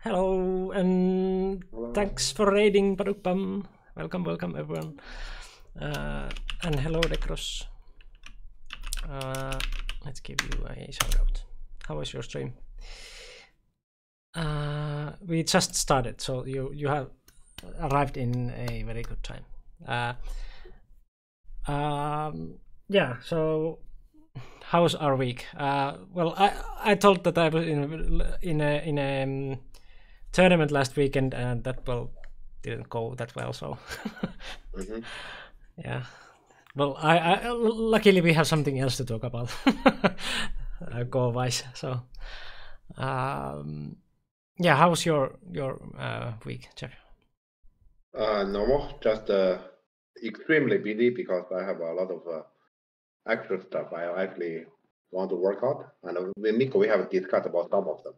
Hello, and Hello. thanks for raiding Padukpam. Welcome everyone. And hello Decros. Let's give you a shout out. How was your stream? We just started, so you have arrived in a very good time. Yeah, so how's our week? Well, I told that I was in a tournament last weekend, and that didn't go that well. So yeah, well, I luckily we have something else to talk about, goal wise. So yeah, how's your week, Jeff? Normal, just extremely busy because I have a lot of extra stuff I actually want to work out, and with Nico we have discussed about some of them.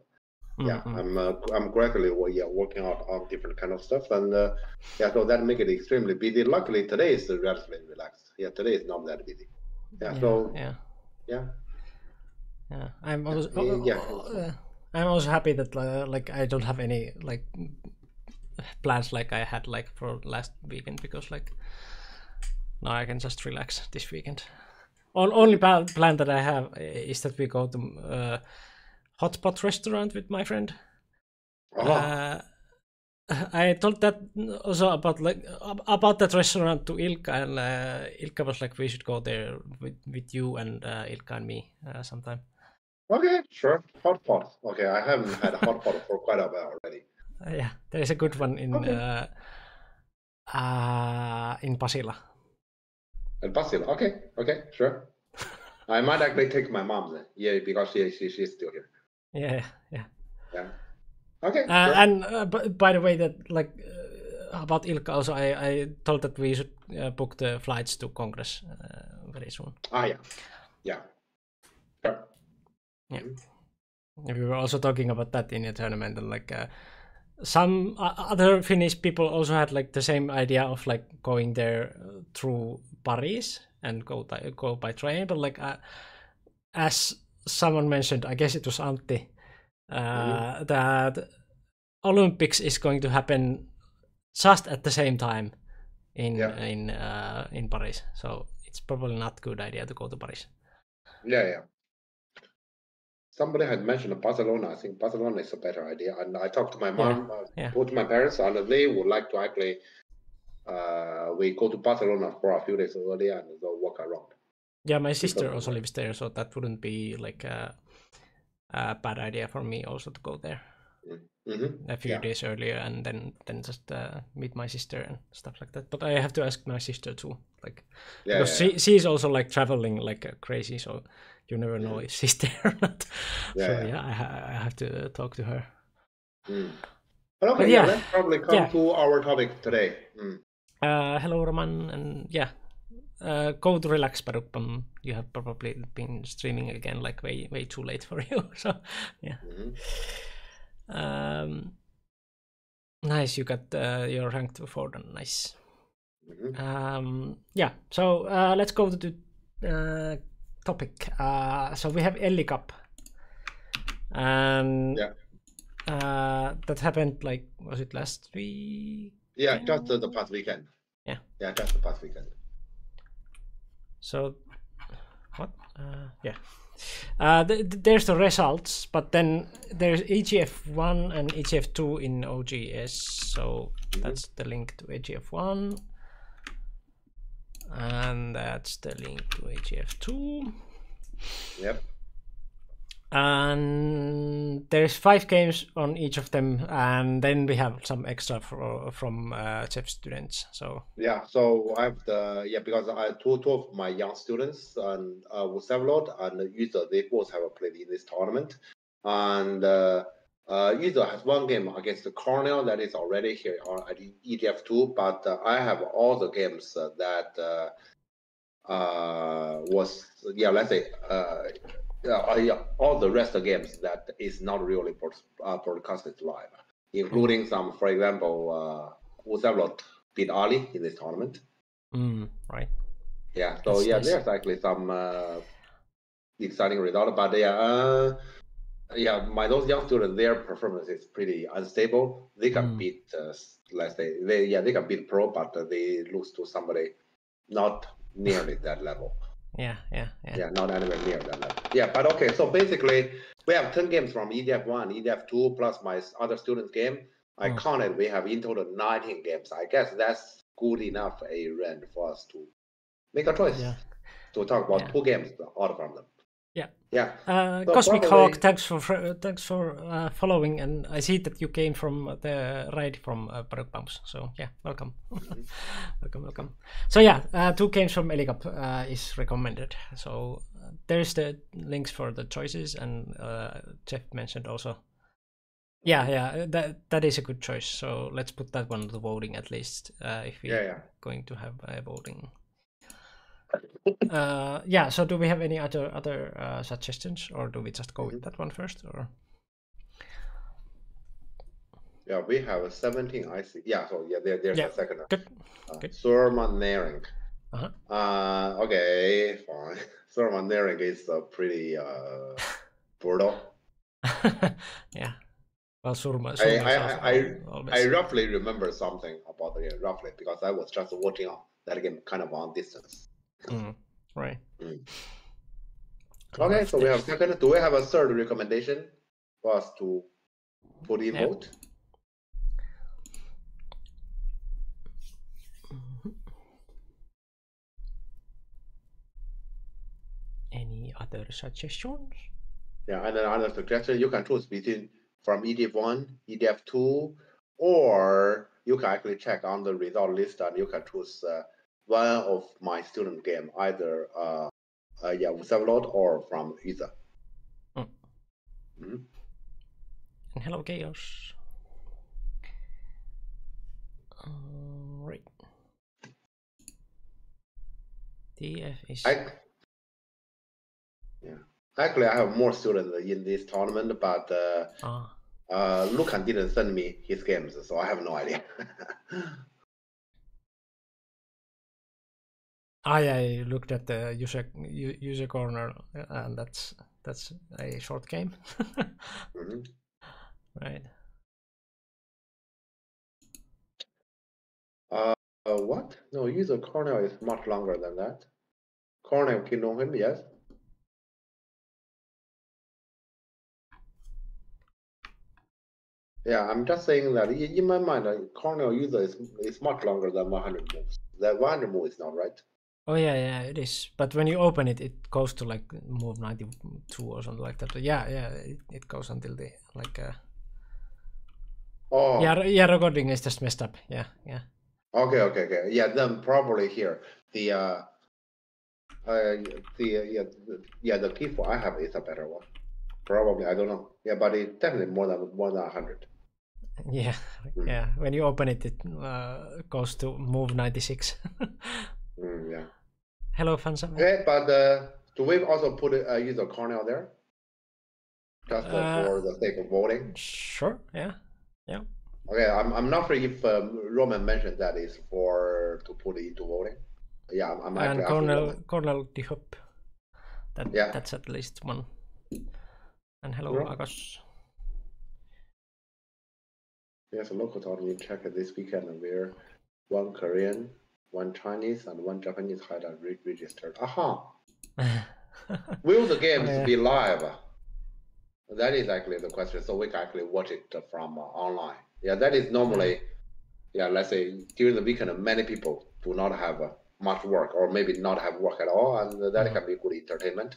Yeah, I'm gradually working out on different kind of stuff, and yeah, so that make it extremely busy. Luckily today is relatively relaxed. Yeah, today is not that busy. Yeah, so yeah. I'm also happy that like I don't have any like plans like I had like for last weekend, because like now I can just relax this weekend. Only plan that I have is that we go to Hotpot restaurant with my friend. I told that also about that restaurant to Ilka, and Ilka was like, we should go there with you and Ilka and me sometime. Okay, sure. Hot pot. Okay, I haven't had a hot pot for quite a while already. Yeah, there is a good one in Pasila. And Basil. Okay, sure. I might actually take my mom then. Yeah, because she's still here. Yeah. Okay. Sure. And by the way, that like about Ilka also, I told that we should book the flights to Congress very soon. Yeah. Sure. Yeah. We were also talking about that in a tournament, and like some other Finnish people also had like the same idea of like going there through Paris and go by train, but like as someone mentioned, I guess it was Antti, that Olympics is going to happen just at the same time in Paris, so it's probably not a good idea to go to Paris. Yeah. Somebody had mentioned Barcelona. I think Barcelona is a better idea. And I talked to my mom, talked to my parents, and they would like to actually we go to Barcelona for a few days earlier and go walk around. Yeah, my sister also lives there, so that wouldn't be like a bad idea for me also to go there a few days earlier, and then just meet my sister and stuff like that. But I have to ask my sister too, like because she's also like traveling like crazy, so you never know if she's there or not. I have to talk to her. But okay, let's probably come to our topic today. Hello Roman, and go to relax, Padukpam. You have probably been streaming again like way too late for you. So yeah. Nice, you got your rank to 4 done. Nice. Yeah, so let's go to the topic. So we have Ellie Cup, and that happened like, was it last week? Yeah, just the past weekend. Yeah, just the past weekend. So what? There's the results, but then there's EGF1 and EGF2 in OGS, so that's the link to EGF1, and that's the link to EGF2. Yep. And there's 5 games on each of them, and then we have some extra from Jeff students. So yeah, so I have because I two of my young students and Savlot and Yuzo, they both have played in this tournament, and Yuzo has one game against Cornell that is already here at EGF2, but I have all the games that was let's say all the rest of the games that is not really broadcasted live, including some, for example, Usavlot beat Ali in this tournament. Right. Yeah. So there's actually some exciting result, but Yeah, those young students, their performance is pretty unstable. They can beat, let's say, they can beat pro, but they lose to somebody not nearly that level. Yeah, not anywhere near that level. Yeah, but okay, so basically we have 10 games from EDF 1, EDF 2, plus my other students' game. I counted, we have in total 19 games. I guess that's good enough a rent for us to make a choice to talk about 2 games out from them. Yeah. So Cosmic probably... Hawk, thanks for following, and I see that you came from the raid from Paruk Bumps. So yeah, welcome. welcome. So yeah, 2 games from Eligap is recommended. So there's the links for the choices, and Jeff mentioned also. Yeah, that is a good choice. So let's put that one to voting at least if we're going to have a voting. So do we have any other suggestions, or do we just go with that one first, or? Yeah, we have 17. I see. Yeah, so there's a second. Good. Surmanering. Okay, fine. Surmanering is pretty brutal. Yeah. Well, Surma I roughly remember something about the game, roughly, because I was just watching that game kind of on distance. Right. Okay, so we have second. Do we have a third recommendation for us to put in vote? Any other suggestions? Yeah, and another suggestion, you can choose between from EDF 1, EDF 2, or you can actually check on the result list and you can choose one of my student game, either Usavelot or from either. And hello, Chaos. Right. DF is... Actually, I have more students in this tournament, but Lucan didn't send me his games, so I have no idea. I looked at the user corner, and that's a short game. Right. What? No, user corner is much longer than that. Corner can know him, yes. Yeah, I'm just saying that in my mind, corner user is much longer than 100 moves. That 100 move is not right. Oh yeah, it is. But when you open it, it goes to like move 92 or something like that. Yeah, it goes until the like. Yeah, recording is just messed up. Yeah. Okay. Yeah, then probably here the key for I have is a better one. Probably, I don't know. Yeah, but it's definitely more than 100. Yeah. When you open it, it goes to move 96. Yeah. Hello, Fansam. Okay, but do we also put a user corner there? Just for the sake of voting? Sure. Yeah. Okay, I'm not sure if Roman mentioned that is to put it into voting. Yeah, I'm and Cornel Dihop. That's at least one. And hello, Akash. Yes, a local tournament check this weekend where 1 Korean, 1 Chinese, and 1 Japanese had registered. Will the games be live? That is actually the question. So we can actually watch it from online. Yeah, that is normally, let's say during the weekend, many people do not have much work or maybe not have work at all, and that can be good entertainment.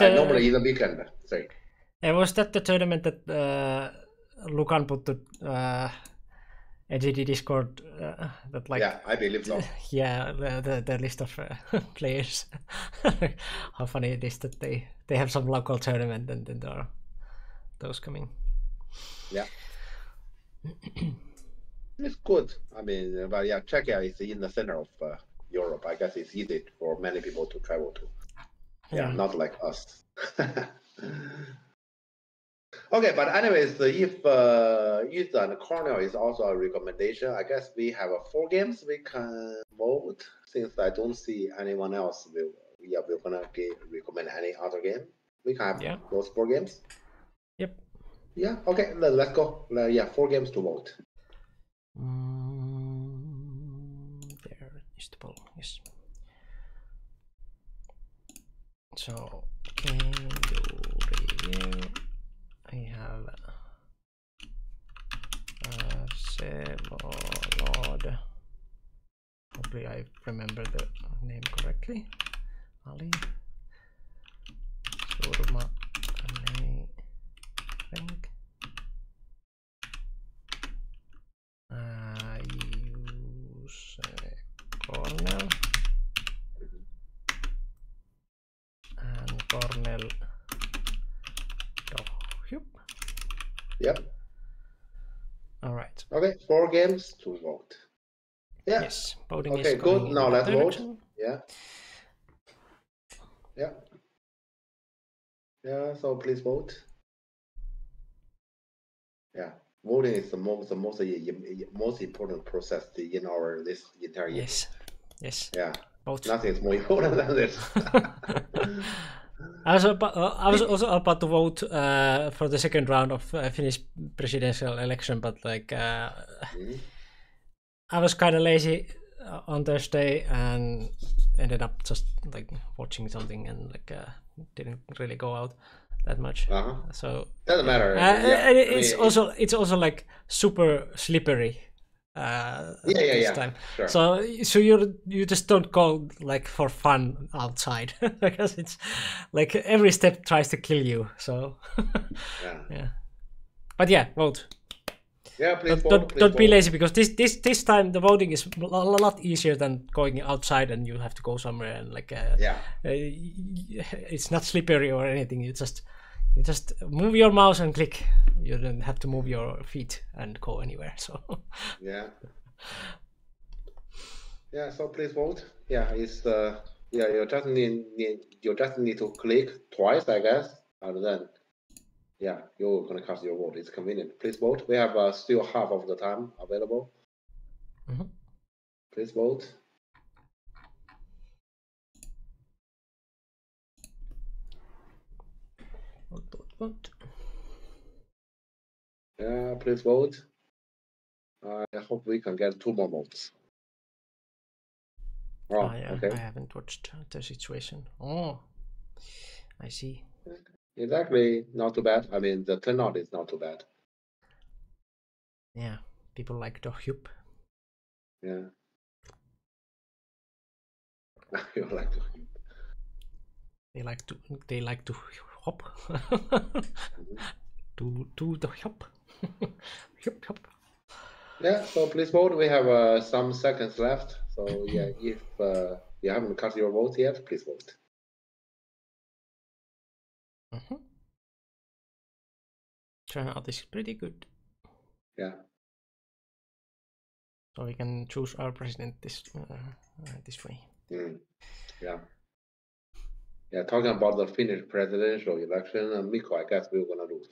Normally in the weekend, sorry. Was that the tournament that Lucan put to NGD Discord? That like I believe so. Yeah, the list of players. How funny it is that they have some local tournament and then there are those coming. Yeah. It's good. I mean, but yeah, Czechia is in the center of Europe. I guess it's easy for many people to travel to. Yeah, not like us. Okay, but anyways, if Ethan Cornell is also a recommendation, I guess we have 4 games we can vote. Since I don't see anyone else, we're gonna recommend any other game. We can have Yeah. those 4 games. Yep. Yeah. Okay. Let's go. Yeah, 4 games to vote. There is the poll. Yes. So can you review? I have Sevolod. Hopefully I remember the name correctly. Ali Surma Think. Use Cornell and Cornell Dohyup. Yep. All right. Okay, 4 games to vote. Yeah. Yes, voting okay, is going good. in Now that let's vote. direction. Yeah. Yeah. Yeah. So please vote. Yeah. Voting is the most important process in our this entire year. Yes. Yes. Yeah. Vote. Nothing is more important than this. I was also about to vote for the second round of Finnish presidential election, but like I was kind of lazy on Thursday and ended up just like watching something and like didn't really go out that much. So doesn't matter. It's also like super slippery. This time. Sure. So you just don't go like for fun outside because it's like every step tries to kill you. So yeah. But yeah, vote. Yeah, please don't be lazy because this time the voting is a lot easier than going outside and you have to go somewhere and like it's not slippery or anything. You just move your mouse and click. You don't have to move your feet and go anywhere. So yeah. So please vote. Yeah, it's you just need to click twice, I guess, and then you're gonna cast your vote. It's convenient. Please vote. We have still half of the time available. Please vote. Vote. Yeah, please vote. I hope we can get 2 more votes. Okay. I haven't watched the situation. Oh, I see. It's actually not too bad. I mean, the turnout is not too bad. Yeah, people like Dohyup. Yeah. You like Dohyup. They like to hop. Do the hop. Hop. Yeah, so please vote. We have some seconds left. So yeah, if you haven't cast your vote yet, please vote. Turnout is pretty good. Yeah. So we can choose our president this way. Yeah. Yeah, talking about the Finnish presidential election, Mikko, I guess we're gonna lose.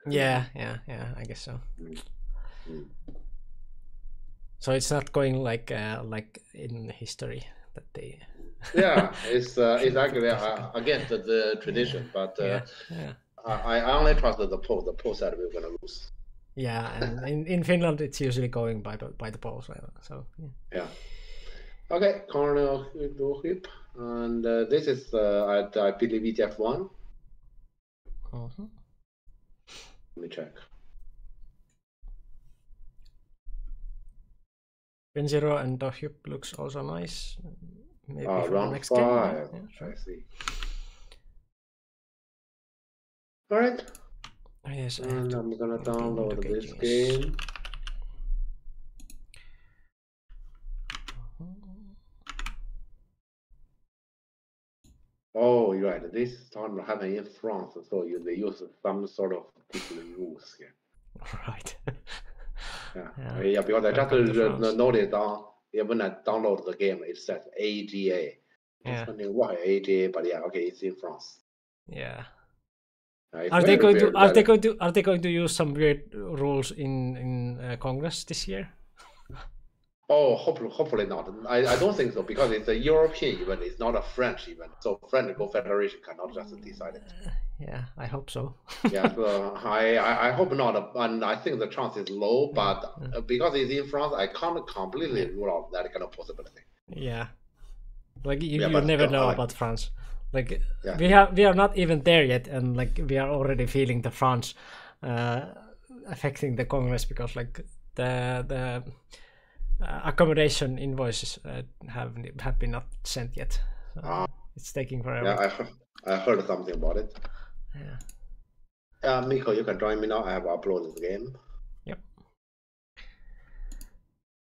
Yeah, I guess so. So it's not going like in history that they. Yeah, it's actually against the tradition, but I only trust the poll. The poll said we're gonna lose. Yeah, and in Finland it's usually going by the polls, so yeah. Okay, Cornell Dohyup, and this is at I believe ETF1. Let me check. Benzero and Dohyup looks also nice. Maybe for round the next 5. game. Yeah, sure. I see. All right. Yes, and I'm gonna download this game. Oh, you're right. This tournament happened in France, so they use some sort of particular rules here. Right. Yeah, because I just noticed when I download the game, it says AGA. I was wondering why AGA, but okay, it's in France. Yeah. Are they going to use some weird rules in Congress this year? Oh, hopefully not. I don't think so because it's a European event. It's not a French event. So French Go Federation cannot just decide it. Yeah, I hope so. Yeah, so I hope not, and I think the chance is low. But because it's in France, I can't completely rule out that kind of possibility. Yeah, like you but never still, know about France. Like we are not even there yet, and like we are already feeling the France affecting the Congress because like the accommodation invoices have been not sent yet. So it's taking forever. Yeah, I heard something about it. Yeah. Miko, you can join me now. I have uploaded the game. Yep.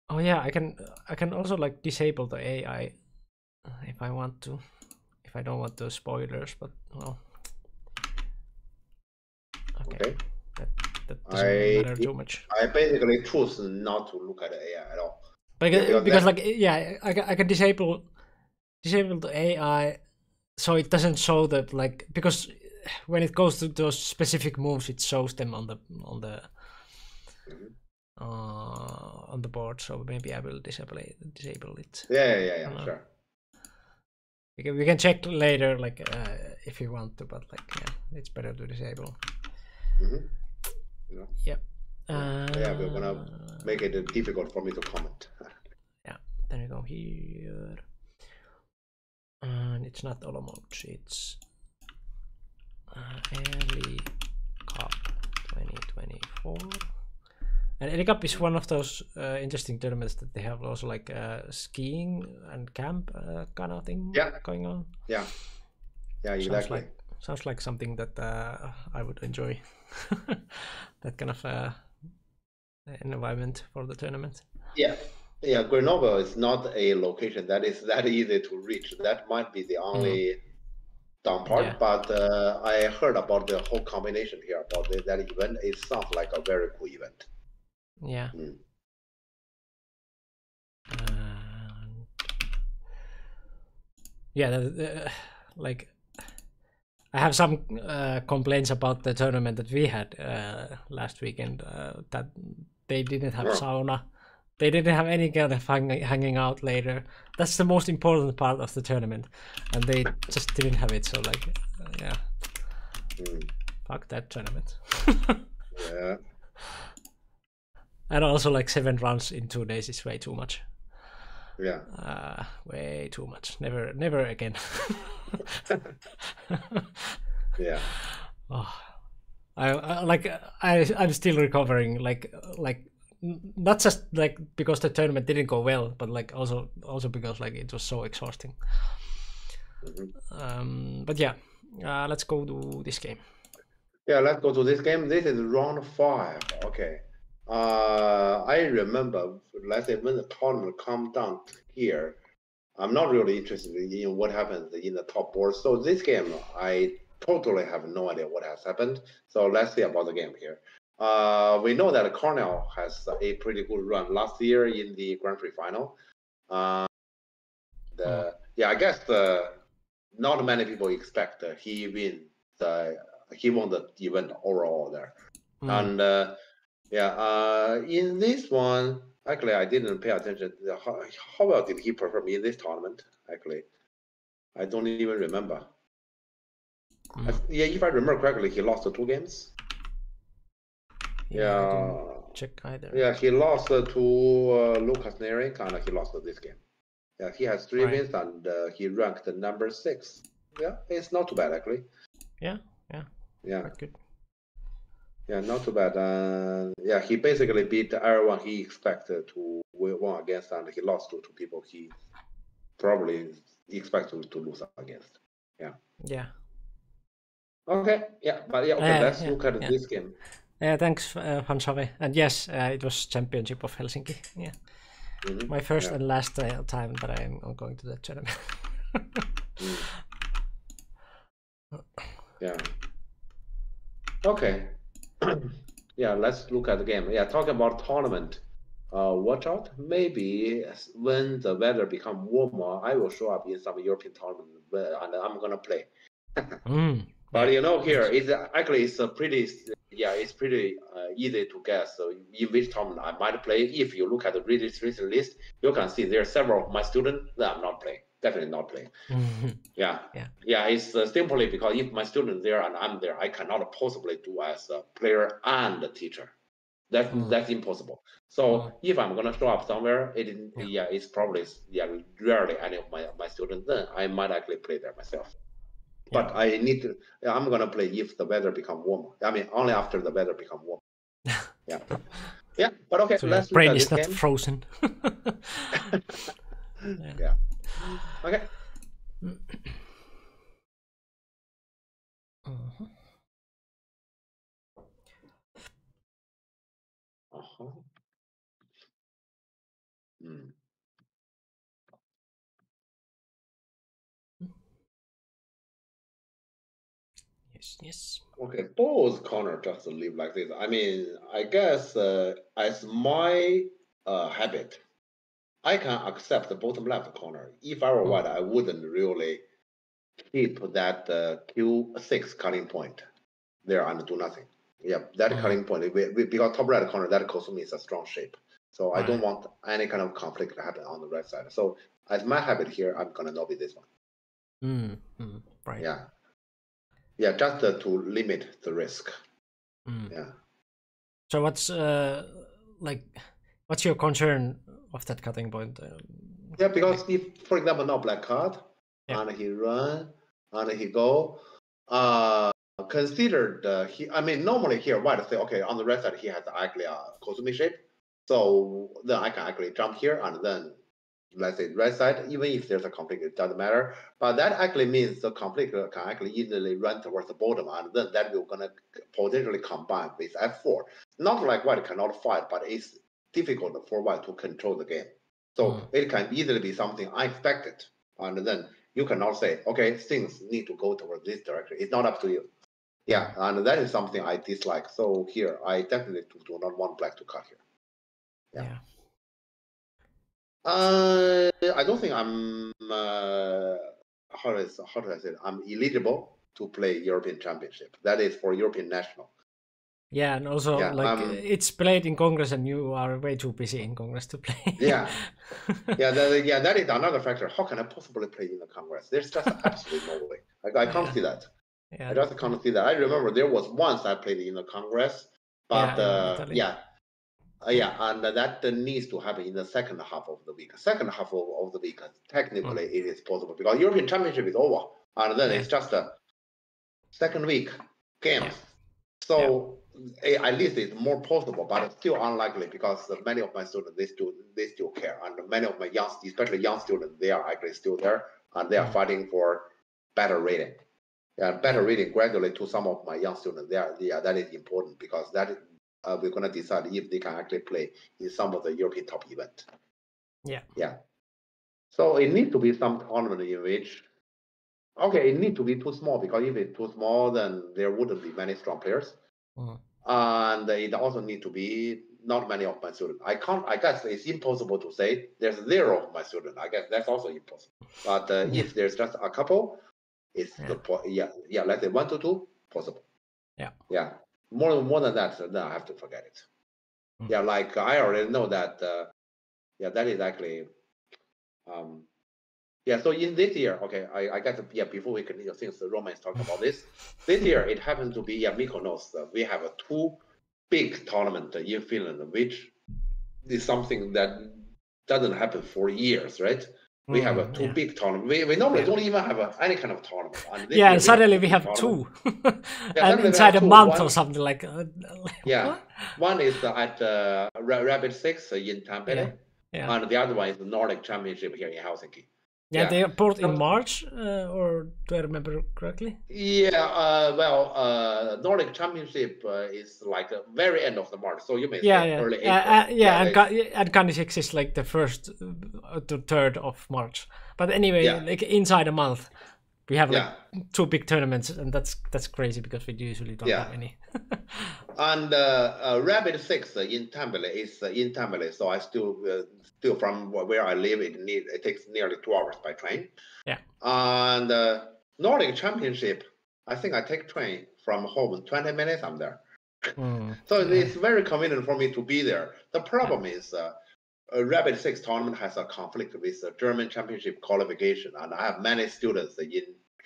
Oh yeah, I can also like disable the AI if I want to. If I don't want the spoilers, but well. Okay. That doesn't matter too much. I basically choose not to look at the AI at all. Because like I can disable the AI so it doesn't show that, like, because when it goes to those specific moves it shows them on the board, so maybe I will disable it. Yeah, sure. We can check later, like if you want to, but like it's better to disable. Yep. We're gonna make it difficult for me to comment. Yeah, then we go here, and it's not Olomouc, it's Early Cup 2024. And Early Cup is one of those interesting tournaments that they have also like skiing and camp kind of thing going on. Yeah, exactly. Sounds like something that I would enjoy. That kind of environment for the tournament. Yeah, Grenoble is not a location that is that easy to reach. That might be the only down part, but I heard about the whole combination here about that event. It sounds like a very cool event. Yeah. Yeah, like I have some complaints about the tournament that we had last weekend, that they didn't have sauna. They didn't have any kind of hanging out later. That's the most important part of the tournament, and they just didn't have it. So like, yeah, fuck that tournament. Yeah. And also, like 7 rounds in 2 days is way too much. Yeah. Way too much. Never again. Yeah. Oh, I'm still recovering. Like not just like because the tournament didn't go well, but like also because like it was so exhausting. But yeah, let's go to this game. Yeah, let's go to this game. This is round 5. Okay. I remember, let's say, when the tournament comes down here, I'm not really interested in what happens in the top board. So this game, I totally have no idea what has happened. So let's see about the game here. We know that Cornell has a pretty good run last year in the Grand Prix final. Yeah, I guess not many people expect he won the event overall there. And in this one, actually, I didn't pay attention. How well did he perform in this tournament? Actually, I don't even remember. If I remember correctly, he lost 2 games. Yeah, I didn't check either. Yeah, he lost to Lucas Nering, and he lost this game. Yeah, he has 3 wins, and he ranked number 6. Yeah, it's not too bad actually. Yeah. Quite good. Yeah, not too bad. Yeah, he basically beat everyone he expected to win against, and he lost to people he probably expected to lose against. Yeah. Okay. Yeah, but okay. Let's look at this game. Thanks, Hansavi. And yes, it was Championship of Helsinki. Yeah. My first and last time that I am going to the tournament. Yeah. Okay. Yeah, let's look at the game. Yeah, talking about tournament. Watch out. Maybe when the weather become warmer, I will show up in some European tournament, and I'm gonna play. But here it's a pretty it's pretty easy to guess. So in which tournament I might play. If you look at the recent list, you can see there are several of my students that I'm not playing. Definitely not playing. Yeah. It's simply because if my student there and I'm there, I cannot possibly do as a player and a teacher. That's impossible. So if I'm gonna show up somewhere, it's probably rarely any of my students. Then I might actually play there myself. But I'm gonna play if the weather become warmer. I mean, only after the weather become warm. Yeah. But okay, so let's brain look at is this not game. frozen. Yeah. Okay. Yes. Okay, both corner just leave like this. I mean, I guess as my habit, I can accept the bottom left corner. If I were white, I wouldn't really keep that Q6 cutting point there and do nothing. Yeah, that cutting point, because top right corner, that Kosumi is a strong shape. So I don't want any kind of conflict to happen on the right side. So as my habit here, I'm going to lobby this one. Right. Yeah, just to limit the risk. Yeah. So what's what's your concern of that cutting point? Yeah, because if, for example, now black card, and he run, and he go, considered I mean, normally here white say, okay, on the right side he has actually a Kosumi shape, so then I can actually jump here and then let's say right side, even if there's a conflict, it doesn't matter. But that actually means the conflict can actually easily run towards the bottom, and then that will gonna potentially combine with F4. Not like white cannot fight, but it's difficult for white to control the game. So it can easily be something unexpected, and then you cannot say, okay, things need to go towards this direction. It's not up to you. Yeah, and that is something I dislike. So here, I definitely do not want black to cut here. Yeah. I don't think I'm how do I say it? I'm eligible to play European Championship. That is for European national. Yeah, and also it's played in Congress, and you are way too busy in Congress to play. That is another factor. How can I possibly play in the Congress? There's just absolutely no way. I can't see that. I just can't see that. I remember there was once I played in the Congress, but and that needs to happen in the second half of the week. Second half of the week, technically it is possible because European Championship is over, and then it's just a second week games. So at least it's more possible, but it's still unlikely because many of my students they still care, and many of my especially young students, they are actually still there, and they are fighting for better rating. Better rating gradually to some of my young students. That is important because that is. We're going to decide if they can actually play in some of the European top event. So it needs to be some tournament in which, it needs to be too small, because if it's too small, then there wouldn't be many strong players. And it also need to be not many of my students. I guess it's impossible to say there's 0 of my students. I guess that's also impossible. But if there's just a couple, it's let's say 1 to 2 possible. More than that, then I have to forget it. Like I already know that. That is actually. So in this year, I guess before we continue, since Roman is talking about this year it happens to be Mykonos. We have 2 big tournaments in Finland, which is something that doesn't happen for years, right? We have 2 big tournaments. We normally don't even have any kind of tournament. And and suddenly we have 2. And inside a month or something like. One is at Rapid 6 in Tampere, and the other one is the Nordic Championship here in Helsinki. They are both in March, or do I remember correctly? Nordic Championship is like the very end of the March, so you may say early April. And Candy6 is like the 1st to 3rd of March. But anyway, like inside a month, we have like 2 big tournaments, and that's crazy because we usually don't have any. And Rapid 6 in Tampere is in Tampere, so I still from where I live, it takes nearly 2 hours by train. And Nordic Championship, I think I take train from home 20 minutes. I'm there. So it's very convenient for me to be there. The problem is Rapid 6 tournament has a conflict with the German championship qualification, and I have many students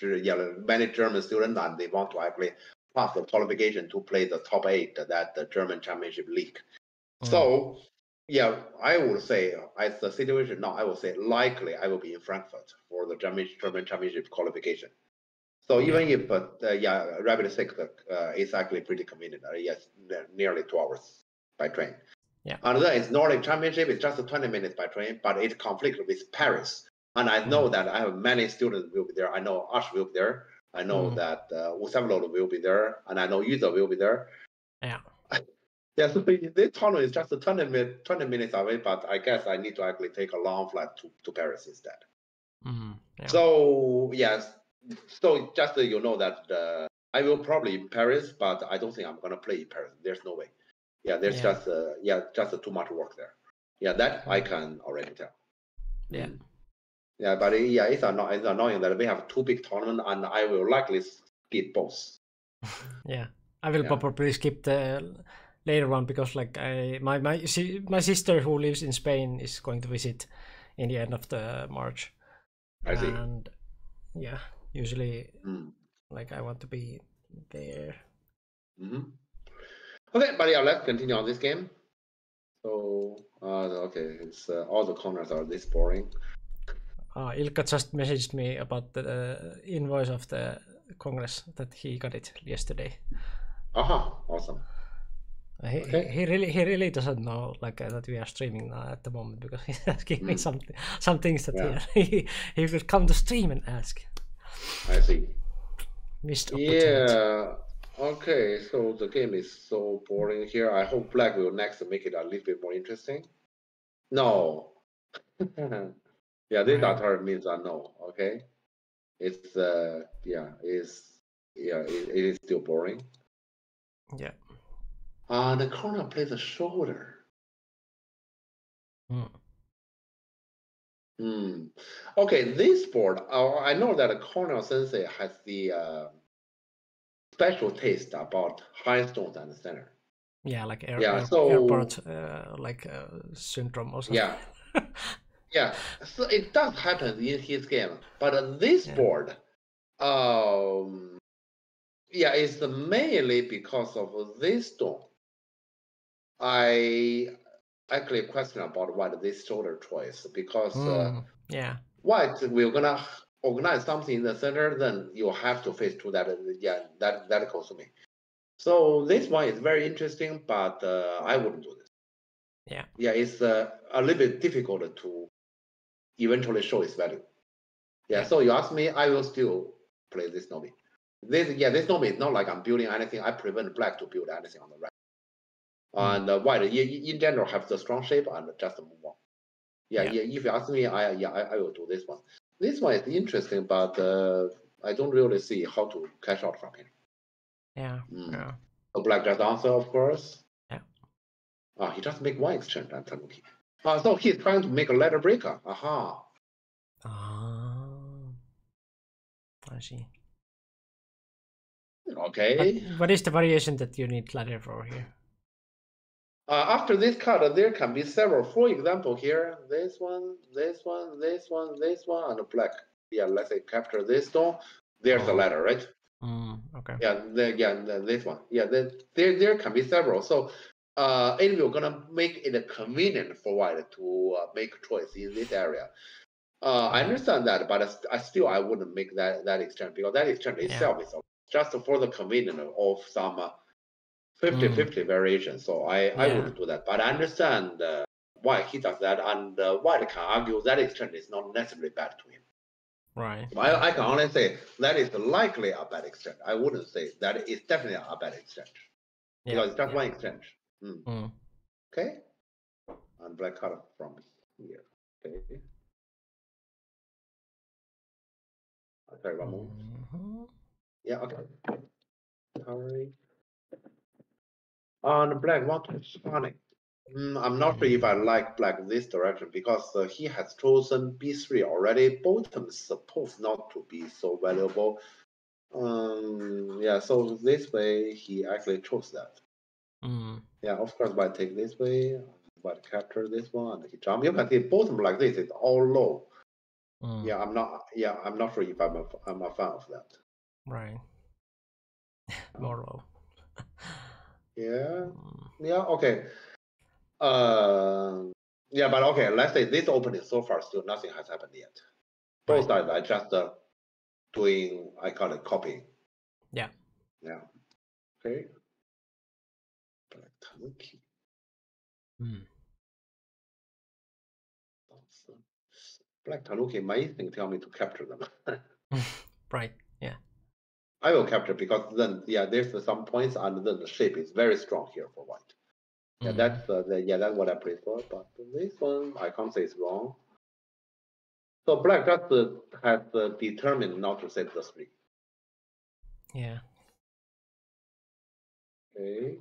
many German students, and they want to actually pass the qualification to play the top 8 that the German championship league. So yeah, I would say as the situation now, I would say likely I will be in Frankfurt for the German championship qualification. So even if Rapid 6 is actually pretty convenient. Yes, nearly 2 hours by train. Yeah. And then it's Nordic Championship. It's just 20 minutes by train, but it conflicts with Paris. And I know that I have many students will be there. I know Ash will be there. I know that Usavlod will be there, and I know Yuza will be there. Yeah. Yeah, so this tunnel is just 20 minutes away, but I guess I need to actually take a long flight to Paris instead. Yeah. So yes, so just so you know that I will probably in Paris, but I don't think I'm gonna play in Paris. There's no way. Yeah, there's just too much work there. Yeah, that I can already tell. Yeah. Yeah, but it's annoying that we have 2 big tournaments, and I will likely skip both. Yeah, I will probably skip the later one because like my sister who lives in Spain is going to visit in the end of the March. I see. And yeah, usually like I want to be there. Okay, but yeah, let's continue on this game. So okay, it's all the corners are this boring. Ilka just messaged me about the invoice of the Congress that he got it yesterday. Awesome. He really doesn't know like that we are streaming now at the moment because he's asking me some things that he will come to stream and ask. I see. Missed opportunity. Yeah. Okay, so the game is so boring here. I hope Black will next make it a little bit more interesting. No. Yeah, this altar means a no. Okay. It's it is still boring. Yeah. The corner plays a shoulder. Okay, this board, I know that Cornell Sensei has the special taste about high stones and center. Yeah, like airport like syndrome or something. Yeah. Yeah, so it does happen in his game, but this board, it's mainly because of this stone. I actually question about why this shoulder choice, because white we're gonna organize something in the center, then you have to face to that. That goes to me. So this one is very interesting, but I wouldn't do this. Yeah, it's a little bit difficult to eventually show its value. Yeah, so you ask me, I will still play this Nomi. This Nomi is not like I'm building anything. I prevent black to build anything on the right. And white in general have the strong shape and just move on. Yeah. If you ask me, I will do this one. This one is interesting, but I don't really see how to cash out from him. Yeah. So black just answer, of course. Yeah. He just make one exchange and Tanuki. So he's trying to make a ladder breaker. I see. Okay. But what is the variation that you need ladder for here? After this card, there can be several. For example, here, this one, and black. Yeah, let's say capture this stone. There's a ladder, right? Okay. Yeah, this one. Yeah, there can be several. So, anyway, we're gonna make it convenient for white to make choice in this area. I understand that, but I wouldn't make that exchange because that exchange itself is just for the convenience of some 50-50 variation. So I wouldn't do that. But I understand why he does that, and white can argue that exchange is not necessarily bad to him. Right. I can only say that is likely a bad exchange. I wouldn't say that it's definitely a bad exchange because it's just one exchange. Okay. And black card from here. Okay. Sorry, one more. Yeah, okay. Sorry. On black, what is funny? I'm not sure if I like black this direction because he has chosen B3 already. Bottom is supposed not to be so valuable. So this way he actually chose that. Yeah, of course, by take this way, by capture this one, and he jump. You can see bottom like this is all low. Yeah, I'm not. Yeah, I'm not sure if I'm a fan of that. Right. More low. Yeah. Yeah. Okay. Yeah, but okay. Let's say this opening so far still nothing has happened yet. Both sides are just doing. I call it copying. Yeah. Yeah. Okay. Black Tanuki. Black Tanuki, my instinct tell me to capture them. Right. Yeah. I will capture because then there's some points and then the shape is very strong here for white. Yeah, that's that's what I prefer. But this one I can't say it's wrong. So black just has determined not to set the 3. Yeah. Okay.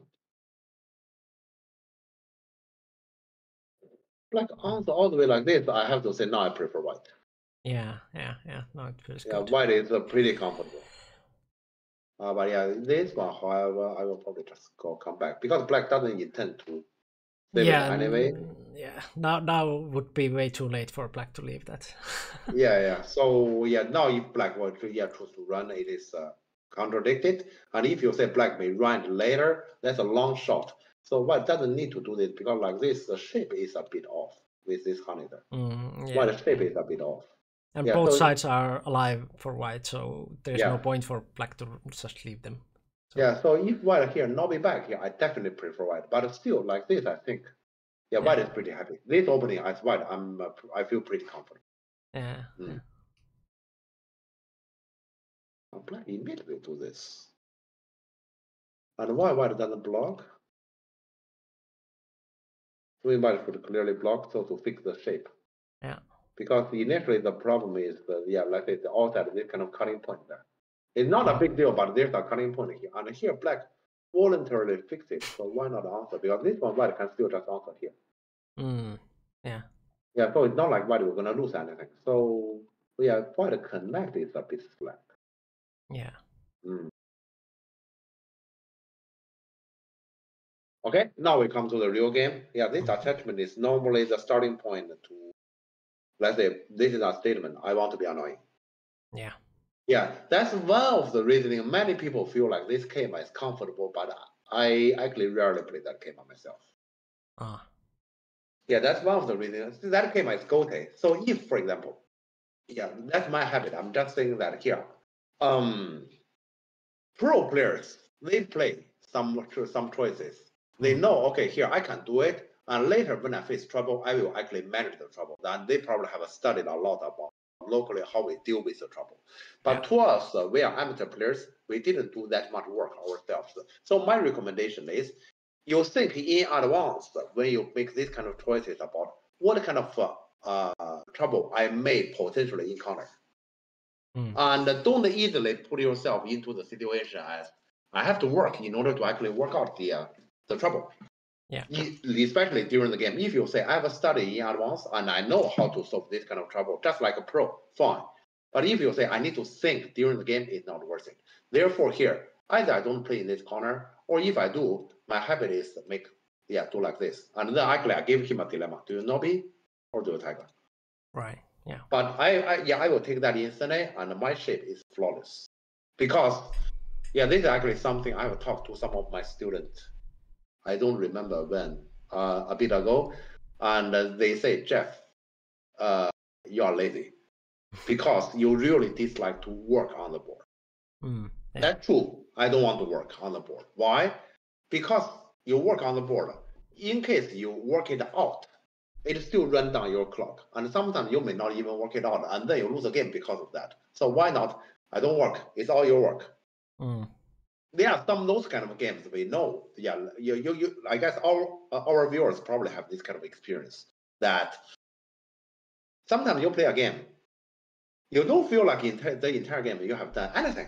Black answer all the way like this. I have to say no. I prefer white. Yeah. No, it feels good. Yeah, white is pretty comfortable. But yeah, this one, however, I will probably just come back because black doesn't intend to save it anyway. Yeah. Now would be way too late for black to leave that. Yeah. So yeah, now if black were to choose to run, it is contradicted. And if you say black may run later, that's a long shot. So white doesn't need to do this because like this, the shape is a bit off with this honey there. White the shape is a bit off. And both sides are alive for white, so there's no point for black to just leave them. So. Yeah, so if white here, not be back here, I definitely prefer white. But still, like this, I think, white is pretty happy. This opening as white, I feel pretty comfortable. Yeah. Black immediately do this. And why white doesn't block? We might could clearly block so to fix the shape. Yeah. Because initially the problem is like I said, outside this kind of cutting point there. It's not a big deal, but there's a cutting point here. And here black voluntarily fixed it. So why not answer? Because this one white can still just answer here. Yeah. Yeah, so it's not like white we're gonna lose anything. So white connect is a bit slack. Yeah. Okay, now we come to the real game. Yeah, this attachment is normally the starting point to, let's say, this is a statement. I want to be annoying. Yeah. Yeah, that's one of the reasoning. Many people feel like this schema is comfortable, but I actually rarely play that schema myself. Yeah, that's one of the reasons. That schema is Gote. So if, for example, that's my habit. I'm just saying that here. Pro players, they play some choices. They know, okay, here I can do it. And later when I face trouble, I will actually manage the trouble. And they probably have studied a lot about locally how we deal with the trouble. But to us, we are amateur players, we didn't do that much work ourselves. So my recommendation is you think in advance when you make these kind of choices about what kind of trouble I may potentially encounter. And don't easily put yourself into the situation as I have to work in order to actually work out the trouble. Yeah. Especially during the game. If you say I have a study in advance and I know how to solve this kind of trouble, just like a pro, fine. But if you say I need to think during the game, it's not worth it. Therefore, here either I don't play in this corner, or if I do, my habit is do like this. And then actually I give him a dilemma: do you Nobi or do you Tiger? Right. Yeah. But I will take that instantly, and my shape is flawless. Because this is actually something I have talked to some of my students. I don't remember when, a bit ago, and they say, Jeff, you are lazy because you really dislike to work on the board. That's true. I don't want to work on the board. Why? Because you work on the board. In case you work it out, it still runs down your clock. And sometimes you may not even work it out, and then you lose a game because of that. So why not? I don't work. It's all your work. There are some of those kind of games we know. Yeah, you I guess our viewers probably have this kind of experience that sometimes you play a game, you don't feel like the entire game you have done anything.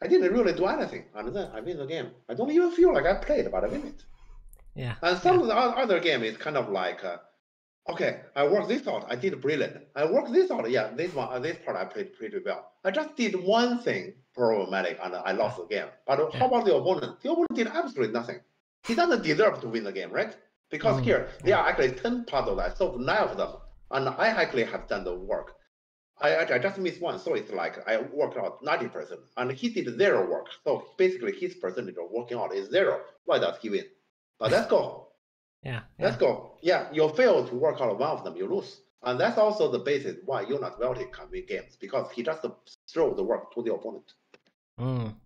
I didn't really do anything, and then I win the game. I don't even feel like I played, but I win it. Yeah. And some of the other game is kind of like, okay, I worked this out. I did brilliant. I worked this out. Yeah, this part I played pretty well. I just did one thing problematic and I lost the game. But how about the opponent? The opponent did absolutely nothing. he doesn't deserve to win the game, right? Because here, there are actually 10 puzzles. I solved 9 of them, and I actually have done the work. I just missed one, so it's like I worked out 90%, and he did 0 work. So basically, his percentage of working out is 0. Why does he win? But let's go. Let's go. Yeah, you fail to work out one of them, you lose. And that's also the basis why Jonas Veltic can win games, because he just throw the work to the opponent.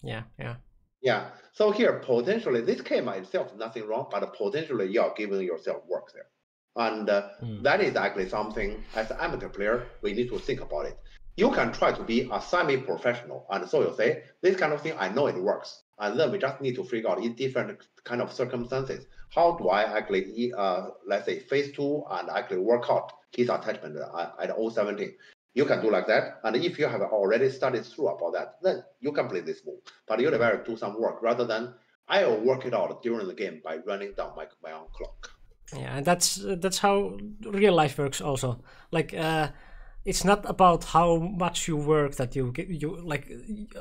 Yeah. So here, potentially, this game itself, nothing wrong, but potentially you're giving yourself work there. And that is actually something, as an amateur player, we need to think about it. You can try to be a semi-professional, and so you say, this kind of thing, I know it works. And then we just need to figure out in different kind of circumstances, how do I actually, let's say, phase 2 and actually work out his attachment at 017. You can do like that. And if you have already studied through about that, then you can play this move. But you better do some work rather than I will work it out during the game by running down my own clock. Yeah, and that's how real life works also. Like it's not about how much you work that you like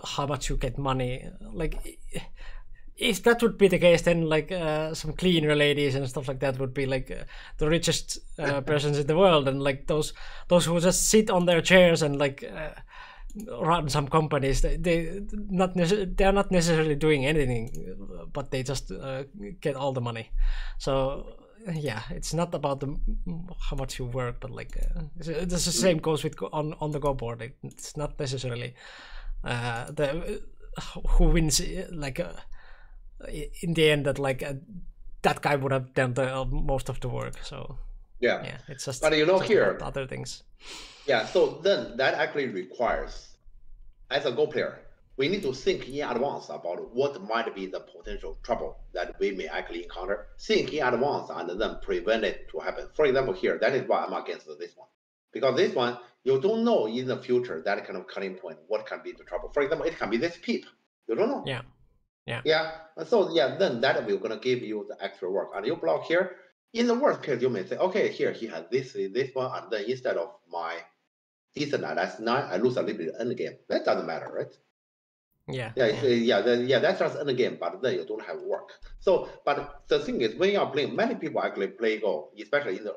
how much you get money. Like if that would be the case, then like some cleaner ladies and stuff like that would be like the richest persons in the world, and like those who just sit on their chairs and like run some companies, they're not necessarily doing anything, but they just get all the money. So yeah, it's not about how much you work, but like it's the same goes with on the Go board. It's not necessarily the who wins like in the end, that like that guy would have done the most of the work. So yeah, it's just, but just here other things. Yeah, so then that actually requires, as a Go player, we need to think in advance about what might be the potential trouble that we may actually encounter. Think in advance and then prevent it to happen. For example, here, that is why I'm against this one. Because this one, you don't know in the future, that kind of cutting point, what can be the trouble. For example, it can be this peep. You don't know. Yeah. So yeah, then that will gonna give you the extra work. And you block here. In the worst case, you may say, okay, here he has this one, and then instead of my decent that's 9, I lose a little bit in the game. That doesn't matter, right? That's just in the game, but then you don't have work. So, but the thing is, when you are playing, many people actually play Go, especially in the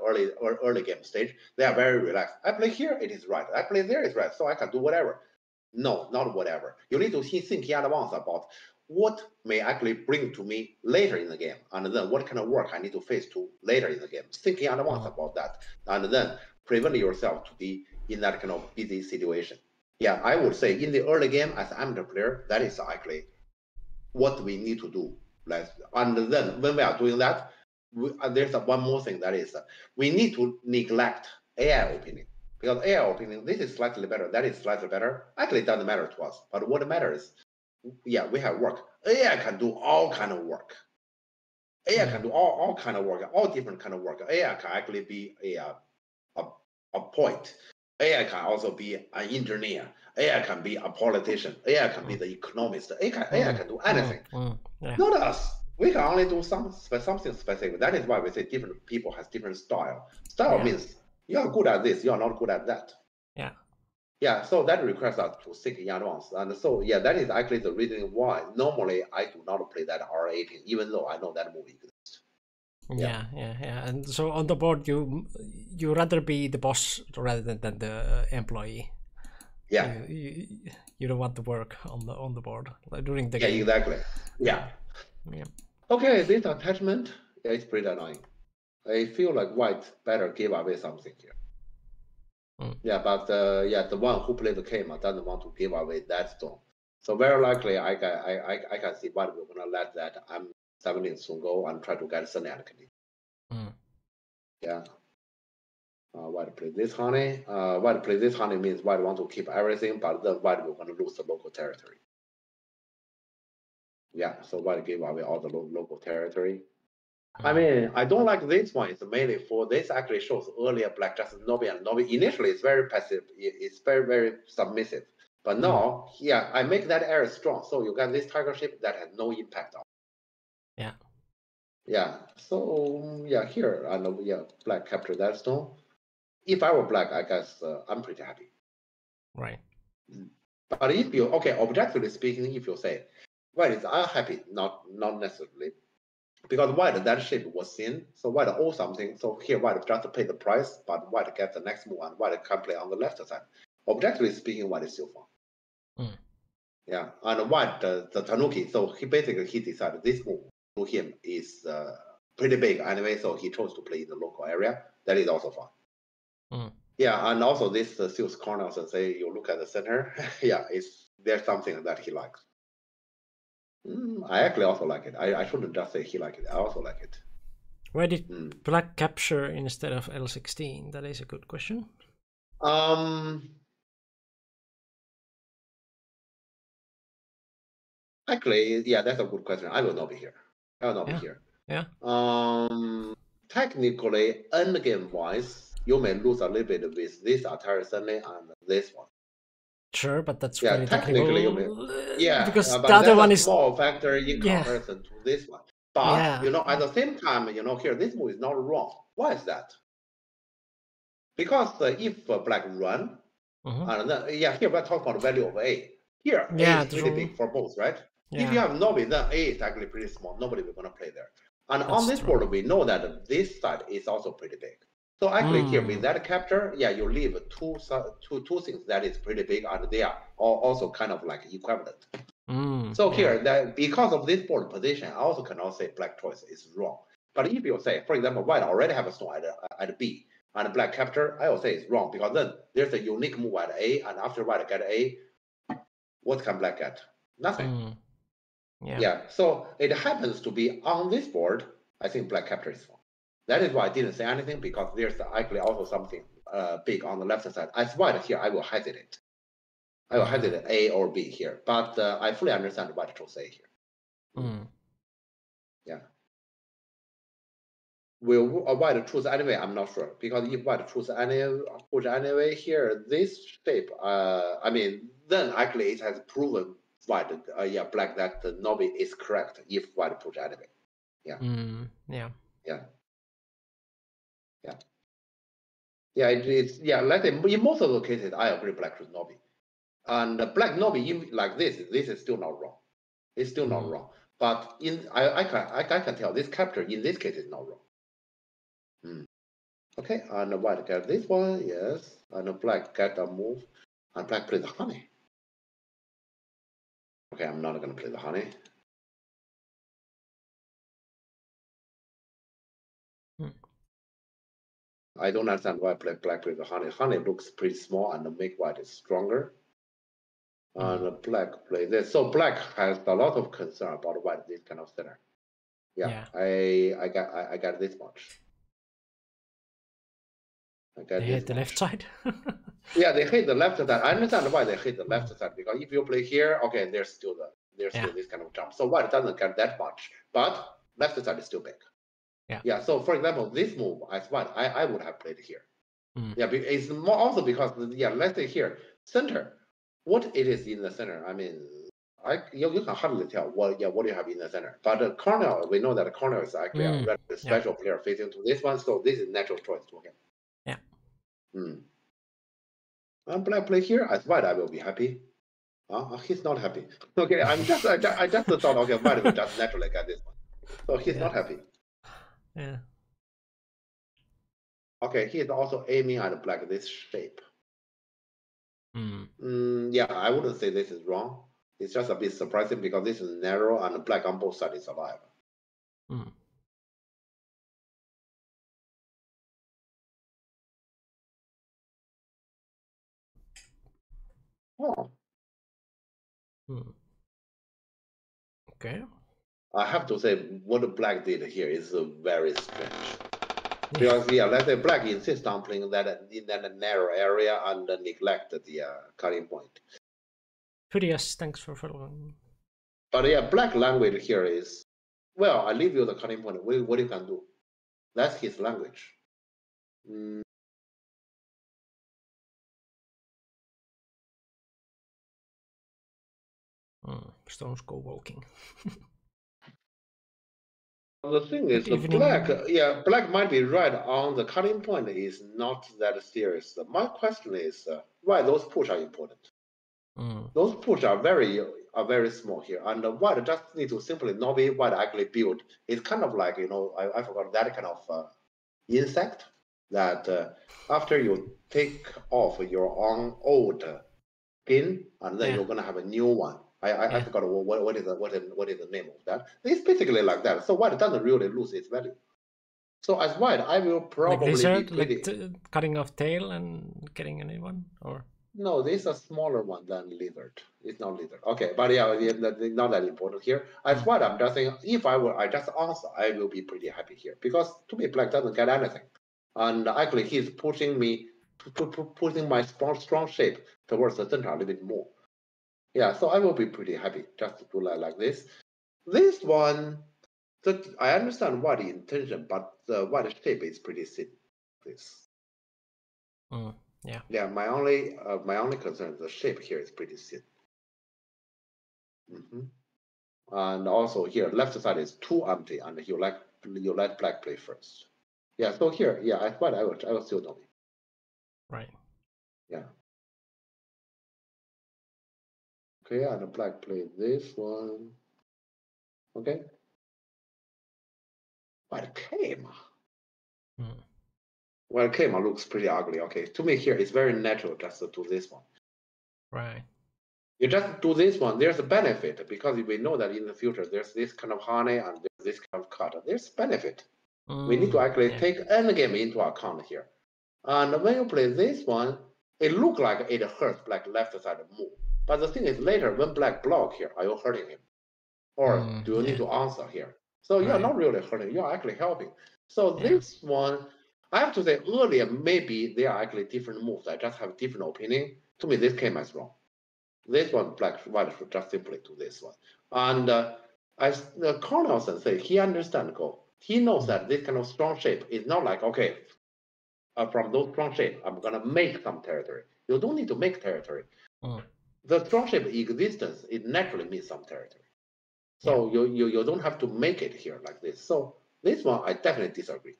early game stage. They are very relaxed. I play here, it is right. I play there, it's right. So I can do whatever. No, not whatever. You need to think in advance about what may actually bring to me later in the game, and then what kind of work I need to face to later in the game. Think in advance about that, and then prevent yourself to be in that kind of busy situation. Yeah, I would say in the early game as an amateur player, that is actually what we need to do. And then when we are doing that, there's one more thing, that is we need to neglect AI opinion. Because AI opinion, this is slightly better, that is slightly better. Actually, it doesn't matter to us. But what matters, yeah, we have work. AI can do all kind of work. AI can do all kind of work, all different kind of work. AI can actually be a point. AI can also be an engineer. AI can be a politician. AI can be the economist. AI can do anything. Not us. We can only do something specific. That is why we say different people has different style. Style means you are good at this, you are not good at that. Yeah, so that requires us to think in advance. And so, yeah, that is actually the reason why normally I do not play that R18, even though I know that movie exists. Yeah. And so on the board, you rather be the boss rather than the employee. Yeah. You don't want to work on the board during the game. Yeah, exactly. Yeah. Okay, this attachment, it's pretty annoying. I feel like white better give away something here. Yeah, but the one who played the game doesn't want to give away that stone. So very likely I can see why we're gonna let that M17 soon go and try to get Sunny and Yeah. White play this honey. White play this honey means white want to keep everything, but then white will gonna lose the local territory. Yeah, so white give away all the local territory. I mean, I don't like this one. It's mainly for this actually shows earlier black just Nobi and Nobi. Initially, it's very passive. It's very, very submissive. But now, yeah, I make that area strong. So you got this tiger ship that has no impact on. Yeah. So yeah, here I know. Yeah, black capture that stone. If I were black, I guess I'm pretty happy. Right. But if you objectively speaking, if you say, well, it's unhappy, not necessarily. because white that shape was thin, so white owe something. So here white just pay the price, but white gets the next move, and white can play on the left side. Objectively speaking, white is still fine. Yeah, and white the Tanuki. So he decided this move to him is pretty big anyway, so he chose to play in the local area. That is also fine. Yeah, and also this Seals corners and say you look at the center. Yeah, there's something that he likes. I actually also like it. I shouldn't just say he liked it. I also like it. Why did black capture instead of L16? That is a good question. Actually, yeah, that's a good question. I will not be here. I will not be here. Yeah. Technically, endgame wise, you may lose a little bit with this Atari Sunday and this one. Sure, but that's really technically technical. Because the other one is small factor in comparison to this one. But at the same time, here this move is not wrong. Why is that? Because if black run, and then, here we're talking about the value of A. Here, A is pretty big for both, right? Yeah. If you have Novi, then A is actually pretty small. Nobody will gonna play there. And on this board, we know that this side is also pretty big. So actually here with that capture, you leave two things that is pretty big, and they are also kind of like equivalent. So here, that because of this board position, I also cannot say black choice is wrong. But if you say, for example, white already have a stone at B, and black capture, I will say it's wrong, because then there's a unique move at A, and after white get A, what can black get? Nothing. Yeah, so it happens to be on this board, I think black capture is wrong. That is why I didn't say anything, because there's actually also something big on the left side. As white here, I will hesitate. I will hesitate A or B here, but I fully understand what to say here. Yeah. Will white choose anyway? I'm not sure, because if white choose anyway here, this shape, I mean, then actually it has proven white, black that the Novi is correct if white push anyway. Yeah. Let's say in most of the cases, I agree black choose Novi. And black Novi like this is still not wrong. It's still not wrong. But I can tell this capture in this case is not wrong. Okay, and white get this one, yes. And black get a move, and black plays the honey. Okay, I'm not gonna play the honey. I don't understand why black plays the honey. Honey looks pretty small and make white is stronger. And black plays this. So black has a lot of concern about white this kind of center. Yeah. I got this much. They hate the left side. Yeah, they hate the left side. I understand why they hate the left side, because if you play here, okay, there's still this kind of jump. So white doesn't get that much, but left side is still big. Yeah. So for example, this move as white, I would have played here. Yeah, it's more also because let's say here center, what it is in the center. I mean, you can hardly tell what you have in the center. But Cornell, we know that Cornell is actually a very special player facing to this one, so this is natural choice to him. And black play here as white, I will be happy. He's not happy. Okay, I just thought, okay, white will just naturally get this one. So he's not happy. Yeah. Okay, he is also aiming at black this shape. Yeah, I wouldn't say this is wrong. It's just a bit surprising because this is narrow and black on both sides is alive. Okay. I have to say, what black did here is very strange. Because let's say black insists on playing that in that narrow area and neglect the cutting point. Phidias, thanks for following. But black language here is, well, I leave you the cutting point. What you can do? That's his language. Stones go walking. The thing is, black might be right on the cutting point is not that serious. My question is why those push are important. Those push are are very small here. And white just need to simply Novi white actually build. It's kind of like, I forgot that kind of insect that after you take off your own old pin, and then you're gonna have a new one. I forgot what is the name of that. It's basically like that. So white doesn't really lose its value. So as white, I will probably lizard, be pretty... cutting off tail and getting a new one, or no, this is a smaller one than lizard. It's not lizard. Okay, but yeah, not that important here. As white, I'm just saying, if I just answer, I will be pretty happy here, because to me, black doesn't get anything, and actually he's pushing me, pushing my strong shape towards the center a little bit more. Yeah, so I will be pretty happy just to do like this. This one, I understand what the intention, but the white shape is pretty thin. This. Yeah. Yeah, my only concern is the shape here is pretty thin. And also here, left side is too empty, and you let black play first. Yeah, so here, yeah, I thought I will still know. Right. Yeah. Okay, and black play this one. Okay. White came. Well, Kema looks pretty ugly. Okay, to me here, it's very natural just to do this one. Right. You just do this one, there's a benefit, because we know that in the future, there's this kind of honey and there's this kind of cut. There's benefit. We need to actually take endgame into account here. And when you play this one, it looks like it hurts black left side move. But the thing is, later, when black block here, are you hurting him? Or do you need to answer here? So you're not really hurting, you're actually helping. So this one, I have to say, earlier, maybe they are actually different moves. I just have different opinion. To me, this came as wrong. This one, white should just simply do this one. And as the Cornell sensei, he understands Go. He knows that this kind of strong shape is not like, okay, from those strong shape, I'm going to make some territory. You don't need to make territory. The strong shape existence, it naturally means some territory. So you don't have to make it here like this. So this one, I definitely disagree.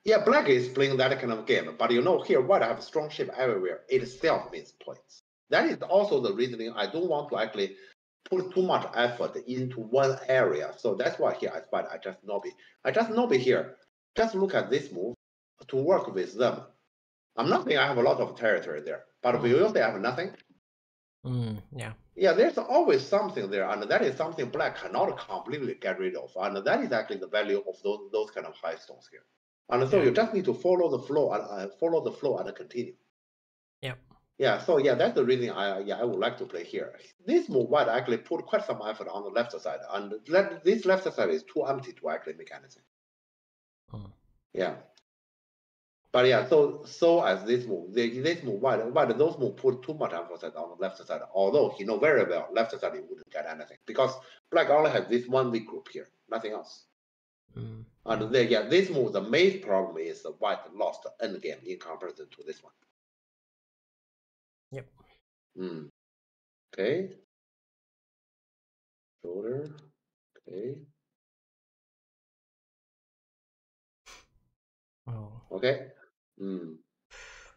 Yeah, black is playing that kind of game, but here, white have strong shape everywhere. It itself means points. That is also the reasoning I don't want to actually put too much effort into one area. So that's why here I just Nobi. I just Nobi here. Just look at this move to work with them. I'm not saying I have a lot of territory there, but we will say I have nothing. Yeah, there's always something there, and that is something black cannot completely get rid of, and that is actually the value of those kind of high stones here. And so you just need to follow the flow and continue. Yeah. So that's the reason I would like to play here. This move white actually put quite some effort on the left side, and this left side is too empty to actually make anything. Yeah. But yeah, so as this move, white those move put too much emphasis on the left side. Although he know very well left side he wouldn't get anything, because black only has this one weak group here, nothing else. And this move, the main problem is the white lost endgame in comparison to this one. Okay. Shoulder. Okay. Okay.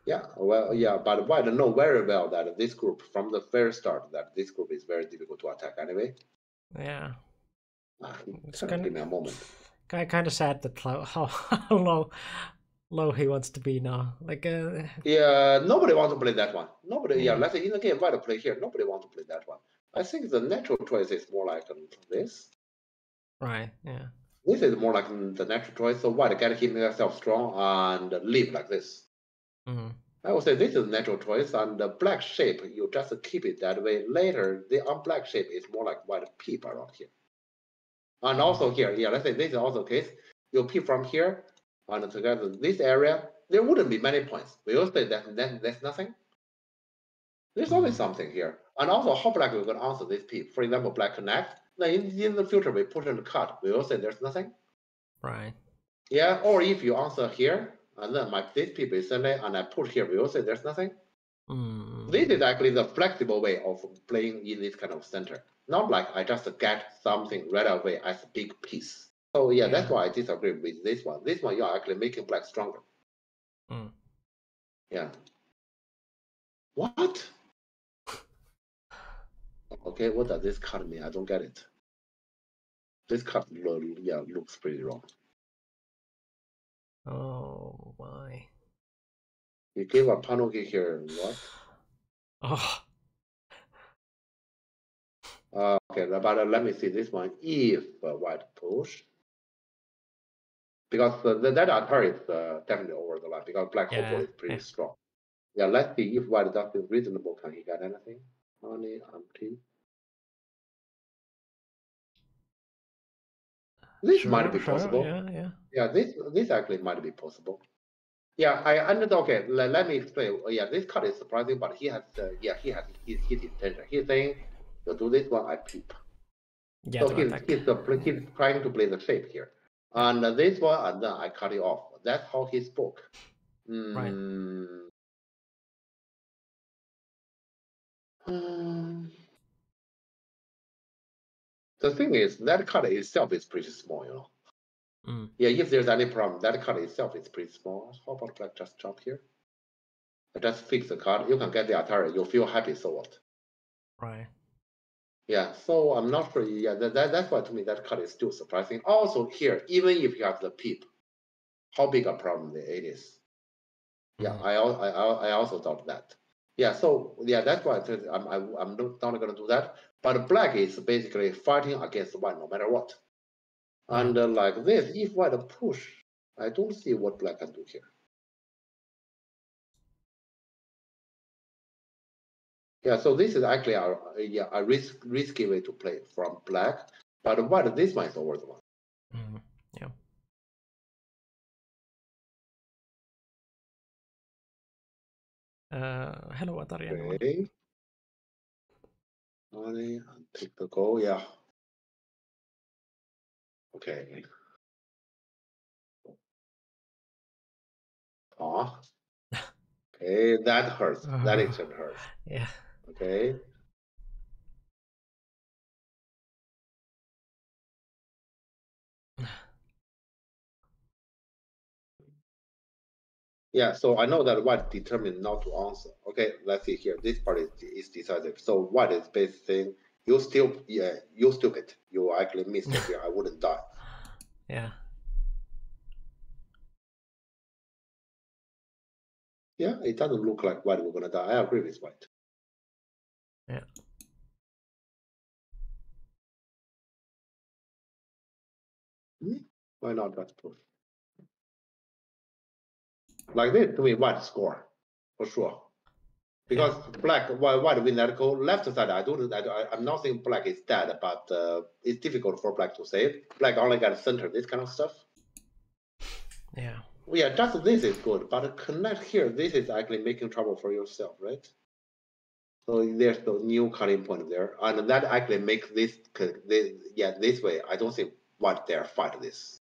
Yeah. Well, but white know very well that this group, from the very start, that this group is very difficult to attack anyway. Yeah. It's gonna give me a moment. Kind of sad that how low he wants to be now. Like yeah, nobody wants to play that one. Nobody. Yeah, let's say in the game white play here, nobody wants to play that one. I think the natural choice is more like this. Right. Yeah. This is more like the natural choice. So white get himself strong and live like this. I would say this is natural choice, and the black shape you just keep it that way. Later, the black shape is more like white peep around here. And also here, let's say this is also the case. You peep from here, and together this area, there wouldn't be many points. We will say that there's nothing. There's always something here. And also, how black we're going to answer this peep. For example, black connect. Then in the future, we push and cut. We will say there's nothing. Right. Yeah, or if you answer here, and then this peep is Sunday, and I push here, we will say there's nothing. This is actually the flexible way of playing in this kind of center. Not like I just get something right away as a big piece. So that's why I disagree with this one. This one, you're actually making black stronger. Yeah. What? Okay, what does this card mean? I don't get it. This card, yeah, looks pretty wrong. Oh my. You give a penalty here, what? Oh. Okay, but let me see this one. If white push, because that Atari is definitely over the line because black hopeful is pretty strong. Yeah, let's see if white does is reasonable. Can he get anything? Money empty. This might be possible. Yeah, this actually might be possible. Yeah, I understand. Okay, let me explain. Yeah, this card is surprising, but he has he has his intention. He's saying, you do this one, I peep. Yeah, so he's trying to play the shape here. And this one, and then I cut it off. That's how he spoke. Right. The thing is, that card itself is pretty small, you know. Yeah, if there's any problem, that card itself is pretty small. How about black just jump here? I just fix the card. You can get the Atari. You feel happy, so what? Right. Yeah, so I'm not sure. Yeah, that's why to me that card is still surprising. Also here, even if you have the peep, how big a problem it is? Yeah, I also thought that. Yeah, so yeah, that's why I'm not going to do that. But black is basically fighting against white no matter what. And like this, if white push, I don't see what black can do here. Yeah, so this is actually a risky way to play from black. But white, this one is over the one. Yeah. Hello, Atari. Okay. Money and take the goal. Yeah. Okay. Oh. Okay, that hurts. That extent hurts. Yeah. Okay. Yeah, so I know that white determined not to answer. Okay, let's see here. This part is decisive. So white is basically saying, you stupid. You actually missed it here. I wouldn't die. Yeah. Yeah, it doesn't look like white we're gonna die. I agree with white. Yeah. Why not that push? Like this, to me, white score for sure. Because black, white win that goal. Left side, I'm not saying black is dead, but it's difficult for black to save. Black only got center, this kind of stuff. Yeah. Yeah, just this is good, but connect here, this is actually making trouble for yourself, right? So there's the new cutting point there, and that actually makes this this way. I don't think white dare fight this.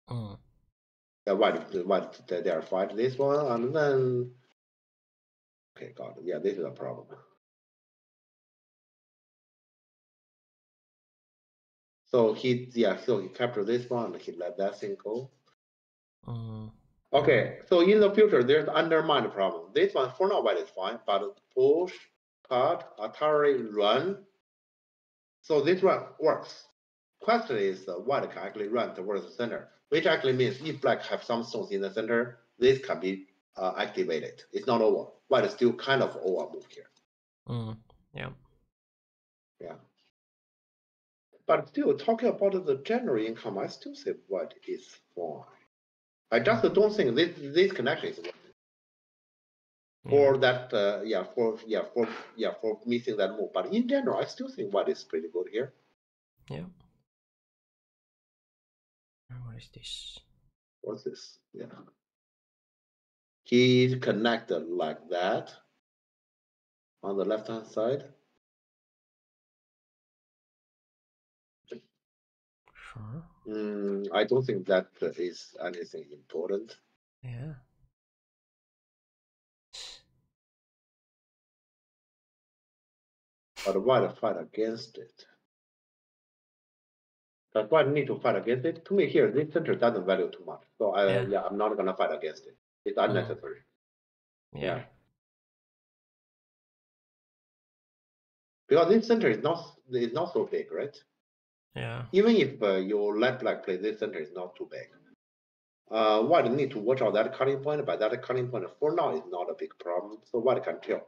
Yeah, white dare fight this one, and then okay, got it. Yeah, this is a problem. So he captured this one, and he let that thing go. Okay, so in the future, there's undermine problem. This one for now, white is fine, but push, cut, Atari, run. So this one works. Question is, white can actually run towards the center, which actually means if black have some stones in the center, this can be activated. It's not over. White is still kind of over move here. Yeah. Yeah. But still, talking about the general income, I still say white is fine. I just don't think this connection is working. For that, for missing that move. But in general, I still think white is pretty good here. Yeah. What is this? What's this? Yeah. He's connected like that on the left hand side. Sure. I don't think that is anything important. Yeah. But why to fight against it? That's why I need to fight against it. To me, here, this center doesn't value too much. So I'm not gonna fight against it. It's unnecessary. Yeah. Because this center is not so big, right? Yeah. Even if you let black play, this center is not too big. White need to watch out that cutting point, but that cutting point for now is not a big problem. So white can kill.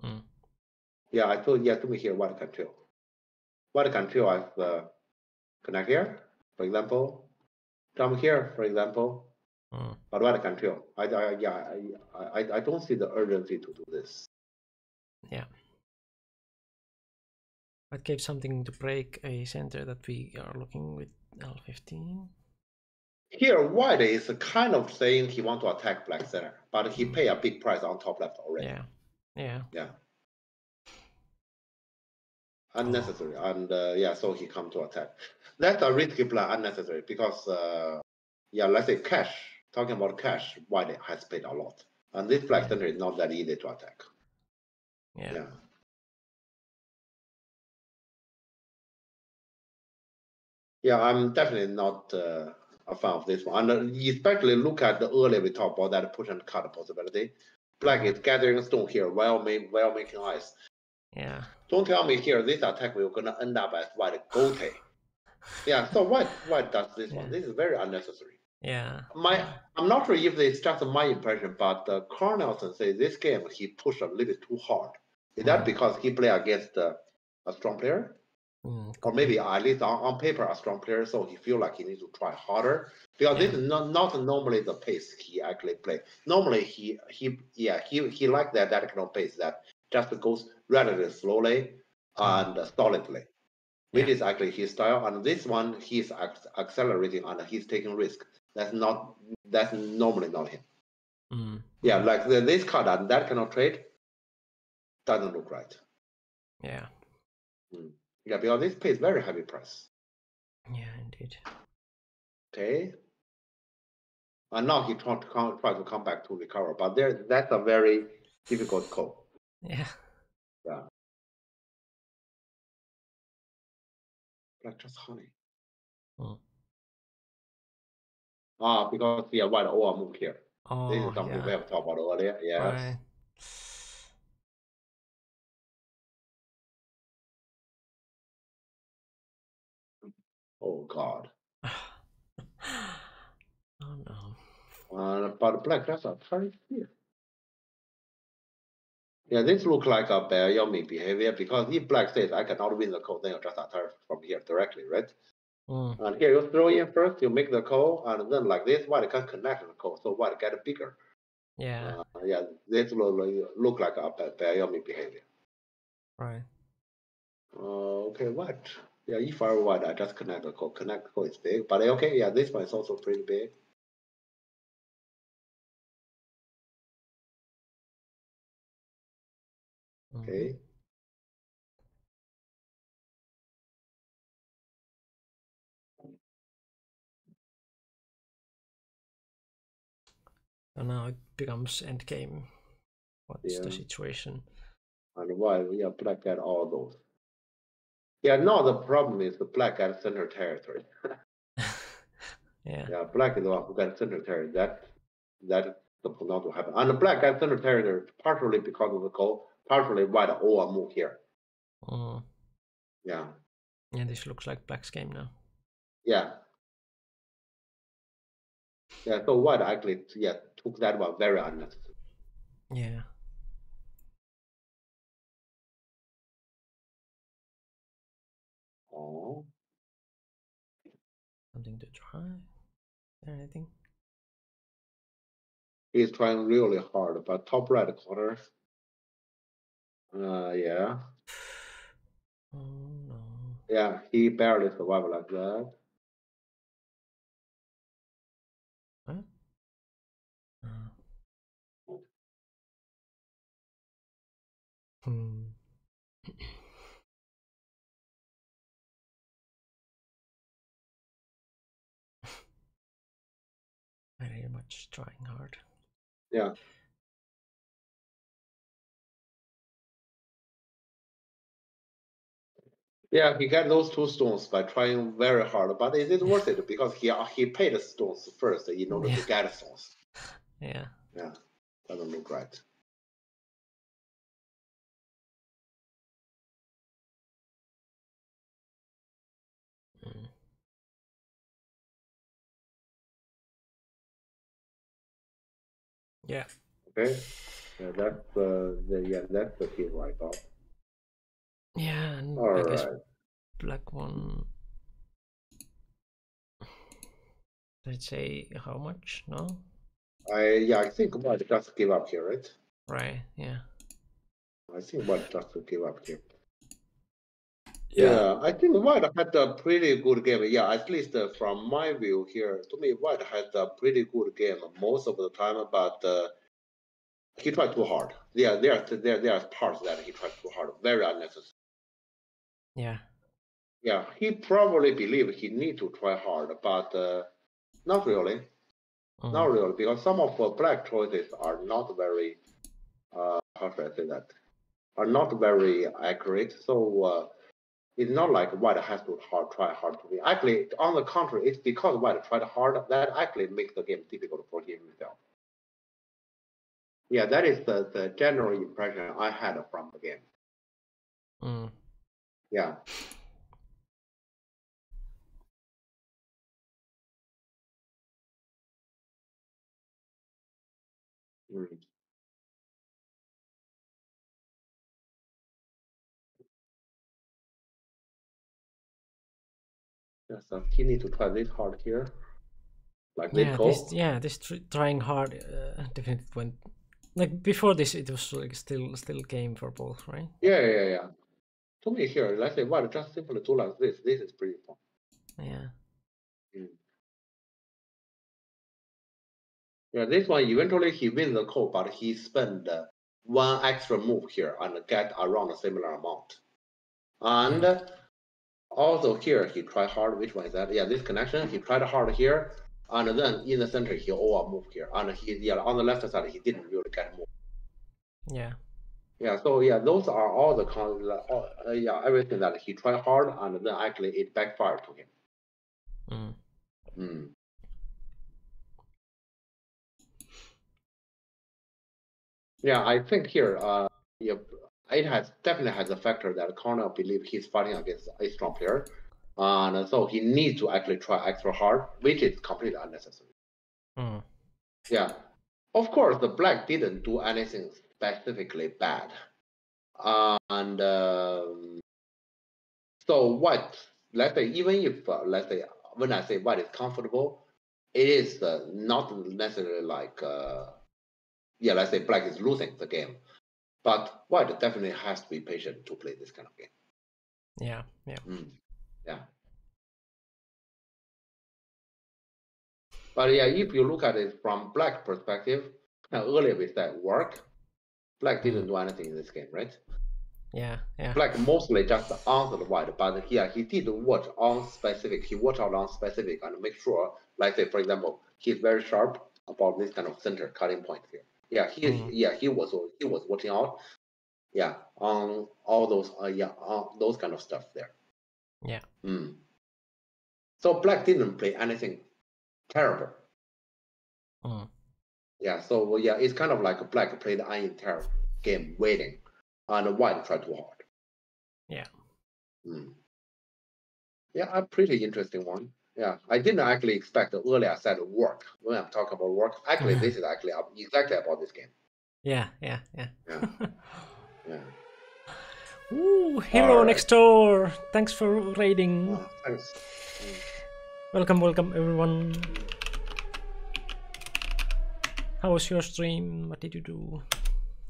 Mm. Yeah, I told to me here white can kill. White can kill as connect here, for example, jump here, for example. But white can kill. I don't see the urgency to do this. Yeah. White gave something to break a center that we are looking with L15. Here, white is kind of saying he want to attack black center, but he pay a big price on top left already. Yeah. Yeah. Yeah. Unnecessary. And so he come to attack. That's a risky play, unnecessary, because let's say cash, talking about cash, white has paid a lot. And this black center is not that easy to attack. Yeah. Yeah, I'm definitely not a fan of this one. And especially look at the earlier we talked about that push and cut possibility. Black is gathering stone here while making ice. Yeah. Don't tell me here this attack will gonna end up as white Gote. Yeah, so white does this one? This is very unnecessary. Yeah. I'm not sure if it's just my impression, but Carl Nelson says this game he pushed a little bit too hard. Is that because he played against a strong player? Or maybe at least on paper a strong player, so he feel like he needs to try harder. Because this is not normally the pace he actually play. Normally he like that kind of pace that just goes relatively slowly and solidly, which is actually his style. And this one he's accelerating and he's taking risk. That's normally not him. Yeah, like this card and that kind of trade doesn't look right. Yeah. Yeah, because this pays very heavy price. Yeah, indeed. Okay. And now he try to come back to recover, but that's a very difficult call. Yeah. Yeah. Like just honey. Because white OR moved here. This is something we have talked about earlier. Yes. Right. Oh God. Oh no. But black just a very here. Yeah, this looks like a Bayomi behavior because if black says I cannot win the call, then you just attack from here directly, right? And here you throw in first, you make the call, and then like this, white can connect the call, so white get bigger. Yeah. This look like a Bayomi behavior. Right. Okay, what? Yeah, if I were white, I just connect the call. Connect the call is big, but okay, yeah, this one is also pretty big. Okay. So now it becomes endgame. What's the situation? And why black get all those? Yeah, now the problem is the black got center territory. Yeah, black is the one who got center territory. That's supposed not to happen. And the black got center territory partially because of the call, partially white all move here. Yeah. Yeah, this looks like black's game now. Yeah. Yeah, so white actually took that one very unnecessary. Yeah. Oh. Something to try? Anything? He's trying really hard, but top right corner. Yeah. Oh no. Yeah, he barely survived like that. Huh? Very much trying hard. Yeah. Yeah, he got those 2 stones by trying very hard, but is it worth it? Because he paid the stones first in order to get the stones. Yeah. Yeah, doesn't look right. Yeah. Okay. Yeah, that's that's the key I thought. Yeah, and All I guess right. black one. Let's say how much? No. I think white just give up here, right? Right. Yeah. I think white just give up here. Yeah, I think white had a pretty good game. Yeah, at least from my view here, to me, white had a pretty good game most of the time, but he tried too hard. There are parts that he tried too hard, very unnecessary. Yeah. Yeah, he probably believed he need to try hard, but not really. Not really, because some of the black choices are not very, how should I say that, are not very accurate. So it's not like white has to try hard to win. Actually, on the contrary, it's because white tried hard that actually makes the game difficult for him himself. Yeah, that is the general impression I had from the game. Yeah. Yeah, so he need to try this hard here. Like this goal. This trying hard definitely went. Like before this, it was like still game for both, right? Yeah. To me here, let's say white just simply do like this. This is pretty fun. Yeah. Yeah, this one eventually he wins the call, but he spent one extra move here and get around a similar amount. And also here he tried hard. Which one is that? Yeah, this connection he tried hard here, and then in the center he over move here, and he on the left side he didn't really get move. Yeah. Yeah, so yeah, those are all the everything that he tried hard, and then actually it backfired to him. Yeah, I think here, it definitely has a factor that Cornell believes he's fighting against a strong player, and so he needs to actually try extra hard, which is completely unnecessary. Yeah, of course, the black didn't do anything specifically bad, and so what? Let's say even if let's say when I say white is comfortable, it is not necessarily like let's say black is losing the game. But white definitely has to be patient to play this kind of game. Yeah. Yeah. But yeah, if you look at it from black perspective, earlier we said work. Black didn't do anything in this game, right? Yeah. Black mostly just answered white, but yeah, he did watch on specific. He watched out on specific and make sure, like say for example, he's very sharp about this kind of center cutting point here. Yeah, he was watching out. Yeah, on all those on those kind of stuff there. Yeah. So black didn't play anything terrible. Yeah, so yeah, it's kind of like black played an entire game waiting, and white tried too hard. Yeah. Yeah, a pretty interesting one. Yeah, I didn't actually expect earlier I said work. When I'm talking about work, actually this is actually exactly about this game. Yeah. Ooh, Hero next door. Thanks for raiding. Thanks. Welcome everyone. How was your stream? What did you do?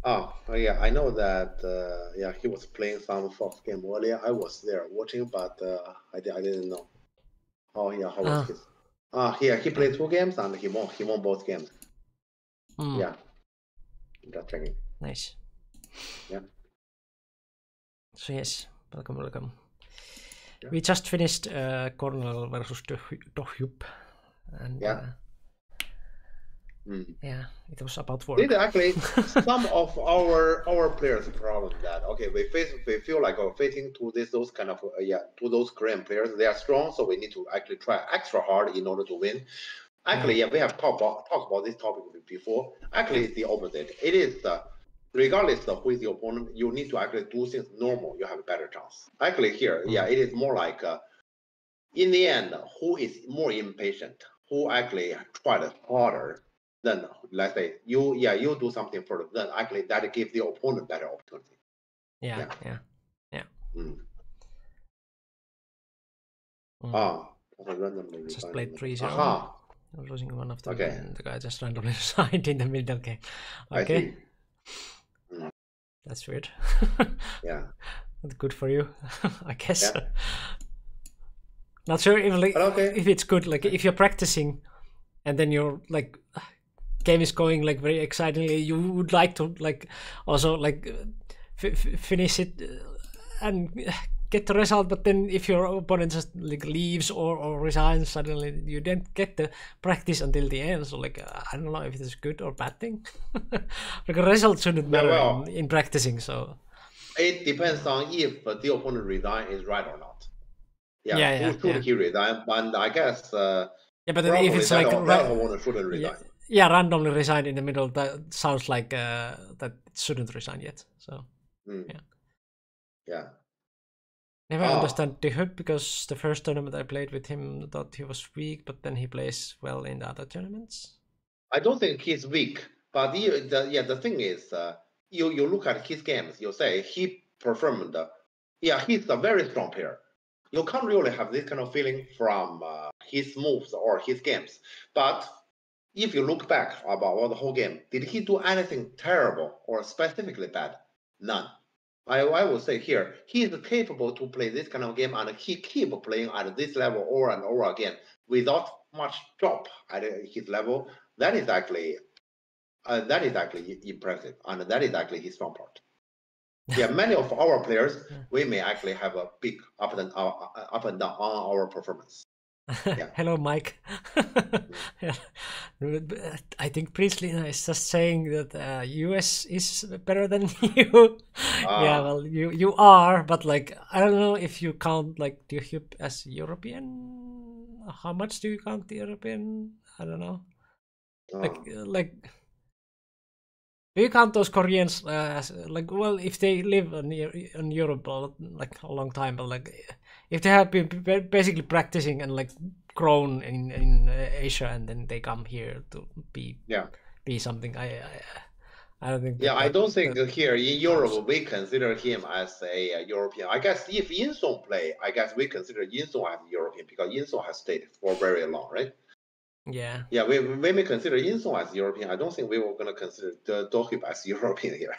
Oh yeah, I know that. He was playing some Fox game earlier. I was there watching, but I didn't know. How was his? He played 2 games and he won both games. Yeah, just checking. Nice. Yeah. So yes, welcome. Yeah. We just finished Cornell versus Dohyup, and yeah, it was about work. This is actually some of our players' problem that we feel like facing to those kind of to those Korean players. They are strong, so we need to actually try extra hard in order to win. Actually, we have talked about this topic before. Actually, it's the opposite. It is regardless of who is the opponent, you need to actually do things normal. You have a better chance. Actually, here, it is more like in the end, who is more impatient, who actually tried harder. then let's say you do something further, then actually that gives the opponent better opportunity. Yeah. Randomly Just played 3-0. Aha. Losing one of them. Okay. And the guy just randomly resigned in the middle game. Okay. That's weird. Yeah. Good for you, I guess. Yeah. Not sure if like okay. if it's good. Like if you're practicing, and then your like game is going like very excitingly, you would like to like also like finish it and get the result. But then if your opponent just like leaves or resigns suddenly, you don't get the practice until the end. So like I don't know if it's a good or bad thing. Like a result shouldn't matter in practicing. So it depends on if the opponent resign is right or not. Yeah. He resign? And I guess. Yeah, but then if it's like shouldn't resign. Yeah, randomly resign in the middle. That sounds like that it shouldn't resign yet. So yeah. Never understand DeHub, because the first tournament I played with him thought he was weak, but then he plays well in the other tournaments. I don't think he's weak, but the thing is, you look at his games, you say he performed. He's a very strong player. You can't really have this kind of feeling from his moves or his games. But if you look back about the whole game, did he do anything terrible or specifically bad? None. I would say here, he is capable to play this kind of game, and he keep playing at this level over and over again without much drop at his level. That is actually impressive, and that is actually his strong part. Many of our players, we may actually have a big up and down on our performance. Hello, Mike. I think Priestley is just saying that US is better than you. Well, you are, but like I don't know if you count like DeHub as European. How much do you count the European? I don't know. Like. Do you count those Koreans as like, well, if they live in Europe like a long time, but like if they have been basically practicing and like grown in Asia, and then they come here to be something, I don't think. I don't think here in Europe we consider him as a European. I guess if Yinsong play, I guess we consider Yinsong as European, because Yinsong has stayed for very long, right? Yeah, we may consider Yinsong as European. I don't think we were going to consider the DeHub as European here.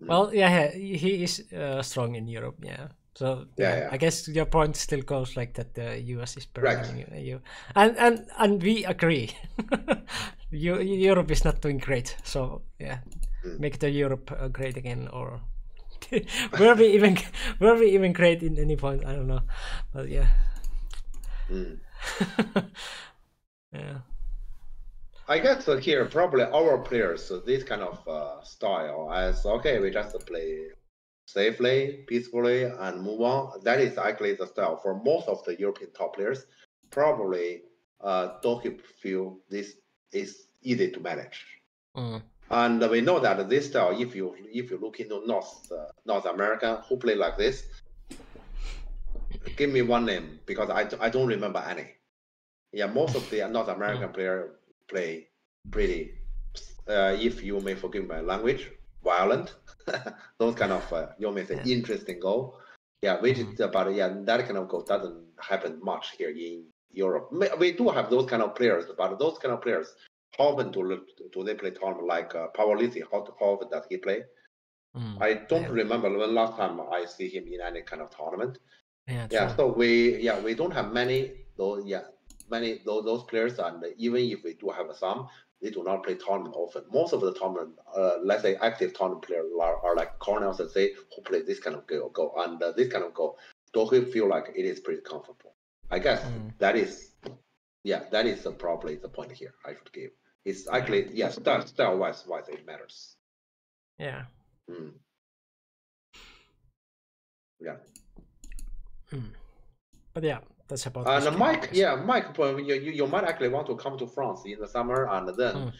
Well, he is strong in Europe. Yeah, so I guess your point still goes like that. The US is better than you, and we agree. Europe is not doing great. So make the Europe great again, or were we even great in any point? I don't know, but I guess here probably our players this kind of style as we just play safely, peacefully, and move on. That is actually the style for most of the European top players. Probably DeHub feel this is easy to manage. And we know that this style, if you look into North America who play like this, give me one name, because I don't remember any. Most of the North American player play pretty, if you may forgive my language, violent. Those kind of you may say interesting goal. Which is but that kind of goal doesn't happen much here in Europe. We do have those kind of players, but those kind of players, how often do they play tournament? Like Pawlicy, how often does he play? I don't remember when last time I see him in any kind of tournament. So we don't have many those players, and even if we do have some, they do not play tournament often. Most of the tournament, let's say active tournament players are like Cornell and say who play this kind of goal, and this kind of goal, DeHub feel like it is pretty comfortable. I guess that is probably the point here I should give. It's actually style wise it matters. But that's about. And Mike, you might actually want to come to France in the summer and then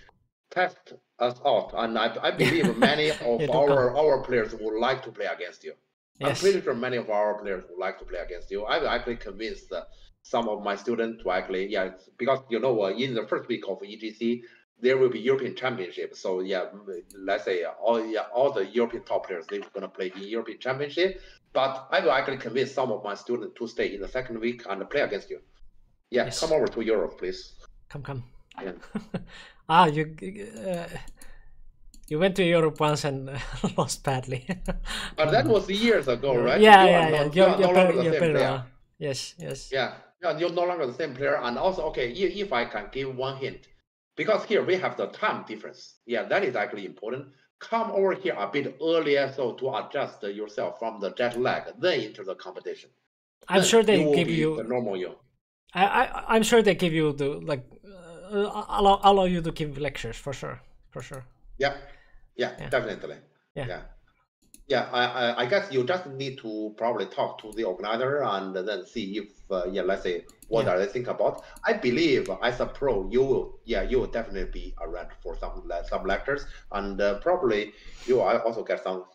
test us out. And I believe many of our players would like to play against you. I'm Yes. pretty sure many of our players would like to play against you. I will actually convince some of my students to actually, because in the first week of EGC, there will be European Championship. So let's say all the European top players, they're going to play in European Championship. But I will actually convince some of my students to stay in the second week and play against you. Yeah, Yes. come over to Europe, please. Come. Yeah. You went to Europe once and lost badly. But that was years ago, right? Yeah. You're no longer the same player. Yes. Yeah, you're no longer the same player. And also, okay, if I can give one hint, because here we have the time difference. Yeah, that is actually important. Come over here a bit earlier so to adjust yourself from the jet lag, then into the competition. I'm sure they give you the normal you. I'm sure they give you the allow you to give lectures for sure. Yeah, definitely. Yeah, I guess you just need to probably talk to the organizer and then see if let's say what are they think about. I believe as a pro you will definitely be around for some lectures, and probably you will also get some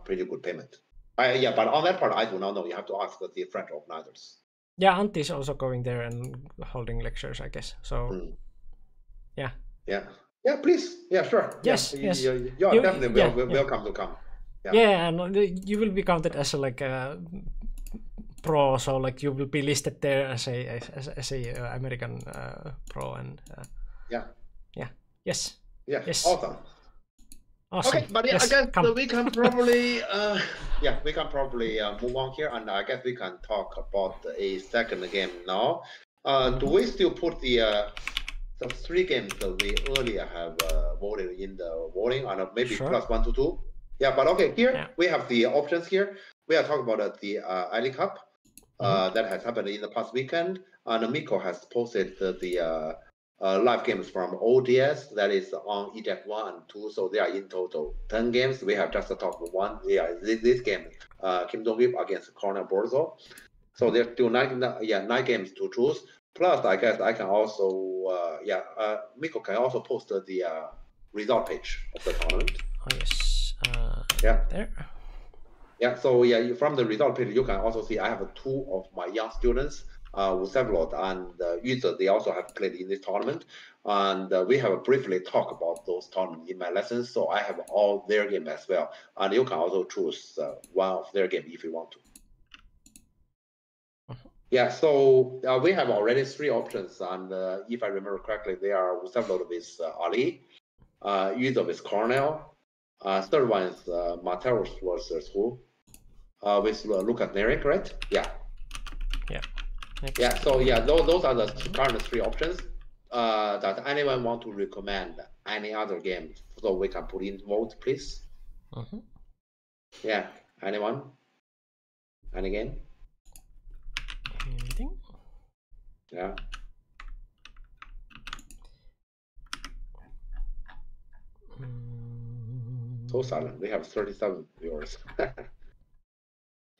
pretty good payment. But on that part I do not know. You have to ask the French organizers. Yeah, Anti's also going there and holding lectures, I guess. So yeah, please, sure. Yes. You are definitely welcome to come. Yeah, and you will be counted as a pro, so like you will be listed there as a American pro, and yes. Awesome. Okay, but yes, I guess we can probably move on here, and I guess we can talk about a second game now. Do we still put the 3 games that we earlier have voted in the voting, and maybe plus 1 to 2? Yeah, but okay, here we have the options here. We are talking about the Ali Cup that has happened in the past weekend, and Mikko has posted the live games from ODS that is on Eject 1 and 2, so they are in total 10 games. We have just talked 1. This game, Kim Dong-Gip against Cornell Borzo. So there's still 9 games to choose. Plus, I guess I can also, Mikko can also post the result page of the tournament. Oh, yes. There. Yeah, so from the result page, you can also see I have 2 of my young students, Usevlot and Yuze. They also have played in this tournament. And we have briefly talked about those tournaments in my lessons. So I have all their game as well. And you can also choose one of their game if you want to. Yeah, so we have already 3 options, and if I remember correctly, they are Usevlot with Ali, Yuze with Cornell, third one is Mateus versus who? With Lucas Neri, correct? Yeah. So those are the current 3 options. Does anyone want to recommend any other game so we can put in vote, please? Yeah, anyone? Any game? Anything? Yeah. So silent. We have 37 viewers.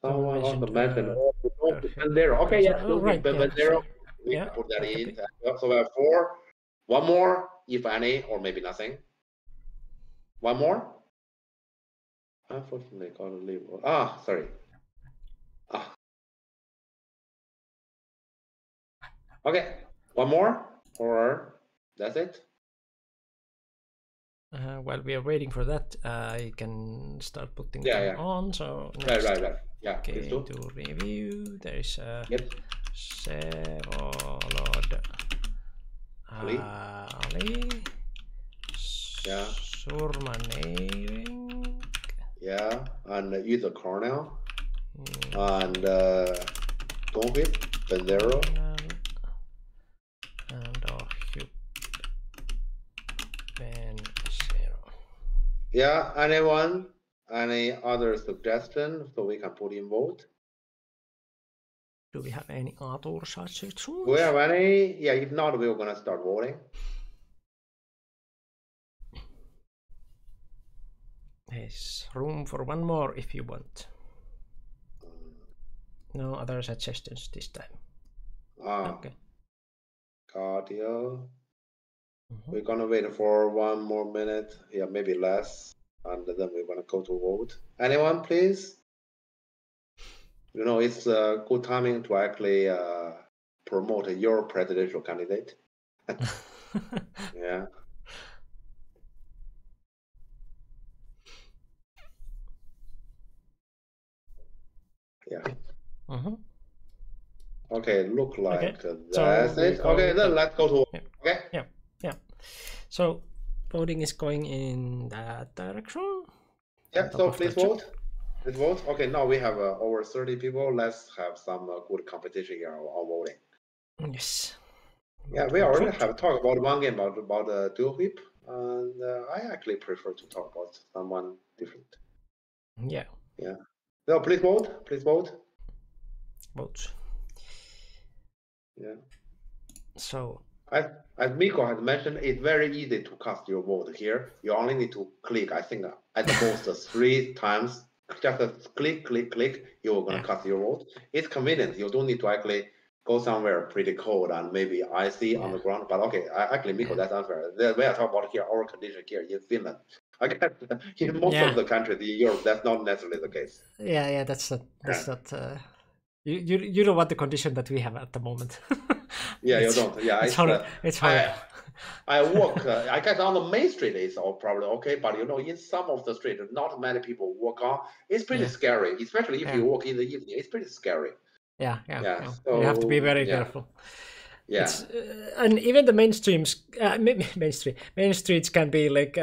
Someone also mentioned Bandero. Okay, Bandero. We can put that in. So we have 4. One more, if any, or maybe nothing. One more. Unfortunately, gotta leave. Sorry. Okay, one more, or that's it? While we are waiting for that, I can start putting them on. So right. Yeah. Okay, to review. There is Sevolod, Ali. Yeah. Surmanering. Yeah, and Yuze Cornell. And Dong-Gip, Bandero. And Hugh Bencero. Yeah, anyone? Any other suggestion so we can put in vote? Do we have any other suggestions? Do we have any? Yeah, if not, we're gonna start voting. There's room for one more if you want. No other suggestions this time. Okay. Cardio. We're gonna wait for 1 more minute. Yeah, maybe less. And then we're gonna go to vote. Anyone, please? You know, it's a good timing to actually promote your presidential candidate. Yeah. Yeah. Okay, look like that's it. Okay, then let's go to okay. Yeah. So voting is going in that direction. Yeah. So please vote. Please vote. Okay, now we have over 30 people. Let's have some good competition here on voting. Yes. Yeah, we already have talked about one game about dual whip, and I actually prefer to talk about someone different. Yeah. Yeah. So please vote. Please vote. Vote. Yeah. So as Miko has mentioned, it's very easy to cast your vote here. You only need to click, I think, at the most 3 times. Just click, you're gonna cast your vote. It's convenient. You don't need to actually go somewhere pretty cold and maybe icy on the ground. But okay, actually, Miko, that's unfair. We are talking about here our condition here in Finland. I guess in most of the countries in Europe, that's not necessarily the case. Yeah, that's not. You know what the condition that we have at the moment. Yeah, you don't. Yeah, it's horrible. I walk. I guess on the main street is all probably okay, but you know, in some of the street, not many people walk on. It's pretty scary, especially if you walk in the evening. It's pretty scary. Yeah. So, you have to be very careful. Yeah, and even the main streets can be like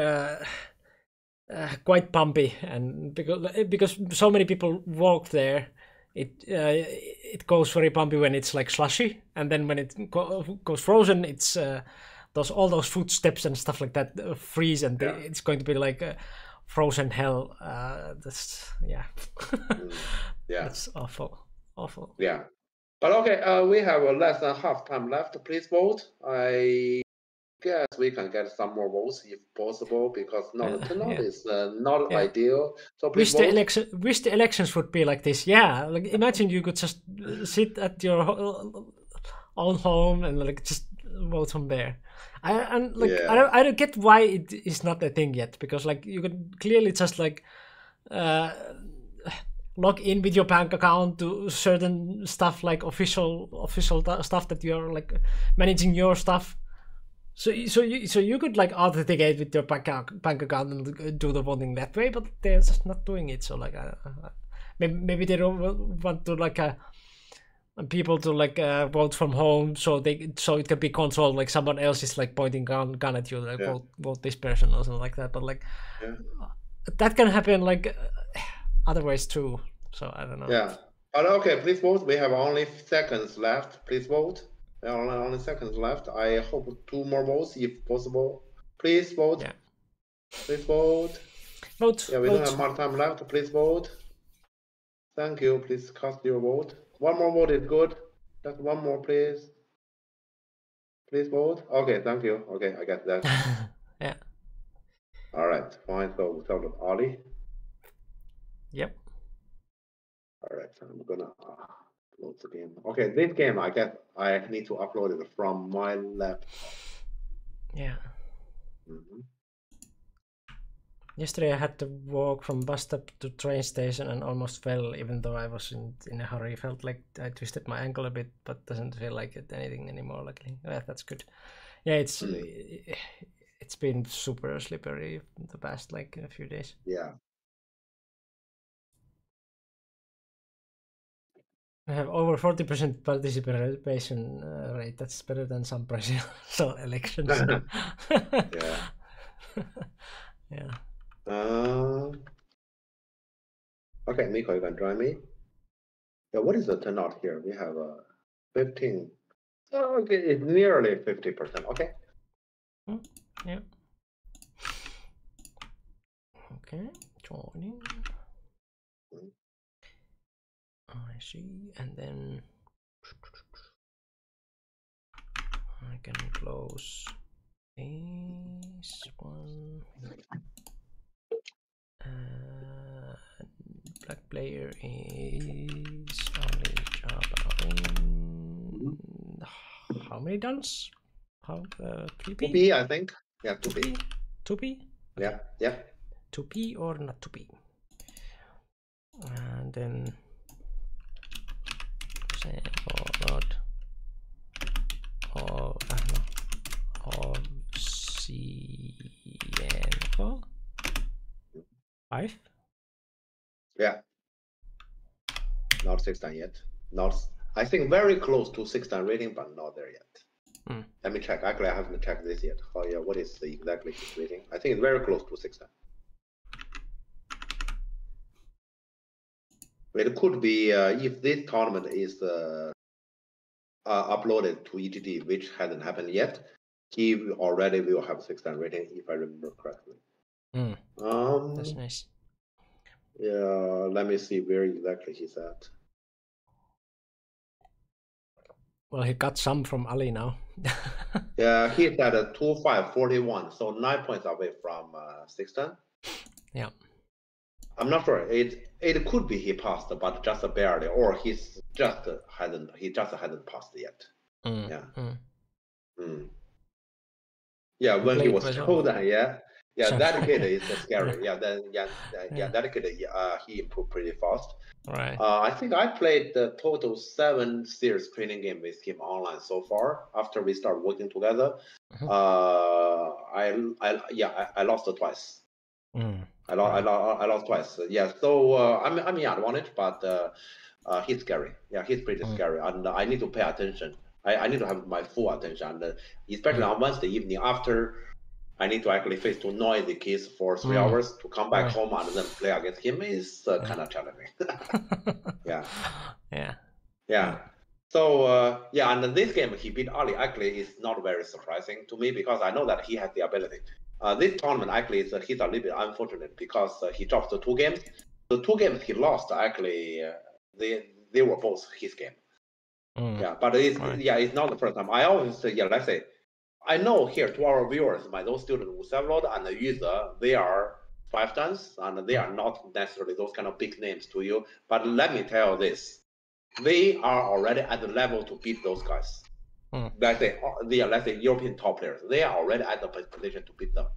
quite bumpy, and because so many people walk there. It goes very bumpy when it's like slushy, and then when it goes frozen, it's all those footsteps and stuff like that freeze, and it's going to be like frozen hell. That's yeah, that's awful. Yeah, but okay, we have less than half time left. Please vote. I guess we can get some more votes if possible, because now the turnout is not ideal. So please vote. Wish the elections would be like this. Yeah, like imagine you could just sit at your own home and like just vote from there. I don't get why it is not a thing yet, because like you can clearly just like log in with your bank account to certain stuff, like official stuff that you're like managing your stuff. So you could like authenticate with your bank account and do the voting that way, but they're just not doing it. So like maybe they don't want to like people to like vote from home, so it can be controlled. Like someone else is like pointing gun at you, like vote this person or something like that. But like that can happen like other ways too. So I don't know. Yeah. But okay, please vote. We have only seconds left. Please vote. There are only seconds left. I hope 2 more votes if possible. Please vote. Yeah. Please vote. Vote. Yeah, we don't have more time left. Please vote. Thank you. Please cast your vote. 1 more vote is good. Just 1 more, please. Please vote. Okay, thank you. Okay, I get that. Yeah. All right, fine. So we start with Ollie. Yep. All right, so I'm gonna upload the game. Okay, this game I guess I need to upload it from my laptop. Yeah. Yesterday I had to walk from bus stop to train station and almost fell, even though I was in a hurry. Felt like I twisted my ankle a bit, but doesn't feel like anything anymore. Luckily, that's good. Yeah, it's been super slippery the past like a few days. Yeah. We have over 40% participation rate. That's better than some presidential elections. Yeah. Yeah. Okay, Miko, you can join me. Yeah, what is the turnout here? We have 15. Oh, okay, it's nearly 50%. Okay. Yeah. Okay, joining. I see, and then I can close this one. Black player is only Java. How many dons? How 3P? 2P, I think. Yeah, 2P. 2P? Okay. Yeah. 2P or not 2P? And then Load of Cienfo 5. Yeah. Not 6 yet. Not. I think very close to 6 rating, but not there yet. Let me check. Actually, I haven't checked this yet. Oh yeah, what is the exactly his rating? I think it's very close to 6. It could be if this tournament is uploaded to EGD, which hasn't happened yet. He already will have 6 rating, if I remember correctly. That's nice. Yeah, let me see where exactly he's at. Well, he got some from Ali now. Yeah, he's at a 2541, so 9 points away from 610. Yeah. I'm not sure. It could be he passed, but just barely, or he just hasn't passed yet. Yeah. Yeah, when he was told that, that kid is scary. That kid, he improved pretty fast. Right. I think I played the total 7 series training game with him online so far. After we start working together, I lost twice. I lost twice. Yeah, so I'm in advantage, but he's scary. Yeah, he's pretty scary, and I need to pay attention. I need to have my full attention, and especially on Wednesday evening after I need to actually face 2 noisy kids for 3 hours to come back home and then play against him is kind of challenging. Yeah. So and this game he beat Ali actually is not very surprising to me because I know that he has the ability. This tournament actually he's a little bit unfortunate because he dropped the 2 games. The 2 games he lost actually they were both his game. Yeah, but it's not the first time. I always say let's say. I know here to our viewers, those students who download and use they are 5 times and they are not necessarily those kind of big names to you. But let me tell you this, they are already at the level to beat those guys. Let's say European top players. They are already at the position to beat them.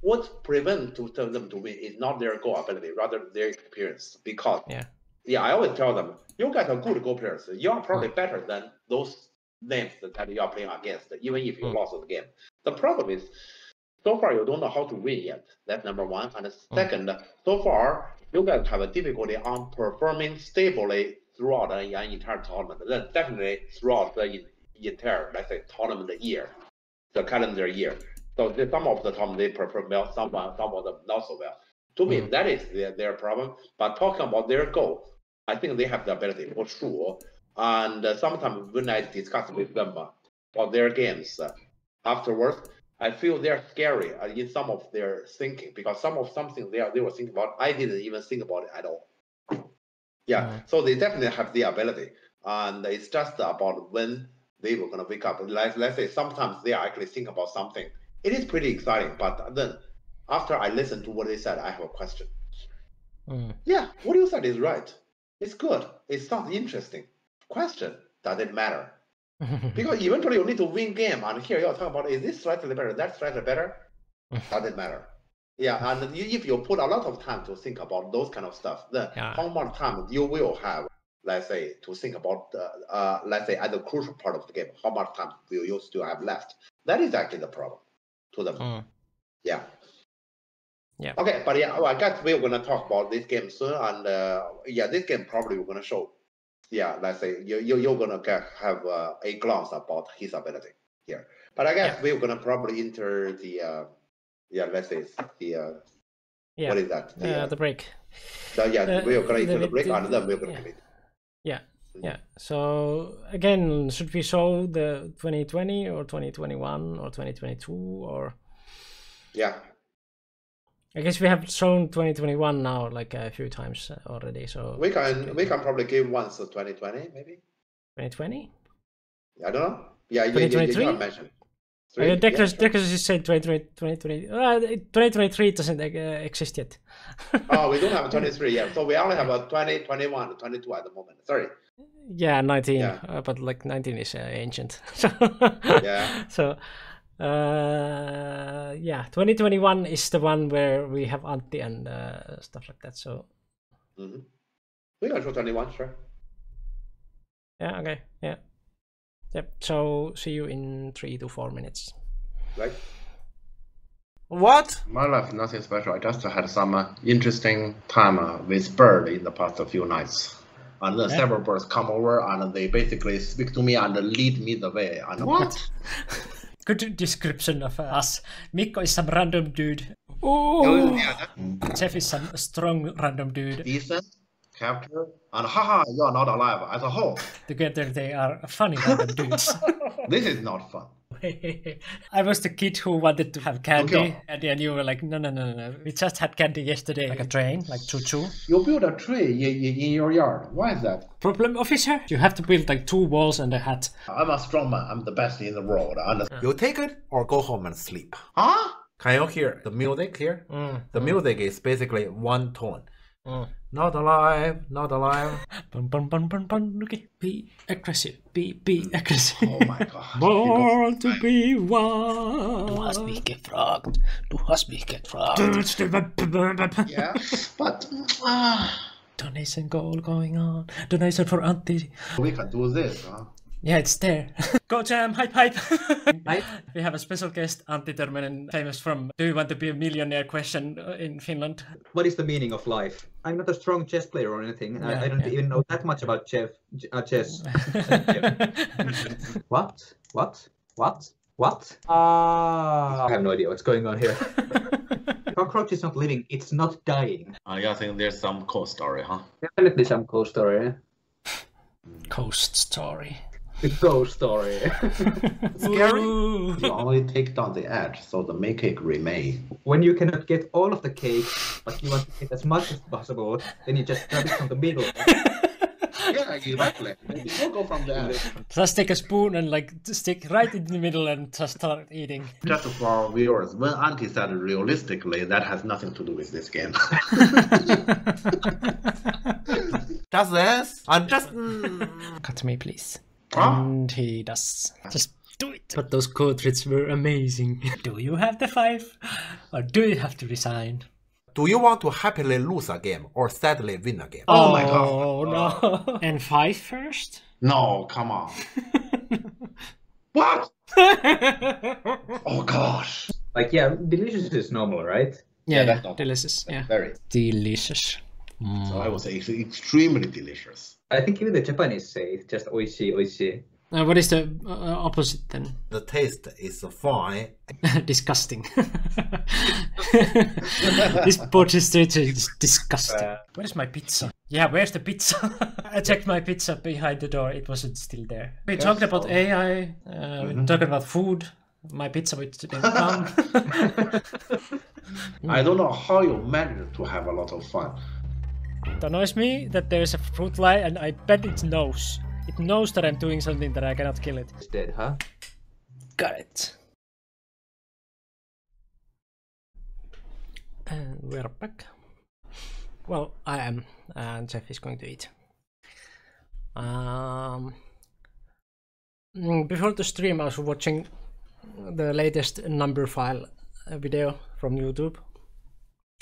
What prevents them to win is not their goal ability, rather their experience. Because I always tell them, you guys are good goal players. You are probably better than those names that you are playing against, even if you lost the game. The problem is, so far you don't know how to win yet. That's number one. And second, so far you guys have a difficulty on performing stably throughout an entire tournament. Then definitely throughout the entire, let's say, tournament year, the calendar year. So some of the time they perform well, some of them not so well. To me, that is their problem. But talking about their goal, I think they have the ability for sure. And sometimes when I discuss with them about their games afterwards, I feel they're scary in some of their thinking because something they were thinking about, I didn't even think about it at all. So they definitely have the ability, and it's just about when they were gonna wake up. Let's say sometimes they actually think about something. It is pretty exciting, but then after I listen to what they said, I have a question. Yeah, what you said is right. It's good. It sounds interesting. Question, does it matter? Because eventually you need to win game, and here you're talking about, is this slightly better, that slightly better? Does it matter? Yeah, and if you put a lot of time to think about those kind of stuff, then how much time you will have, let's say, to think about, let's say, at the crucial part of the game, how much time will you still have left? That is actually the problem to them. Yeah. Okay, but I guess we're gonna talk about this game soon, and this game probably we're gonna show. Let's say you're gonna have a glance about his ability here. But I guess we're gonna probably enter the let's say the what is that? The break. So we're gonna enter the break, and then we're gonna complete. So again, should we show the 2020 or 2021 or 2022 or? I guess we have shown 2021 now like a few times already, so we can probably give once 2020 maybe. 2020? I don't know. Yeah, you mentioned. Decus just said 2020. 2023 doesn't exist yet. Oh, we don't have 23 yet, so we only have a 20, 21, 22 at the moment. Sorry. Yeah, 19, but like 19 is ancient. So 2021 is the one where we have Antti and stuff like that. So we can show 21, sure. Yeah. Okay. Yeah. Yep. So see you in 3 to 4 minutes. Like What? my life, nothing special. I just had some interesting time with bird in the past few nights. And then several birds come over and they basically speak to me and lead me the way. And what? Good description of us. Mikko is some random dude. Oh, yeah, Jeff is some strong random dude. decent, capture, and haha, you're not alive as a whole. Together they are funny random dudes. This is not fun. I was the kid who wanted to have candy, Okay. and then you were like, no. We just had candy yesterday, like a train, like choo-choo. You build a tree in your yard. Why is that? Problem, officer? You have to build like 2 walls and a hat. I'm a strong man. I'm the best in the world. And You take it or go home and sleep. huh? Can you hear the music here? The music is basically one tone. Mm. Not alive, not alive. Bun. Okay. Be aggressive. Be aggressive. Oh my god. Born to be one. Du hast mich gefragt. Yeah, but Donation goal going on. Donation for Antti. we can do this, huh? Yeah, it's there. Go Jam, hype. Hype. We have a special guest, Antti Törmänen, famous from Do You Want to Be a Millionaire question in Finland. What is the meaning of life? I'm not a strong chess player or anything. Yeah, I don't yeah. even know that much about chess. What? I have no idea what's going on here. Cockroach is not living, it's not dying. I think there's some cool story, huh? Definitely some ghost story. Coast story. The ghost story. Scary? Ooh. You only take down the edge, so the main cake remain. When you cannot get all of the cake, but you want to get as much as possible, then you just grab it from the middle. Yeah, exactly. You don't go from the edge. Just take a spoon and like stick right in the middle and just start eating. Just for our viewers, when Antti said realistically, that has nothing to do with this game. Does this? And just. Cut me, please. Huh? And he does. Just do it. But those cartridges were amazing. Do you have the 5? Or do you have to resign? Do you want to happily lose a game or sadly win a game? Oh my god. Oh no. And 5 first? No, come on. What? Oh gosh. Like, yeah, delicious is normal, right? Yeah, that's not- delicious. Yeah. Very. Delicious. So I would say it's extremely delicious. I think even the Japanese say it's just oishi. What is the opposite then? The taste is fine. Disgusting. This portraiture is disgusting. Where's my pizza? Yeah, where's the pizza? I checked my pizza behind the door. It wasn't still there. We talked about AI. We talked about food. My pizza which didn't come. I don't know how you manage to have a lot of fun. It annoys me that there's a fruit fly and I bet it knows. It knows that I'm doing something that I cannot kill it. It's dead, huh? Got it. And we're back. Well, I am, and Jeff is going to eat. Before the stream, I was watching the latest number file video from YouTube,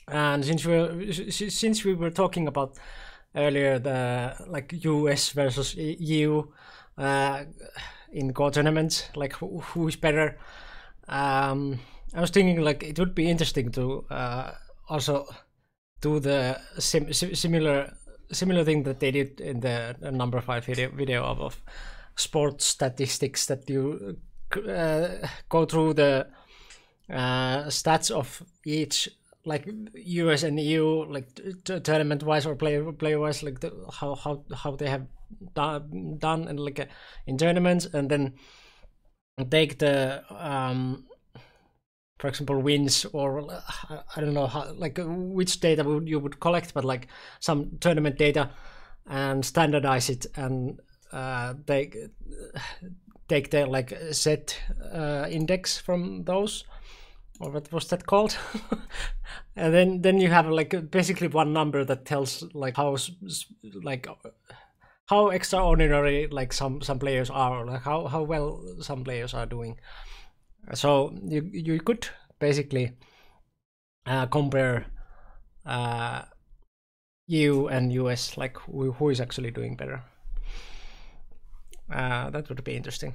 and since we were talking about earlier the like US versus EU in Go tournaments, like who is better. I was thinking like it would be interesting to also do the similar thing that they did in the number 5 video of sports statistics, that you go through the stats of each, like US and EU, like tournament wise or player wise, like how they have done and like in tournaments, and then take the for example wins, or I don't know how, like which data you would collect, but like some tournament data and standardize it and take the like set index from those, or what was that called? And then you have like basically one number that tells like how extraordinary like some players are, or like how well some players are doing. So you could basically compare EU and US, like who is actually doing better. That would be interesting.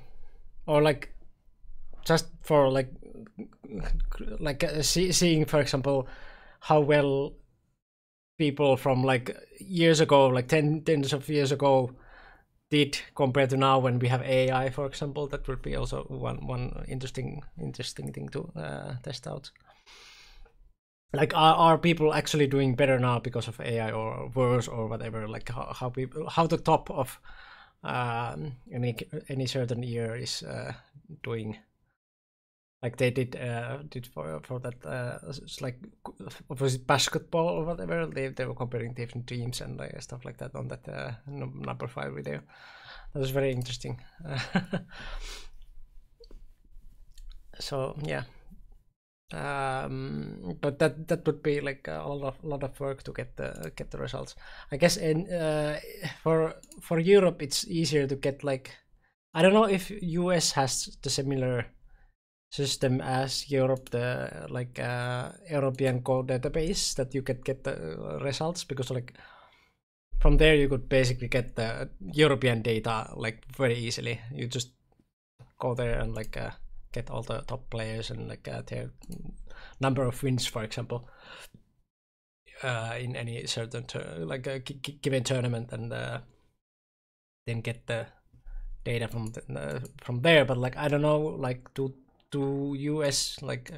Or like just for like seeing, for example, how well people from like years ago, like tens of years ago, did compared to now when we have AI, for example. That would be also one interesting thing to test out. Like, are people actually doing better now because of AI, or worse, or whatever? Like how the top of any certain year is doing. Like they did for that it's like, was it basketball or whatever? They were comparing different teams and stuff like that on that number 5 video. That was very interesting. So yeah, but that would be like a lot of work to get the results. I guess in for Europe it's easier to get, like, I don't know if US has the similar system as Europe, the like European code database that you could get the results, because like from there you could basically get the European data like very easily. You just go there and like get all the top players and like their number of wins, for example, in any certain like a given tournament, and then get the data from there. But like I don't know, like do US like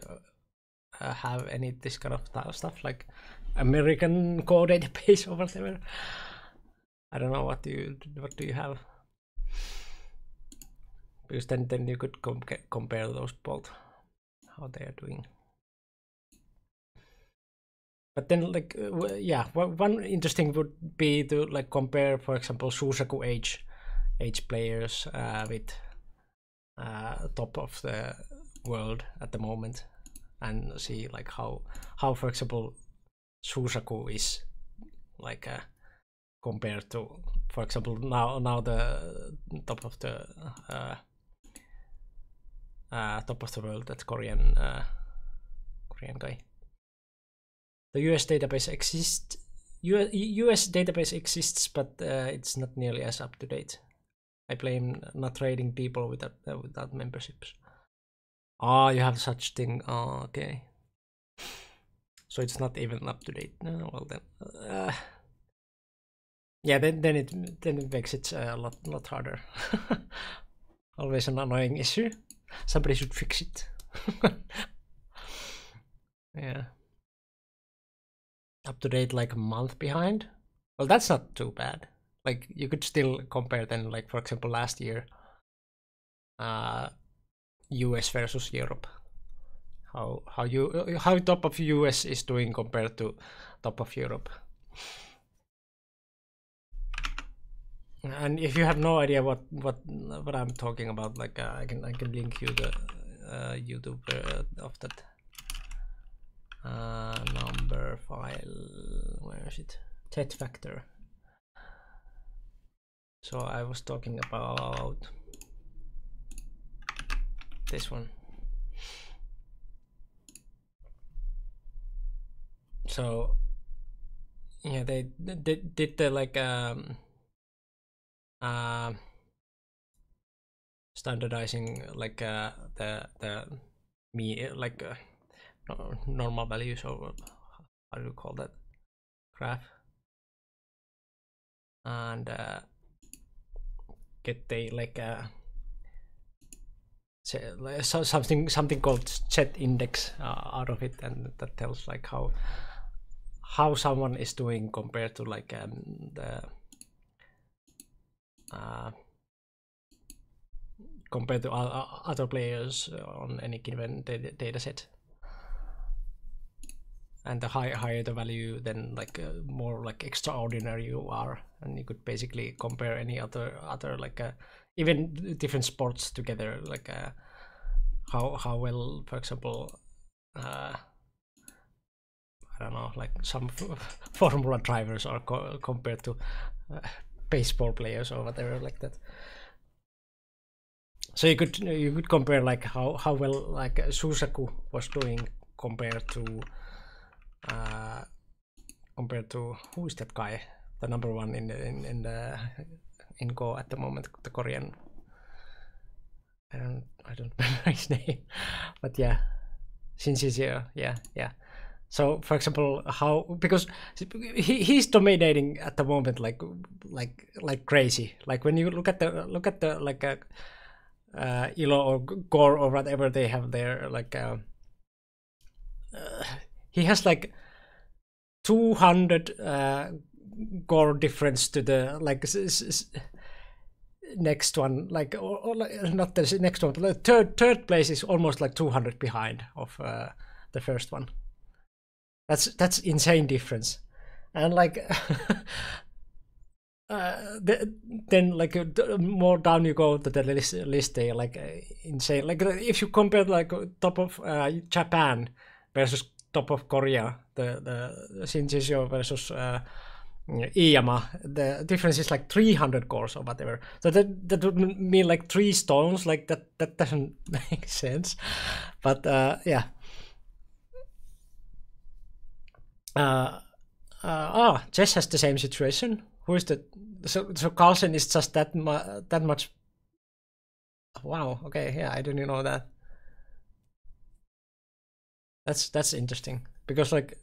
have any this kind of stuff, like American core database or whatever? I don't know, what do you have? Because then you could compare those both, how they are doing. But then like yeah, one interesting would be to like compare, for example, Susaku age players with top of the world at the moment, and see like how for example Susaku is like compared to, for example, now the top of the world, that Korean guy. The US database exists. US database exists, but it's not nearly as up to date. I blame not trading people without memberships. Oh, you have such thing. Oh, okay. So it's not even up to date. No, well then. Yeah, then it makes it a lot harder. Always an annoying issue. Somebody should fix it. Yeah. Up to date like a month behind. Well, that's not too bad. Like you could still compare then, like for example last year, US versus Europe. How top of US is doing compared to top of Europe. And if you have no idea what I'm talking about, like I can link you the YouTube of that number file. Where is it? TED Factor. So I was talking about this one. So yeah, they did the like standardizing like the like normal values, or how do you call that graph, and get the like something called Z index out of it, and that tells like how someone is doing compared to like compared to other players on any given data set. And the higher the value, then like more like extraordinary you are, and you could basically compare any other like even different sports together, like how well, for example, I don't know, like some Formula drivers are compared to baseball players or whatever like that. So you could compare like how well like Susaku was doing compared to who is that guy, the number one in Go at the moment, the Korean I don't remember his name, but yeah, Shinji, yeah. So, for example, because he's dominating at the moment like crazy. Like when you look at the like Elo or Gore or whatever they have there, like he has like 200 Gore difference to the like next one, like or not the next one, but the third place is almost like 200 behind of the first one. That's insane difference, and like then like more down you go to the list they like insane. Like if you compare like top of Japan versus top of Korea, the Shinji versus Iyama, the difference is like 300 cores or whatever. So that would mean like 3 stones. Like that doesn't make sense, but yeah. Jess has the same situation. Who is the so Carlsen is just that much. Wow. Okay. Yeah, I didn't know that. That's interesting because like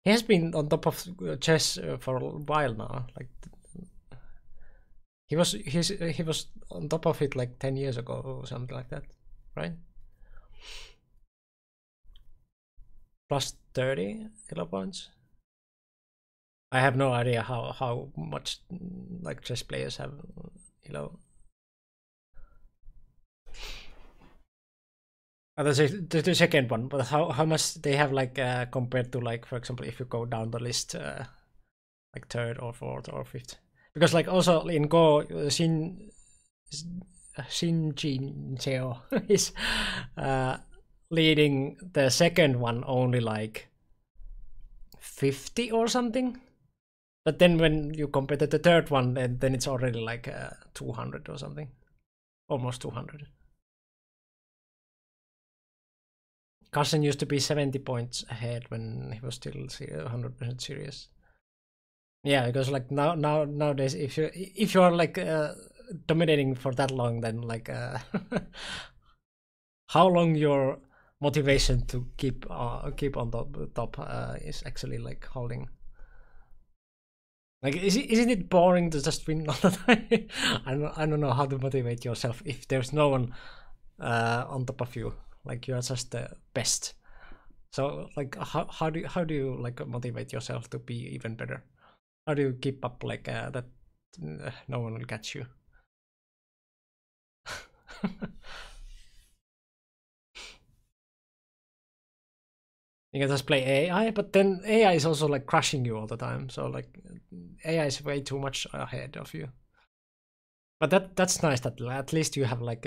he has been on top of chess for a while now. Like he was on top of it like 10 years ago or something like that, right? Plus 30 elo points. I have no idea how much like chess players have elo. The second one, but how much they have like compared to like, for example, if you go down the list like 3rd or 4th or 5th, because like also in Go Shinji Seo is leading the second one only like 50 or something, but then when you compare to the third one, then it's already like 200 or something, almost 200. Carlsen used to be 70 points ahead when he was still 100% serious. Yeah, because like nowadays, if you are like dominating for that long, then like how long your motivation to keep on top is actually like holding. Like, isn't it boring to just win all the time? I don't know how to motivate yourself if there's no one on top of you. Like you are just the best. So like how do you like motivate yourself to be even better? How do you keep up like that no one will catch you? You can just play AI, but then AI is also like crushing you all the time. So like AI is way too much ahead of you. But that's nice that at least you have like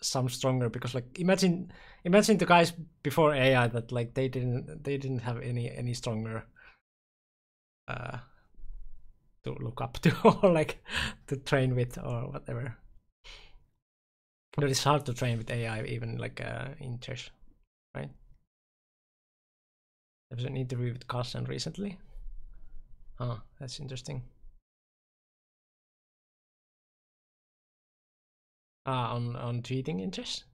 some stronger, because like imagine the guys before AI that like they didn't have any stronger to look up to or like to train with or whatever. But it's hard to train with AI even like in chess, right? There was an interview with Carlsen recently. Oh, that's interesting. On cheating in chess?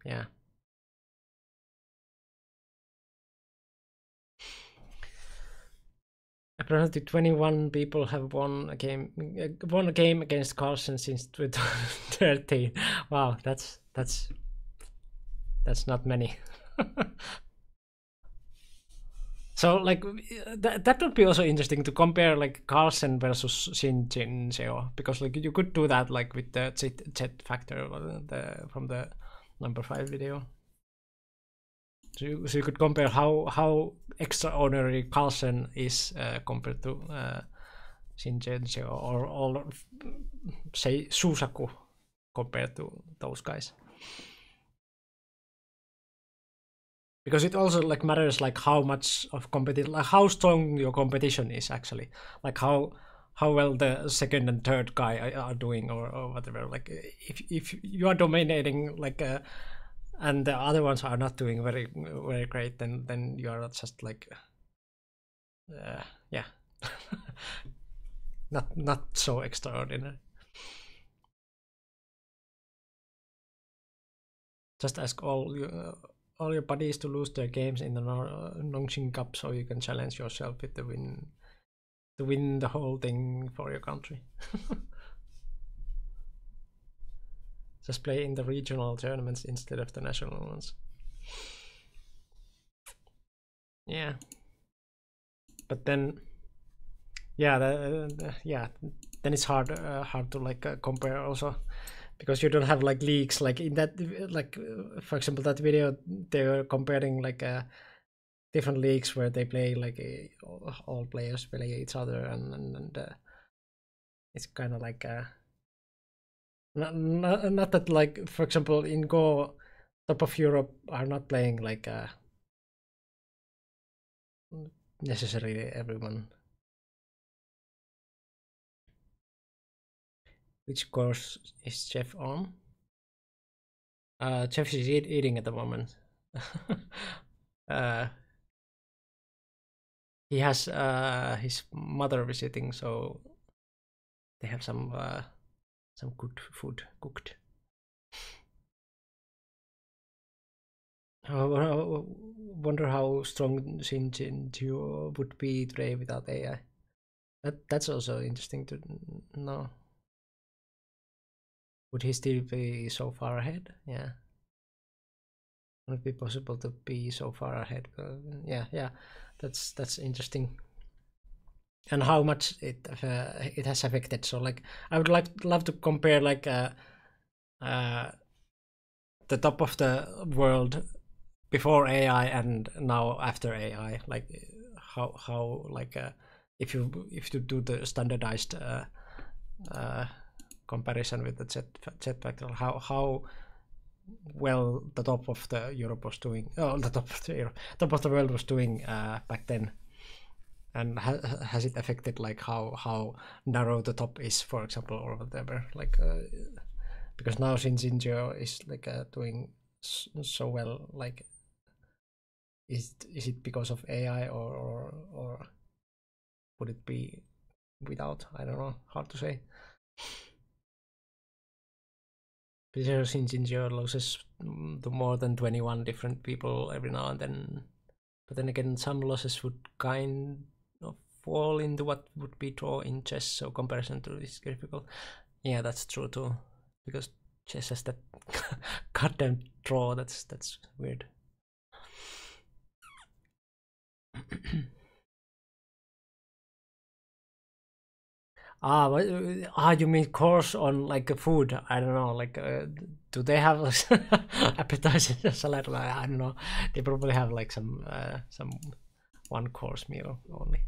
Yeah. Apparently 21 people have won a game against Carlsen since 2013. Wow, that's not many. So like that would be also interesting to compare like Carlsen versus Shinji Seo, because like you could do that like with the Z factor from the number 5 video. So you could compare how extraordinary Carlsen is compared to Shinji Seo, or say Susaku compared to those guys. Because it also like matters like how much of competition, like how strong your competition is actually, like how well the second and third guy are doing or whatever. Like if you are dominating like and the other ones are not doing very great, then you are just like yeah not so extraordinary. Just ask all your buddies to lose their games in the Nongshim Cup, so you can challenge yourself with the win to win the whole thing for your country. Just play in the regional tournaments instead of the national ones. Yeah, but then, yeah, then it's hard to like compare also, because you don't have like leagues like in that, like for example that video they were comparing like different leagues where they play like all players play each other, and it's kind of like not that, like for example in Go, top of Europe are not playing like necessarily everyone. Which course is Jeff on? Jeff is eating at the moment. He has his mother visiting, so they have some good food cooked. I wonder how strong Xinjiang would be today without AI. That's also interesting to know. Would he still be so far ahead? Yeah. Would it be possible to be so far ahead? Yeah. That's interesting. And how much it has affected. So like, I would love to compare like the top of the world before AI and now after AI. Like how like if you do the standardized comparison with the chat factor, how well the top of the Europe was doing. Oh, the top of the world was doing back then, and has it affected like how narrow the top is, for example, or whatever. Like because now Xinjiang is like doing so well. Like, is it because of AI or would it be without? I don't know. Hard to say. Because Xinjiang loses to more than 21 different people every now and then. But then again, some losses would kind of fall into what would be draw in chess, so comparison to is difficult. Yeah, that's true too. Because chess has that goddamn draw, that's weird. You mean course on like food? I don't know, like do they have appetizer salad? I don't know. They probably have like some one course meal only.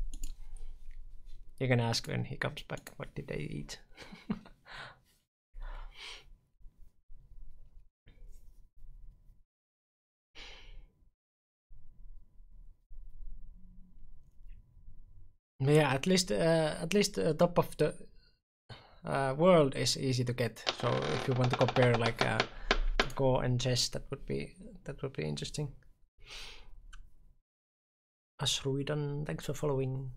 You can ask when he comes back, what did they eat? Yeah, at least top of the world is easy to get. So if you want to compare like Go and chess, that would be interesting. Asruidan, thanks for following.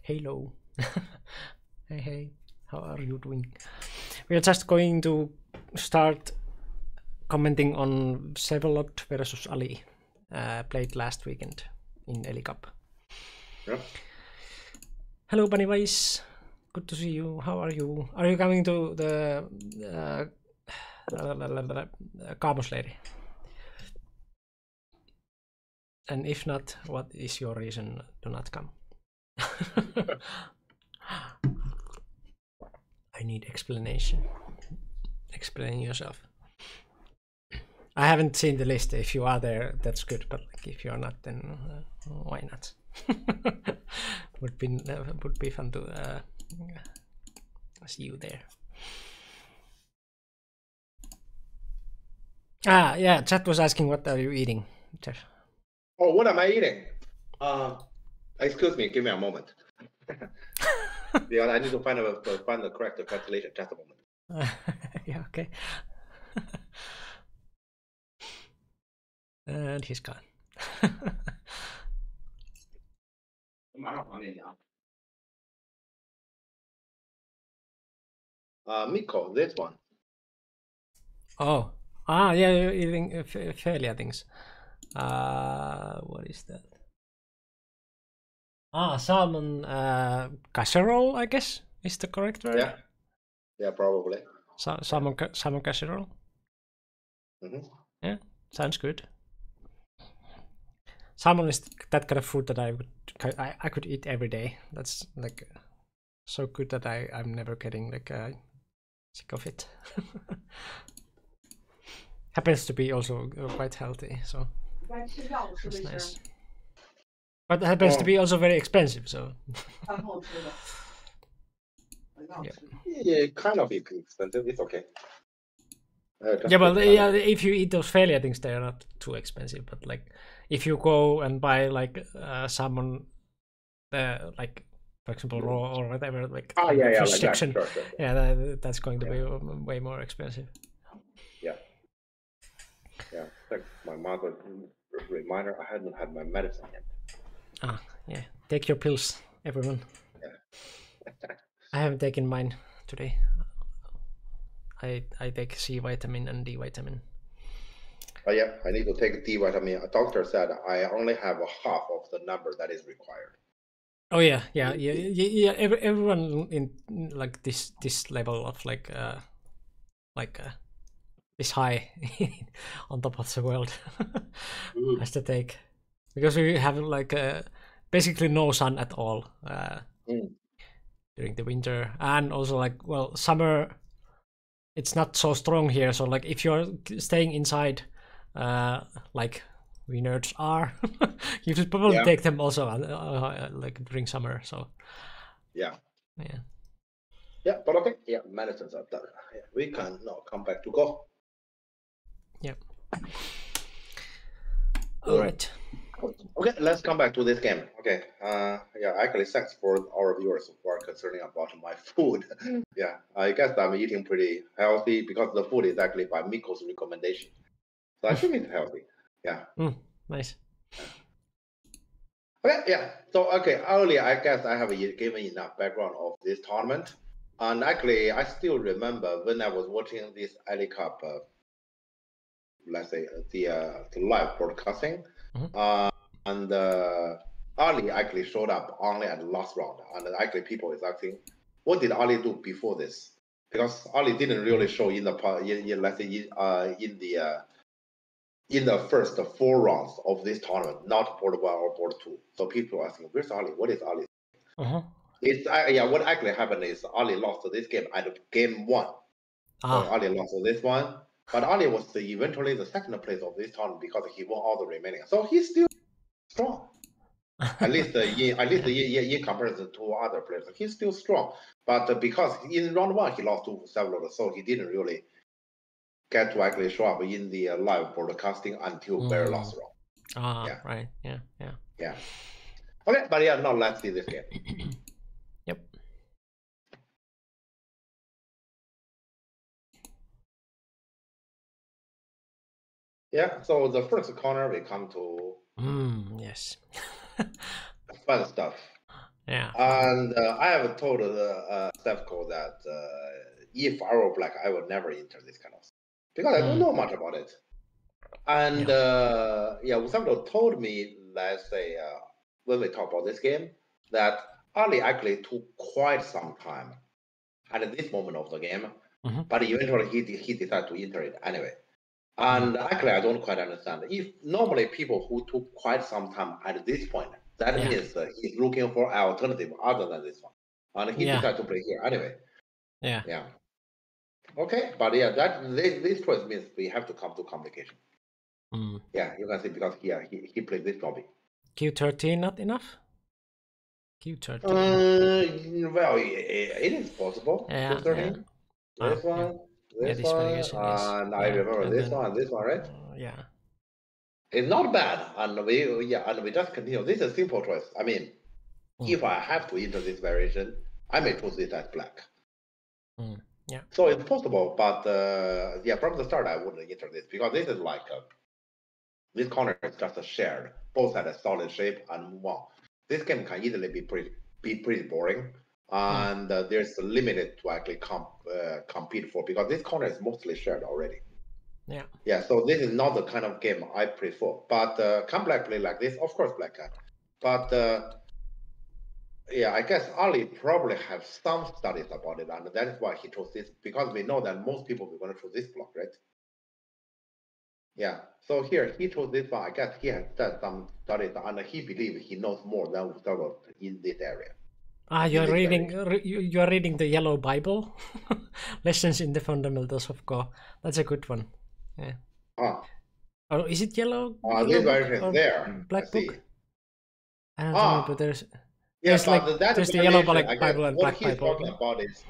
Hello. Hey, how are you doing? We are just going to start commenting on Sevelot versus Ali, played last weekend in Eli Cup. Yeah. Hello, Pennywise. Good to see you. How are you? Are you coming to the Kaabosleiri? And if not, what is your reason to not come? I need explanation. Explain yourself. I haven't seen the list. If you are there, that's good. But like, if you're not, then why not? would be fun to see you there. Yeah. Chat was asking, what are you eating, Jeff? Oh, what am I eating? Excuse me. Give me a moment. Yeah, I need to find the correct translation. Just a moment. Yeah. Okay. And he's gone. Miko, this one. Oh, yeah, you're eating failure things. What is that? Salmon casserole, I guess is the correct word. Yeah, probably. Salmon casserole. Yeah, sounds good. Salmon is that kind of food that I could eat every day. That's like so good that I'm never getting like sick of it. Happens to be also quite healthy, so that's nice. But it happens to be also very expensive, so. Yeah, kind of expensive. It's okay. Yeah, but if you eat those failure things, they are not too expensive. But like, if you go and buy like salmon, like for example raw or whatever, like fish section, sure. that's going to be way more expensive. Yeah. Like my mother reminder, I hadn't had my medicine yet. Yeah. Take your pills, everyone. Yeah. I haven't taken mine today. I take C vitamin and D vitamin. Oh yeah, I need to take D vitamin. A doctor said I only have a half of the number that is required. Oh yeah. Everyone in like this level of like this high on top of the world has to take, because we have like basically no sun at all during the winter, and also like summer. It's not so strong here, so like if you're staying inside, like we nerds are, you should probably take them also like during summer. So yeah, but okay, medicines are done. Yeah, we can now come back to Go. Yeah. All right. Okay, let's come back to this game. Okay, actually, thanks for our viewers who are concerning about my food. Yeah, I guess I'm eating pretty healthy because the food is actually by Miko's recommendation. So I think it's healthy. Yeah. Nice. Okay, So, earlier, I guess I have given enough background of this tournament. And actually, I still remember when I was watching this Ali Cup, let's say, the live broadcasting. And Ali actually showed up only at the last round, and actually people is asking, what did Ali do before this? Because Ali didn't really show in the let's say in the first 4 rounds of this tournament, not board 1 or board 2. So people are asking, where's Ali? What is Ali? It's what actually happened is Ali lost this game at game 1. So Ali lost this one. But Ali was eventually the second place of this tournament because he won all the remaining. So he's still strong. at least in comparison to other players, he's still strong. But because in round 1 he lost to several, so he didn't really get to actually show up in the live broadcasting until very last round. Right. Yeah. Okay, but now let's see this game. Yep. Yeah, so the first corner we come to yes. fun stuff. Yeah. And I have told Stefko that if I were black, I would never enter this kind of stuff because I don't know much about it. And Usabdo told me, let's say, when we talk about this game, that Ali actually took quite some time at this moment of the game, but eventually he decided to enter it anyway. And actually, I don't quite understand. If normally people who took quite some time at this point, that means he's looking for an alternative other than this one. And he decided to play here anyway. Yeah. Okay, but this choice means we have to come to complication. Yeah, you can see because he played this lobby. Q13 not enough? Q13. Well, it is possible. Q13. This one. This one, and I remember this one, right? Yeah. It's not bad, and we just continue. This is a simple choice. I mean, if I have to enter this variation, I may choose this as black. Yeah. So it's possible, but from the start I wouldn't enter this because this is like this corner is just a shared, both at a solid shape and move on. This game can easily be pretty boring. and there's a limited to actually compete for, because this corner is mostly shared already. Yeah. Yeah, so this is not the kind of game I prefer. But can Black play like this? Of course, Black can. But yeah, I guess Ali probably have some studies about it, and that is why he chose this, because we know that most people will going to choose this block, right? Yeah. So here he chose this one. I guess he has done some studies, and he believes he knows more than Gustavo in this area. You are reading. You are reading the Yellow Bible, Lessons in the Fundamentals of Go. That's a good one. Yeah. Or is it yellow? This version is there. Black book. I don't know, but there's like there's the Yellow Bible and Black Bible. What he's talking about is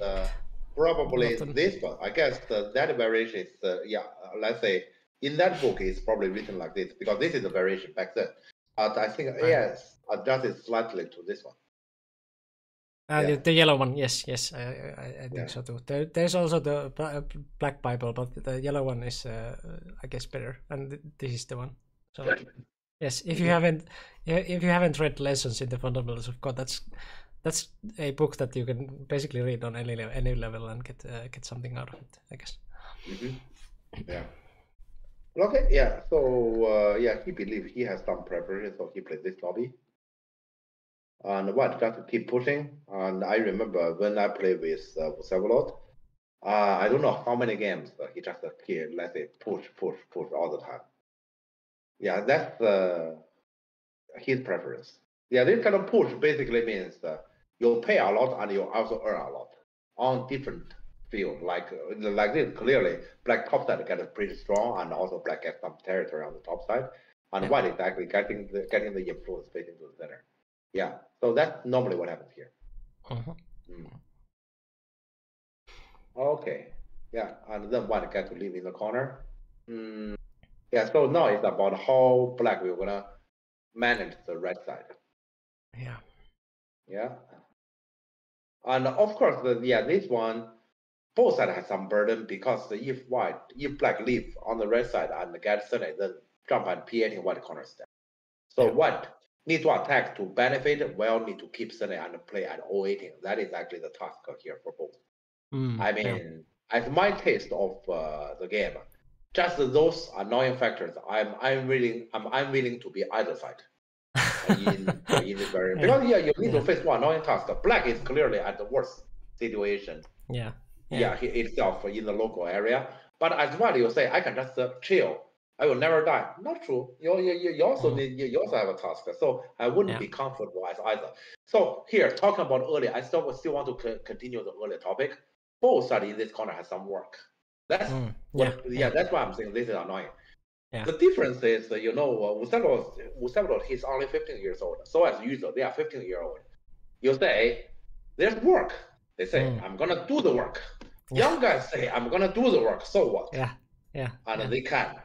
probably this one. I guess that variation is let's say in that book it's probably written like this, because this is the variation back then. But I think yes, adjusted slightly to this one. The yellow one, yes, I think so too. There's also the Black Bible, but the yellow one is, I guess, better, and this is the one. So, yes, if you haven't read Lessons in the Fundamentals of God, that's a book that you can basically read on any level and get something out of it, I guess. Yeah. Okay. Yeah. So he believes he has some preparation, so he played this lobby. And just keep pushing. And I remember when I played with Vsevolod, I don't know how many games he just let's say push all the time. Yeah, that's his preference. Yeah, this kind of push basically means you'll pay a lot and you'll also earn a lot on different field. Like this, clearly, Black top side gets pretty strong, and also Black gets some territory on the top side, and White is actually getting the influence space into the center. Yeah, so that's normally what happens here. Okay, yeah, and then White gets to live in the corner. Yeah, so now it's about how Black will gonna manage the red side. Yeah, and of course, this one, both sides have some burden, because if Black leave on the red side and get center, then jump and P8 White corner step. So White need to attack to benefit, well need to keep center and play at 0-18. That is actually the task here for both. I mean, as my taste of the game, just those annoying factors, I'm willing to be either side in this variant. Because you need to face one annoying task. Black is clearly at the worst situation. Itself in the local area. But as well, you say I can just chill. I will never die. Not true. You also have a task. So I wouldn't be comfortable as either. So here, talking about earlier, I still want to continue the earlier topic. Both sides in this corner has some work. That's that's why I'm saying this is annoying. The difference is, Vsevolod, he's only 15 years old. So as usual, they are 15-year-old. You say, there's work. They say, I'm gonna do the work. Young guys say, I'm gonna do the work. So what? And they can.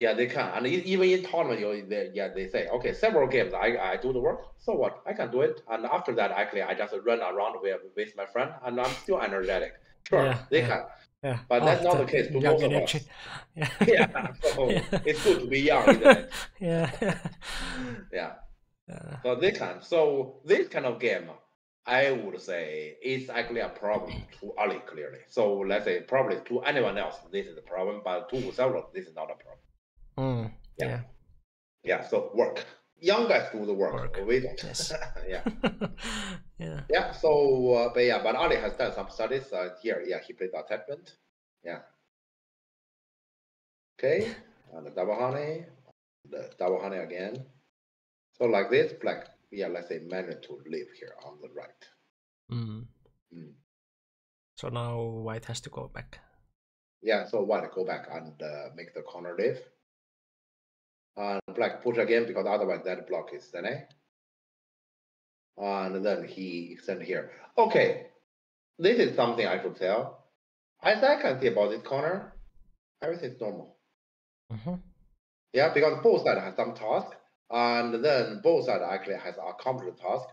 Yeah, they can. And even in tournament, they say, okay, several games, I do the work. So what? I can do it. And after that, actually, I just run around with my friend, and I'm still energetic. Sure, they can. But that's not the case for most of us. So it's good to be young, isn't it? So they can. So this kind of game, I would say, is actually a problem to Ali, clearly. So let's say probably to anyone else, this is a problem, but to Vsevolod, this is not a problem. So work. Young guys do the work. We don't. So, but Ali has done some studies here. He played attachment. Okay, and the double honey again. So like this, Black, let's say managed to live here on the right. So now White has to go back. Yeah, so White go back and make the corner live. And Black push again, because otherwise that block is Sene. And then he extend here. Okay, this is something I should tell. As I can see about this corner, everything's normal. Because both sides have some task, and then both sides actually has accomplished the task.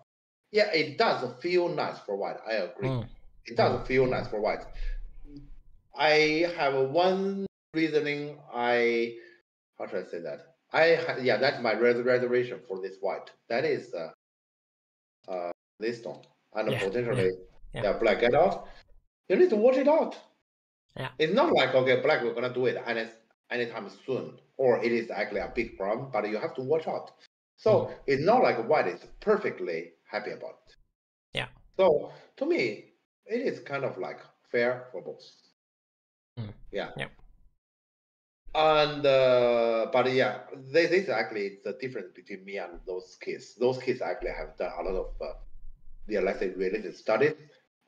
It does feel nice for White. I agree. It does feel nice for White. I have one reasoning. How should I say that? That's my reservation for this White. That is this stone, and potentially black get out. You need to watch it out. Yeah. It's not like, okay, black, we're going to do it anytime soon, or it is actually a big problem, but you have to watch out. So it's not like white is perfectly happy about it. Yeah. So to me, it is kind of like fair for both. Yeah. Yeah. And but yeah, this is actually the difference between me and those kids. Those kids actually have done a lot of let's say related studies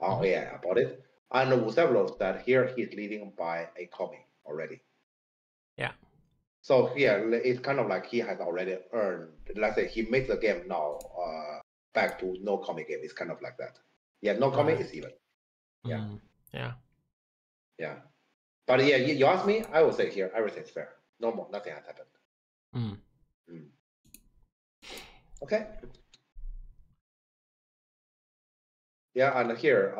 on AI about it. And Wu Severos that here he's leading by a commie already. Yeah. So here it's kind of like he has already earned. Let's say he makes the game now back to no commie game. It's kind of like that. Yeah, no commie is even. Yeah. Yeah. Yeah. But yeah, you ask me, I will say here everything's fair. No more, nothing has happened. Okay. Yeah, and here,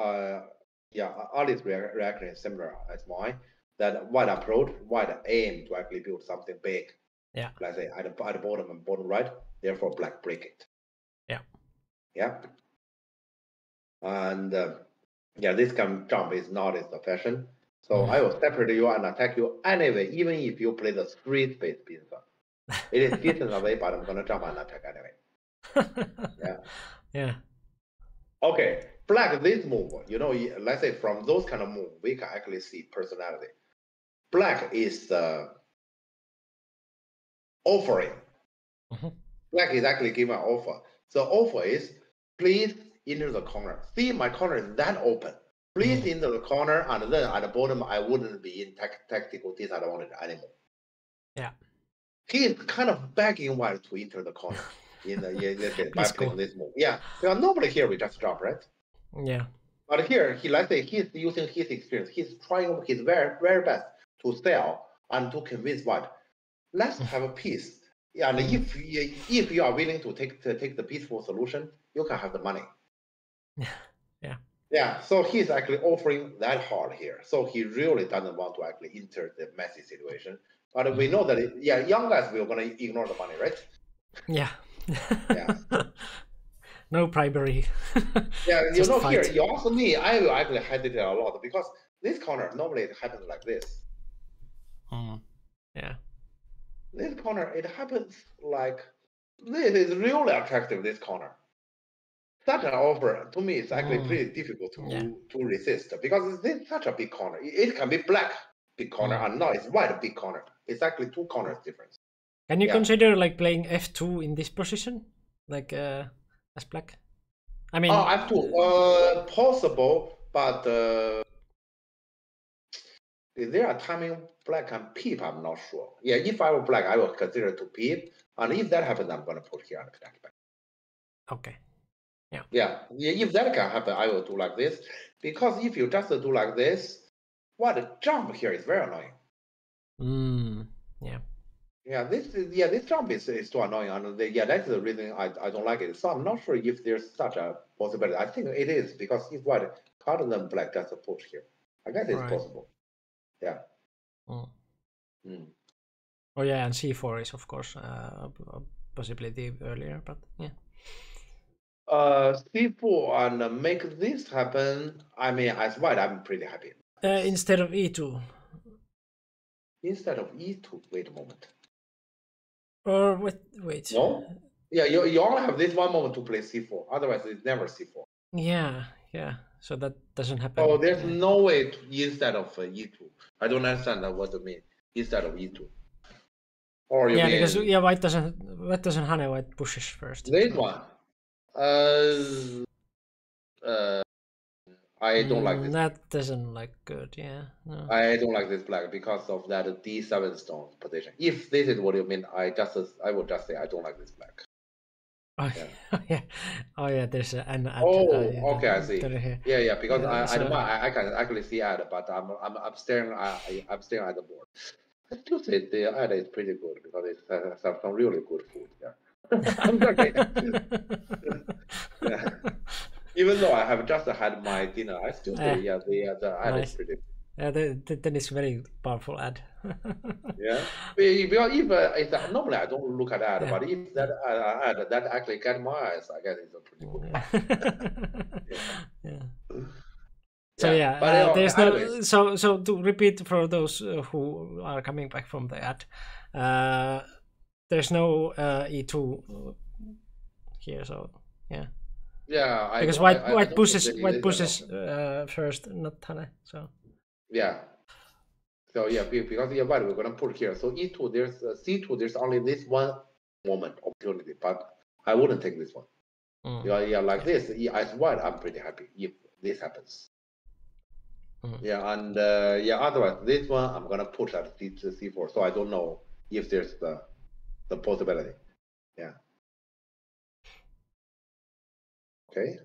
Ali's reaction is similar as mine. That white approach, white aim to actually build something big. Yeah. Let's say at the bottom and bottom right. Therefore, black break it. Yeah. Yeah. And this kind of jump is not in the fashion. So I will separate you and attack you anyway, even if you play the 3 space pincer. It is distance away, but I'm gonna jump and attack anyway. Yeah. Yeah. Okay, black this move, let's say from those kind of move, we can actually see personality. Black is offering. Black is actually giving an offer. The offer is, please enter the corner. See, my corner is that open. Please into the corner, and then at the bottom, I wouldn't be in tactical disadvantage anymore. Yeah. He is kind of begging white to enter the corner by playing this move. Yeah. Normally here we just jump, right? Yeah. But here, let's say he's using his experience. He's trying his very, very best to sell and to convince white. Let's have a peace. Yeah, and if you are willing to take the peaceful solution, you can have the money. Yeah. Yeah, so he's actually offering that hard here. So he really doesn't want to actually enter the messy situation. But we know that, young guys, we're going to ignore the money, right? Yeah. Yeah. No bribery. Yeah, here, you ask me, I will actually hesitate a lot because this corner, normally it happens like this. Yeah. This corner, it happens like, this is really attractive, this corner. Such an offer, to me, it's actually pretty difficult to resist because it's such a big corner. It can be black big corner and now it's white big corner. It's actually 2 corners difference. Can you consider like playing F2 in this position? Like as black? I mean... F2, possible, but is there a timing black can peep? I'm not sure. Yeah, if I were black, I would consider to peep. And if that happens, I'm going to put here and attack back. Okay. Yeah, if that can happen, I will do like this. Because if you just do like this, the jump here is very annoying. Yeah, this jump is too annoying, and that's the reason I don't like it. So I'm not sure if there's such a possibility. I think it is because if white harder than black just a push here, I guess it's possible. Yeah. Oh yeah, and C4 is of course a possibility earlier, but yeah. C4 and make this happen. I mean, as white, I'm pretty happy. Instead of E2. Instead of E2. Wait a moment. Or wait. No. Yeah, you only have this one moment to play C4. Otherwise, it's never C4. Yeah. So that doesn't happen. Oh, there's no way instead of E2. I don't understand what you mean. Instead of E2. Or you mean... because white doesn't Hane, white pushes first. This one. I don't like this. That doesn't look good, yeah. No. I don't like this black because of that D7 stone position. If this is what you mean, I would just say I don't like this black. Oh yeah. Oh yeah, there's an ad. Okay, I see. Yeah, because I can actually see ad, but I'm staring at the board. I still say the ad is pretty good because it has some really good food. Yeah. I'm joking. Yeah. Even though I have just had my dinner, I still say the ad is pretty good. Yeah, that is very powerful ad. Yeah, because if normally I don't look at ad, but if that ad that actually get my eyes, I guess it's a pretty good one. Yeah. So yeah, there's no. So to repeat for those who are coming back from the ad, there's no E2 here. So yeah. Yeah, because white pushes first, not Tane. So yeah. So yeah, because yeah, what we're gonna put here. So E2, there's C2, there's only this one moment opportunity, but I wouldn't take this one. Like this, as white, I'm pretty happy if this happens. Yeah, and otherwise this one I'm gonna push at C4. So I don't know if there's the possibility. Yeah. Okay.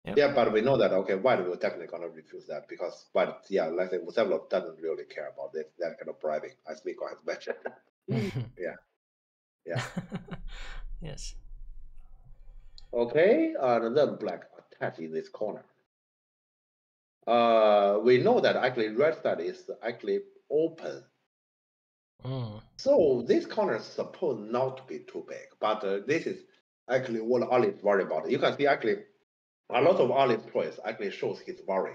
Yep. Yeah, but we know that white will definitely gonna refuse that because white, like I said, Musevlo doesn't really care about that kind of bribing, as Miko has mentioned. Yeah. Yes. Okay, and then black attached in this corner. We know that actually red side is actually open. So this corner is supposed not to be too big, but this is actually what Olive worried about. You can see actually a lot of Olive's choice actually shows his worry.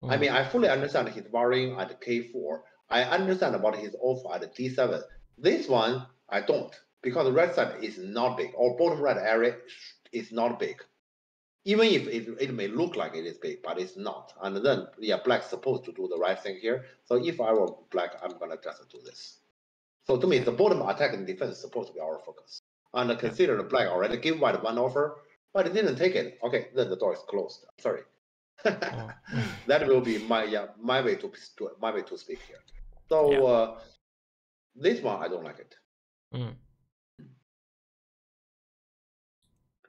I mean, I fully understand his worrying at K4. I understand about his offer at D7. This one, I don't, because the red side is not big, or bottom right area is not big. Even if it may look like it is big, but it's not. And then, black's supposed to do the right thing here. So if I were black, I'm going to just do this. So to me, the bottom attack and defense is supposed to be our focus. And consider the black already gave white one offer, but it didn't take it. Okay, then the door is closed. I'm sorry. That will be my way to speak here. So this one I don't like it.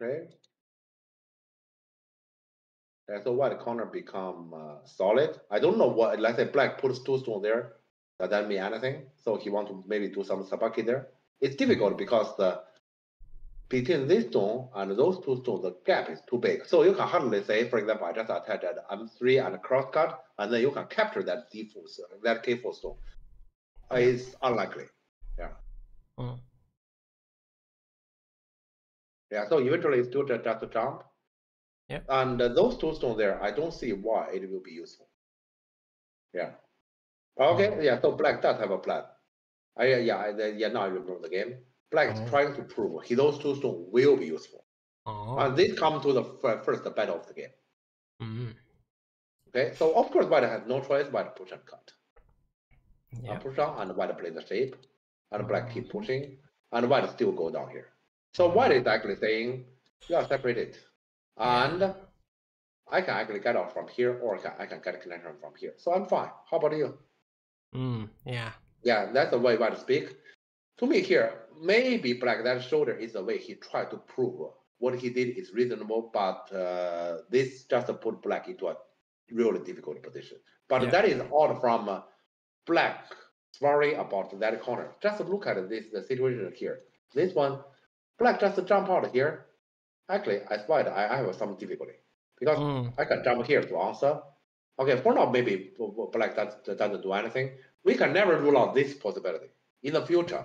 Okay. So white corner become solid. I don't know what. Let's say black puts two stones there. Does that mean anything? So he want to maybe do some sabaki there. It's difficult because between this stone and those two stones, the gap is too big. So you can hardly say, for example, I just attach that M3 and a cross cut, and then you can capture that D4, that K4 stone. It's unlikely. Yeah. Yeah. So eventually, it's still just a jump. Yeah. And those two stones there, I don't see why it will be useful. Yeah. Okay. Yeah. So black does have a plan. Now I remember the game. Black is trying to prove those two stones will be useful. And this comes to the first battle of the game. Okay, so of course white has no choice but push and cut. Push down and white play the shape, and black keep pushing, and white still go down here. So white is actually saying, you are separated, and I can actually get out from here, or I can get a connection from here. So I'm fine. How about you? Yeah, that's the way white speak. To me here, maybe black that shoulder is the way he tried to prove what he did is reasonable, but this just put black into a really difficult position. But that is all from black worry about that corner. Just look at this the situation here. This one, black just jump out here. Actually, I find I have some difficulty because I can jump here to answer. Okay, for now maybe black doesn't do anything. We can never rule out this possibility in the future.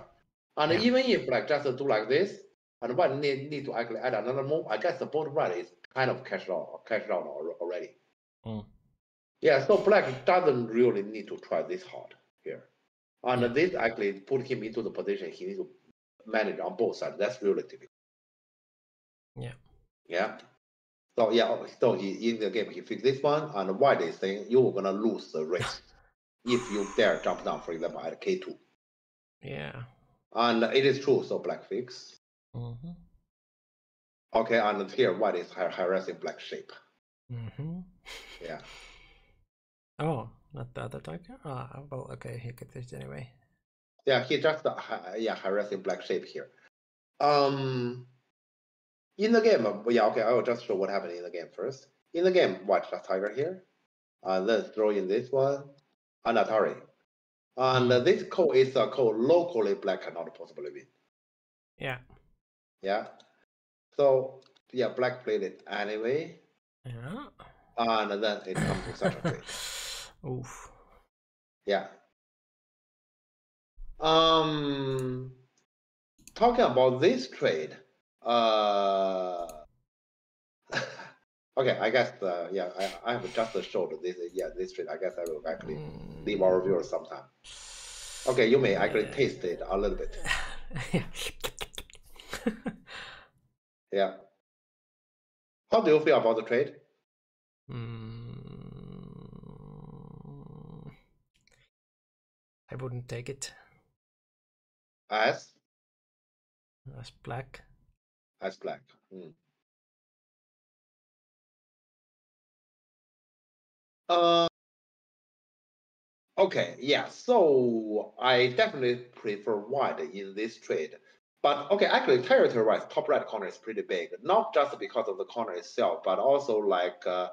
And even if black just do like this, and white need to actually add another move, I guess the bottom right is kind of cashed out already. Yeah, so black doesn't really need to try this hard here. And this actually put him into the position he needs to manage on both sides. That's really typical. Yeah. So he in the game he fixed this one, and white is saying you're gonna lose the race if you dare jump down, for example, at K2. Yeah. And it is true, so black fix. Okay, and here white is harassing black shape. Yeah. Oh, not the other tiger? Well, okay, he could this anyway. Yeah, he just harassing black shape here. In the game, I will just show what happened in the game first. In the game, white just tiger here, and then throw in this one, and Atari. And this code is a code locally black cannot possibly win. Yeah. Yeah. So black played it anyway. Yeah. And then it comes to such a trade. Oof. Yeah. Talking about this trade, okay, I guess yeah, I have just showed this this trade. I guess I will actually leave our viewers sometime. Okay, you may actually taste it a little bit. Yeah. How do you feel about the trade? I wouldn't take it. As black. As black. Okay, yeah. So I definitely prefer white in this trade. But okay, actually, territory-wise, top right corner is pretty big. Not just because of the corner itself, but also like the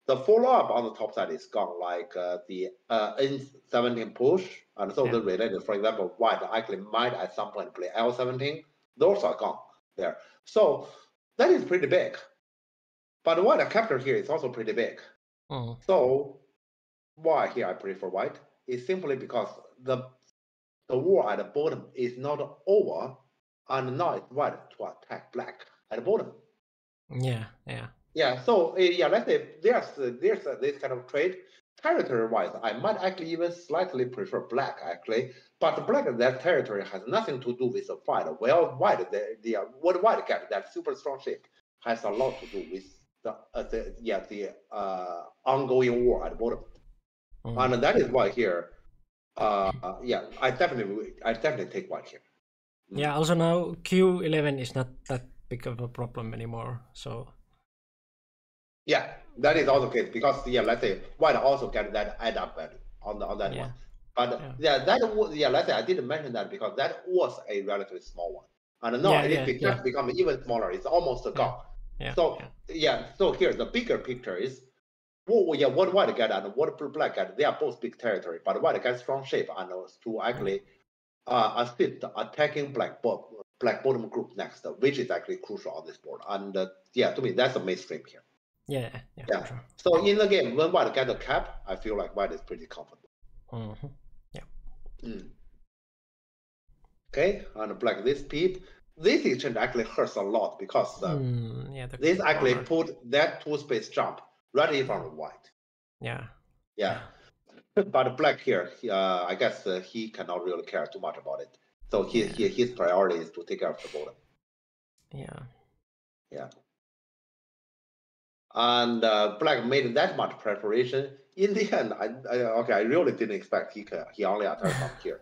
follow-up on the top side is gone, like the N17 push, and so the related, for example, white actually might at some point play L17. Those are gone there. So that is pretty big. But white capture here is also pretty big. So why here I prefer white is simply because the war at the bottom is not over, and now it's white to attack black at the bottom. Yeah. So let's say there's this kind of trade. Territory-wise, I might actually even slightly prefer black actually, but black that territory has nothing to do with the fight. Well, white what white get that super strong shape has a lot to do with the ongoing war at the bottom. And that is why here, I definitely take white here. Yeah, also now Q11 is not that big of a problem anymore, so. Yeah, that is also the case because let's say white also get that add up value on that one. But let's say I didn't mention that because that was a relatively small one, and now it just become even smaller. It's almost gone. So here the bigger picture is. What white get and what black get, they are both big territory, but white gets strong shape and to actually assist attacking black bottom group next, which is actually crucial on this board. And to me, that's the mainstream here. Yeah. Sure. So in the game, when white get the cap, I feel like white is pretty comfortable. Okay, and black this peep. This exchange actually hurts a lot because this actually put that 2-space jump right in front of white. Yeah. But black here, I guess he cannot really care too much about it. So his priority is to take care of the bottom. Yeah. And black made that much preparation. In the end, I really didn't expect he only attacked from here.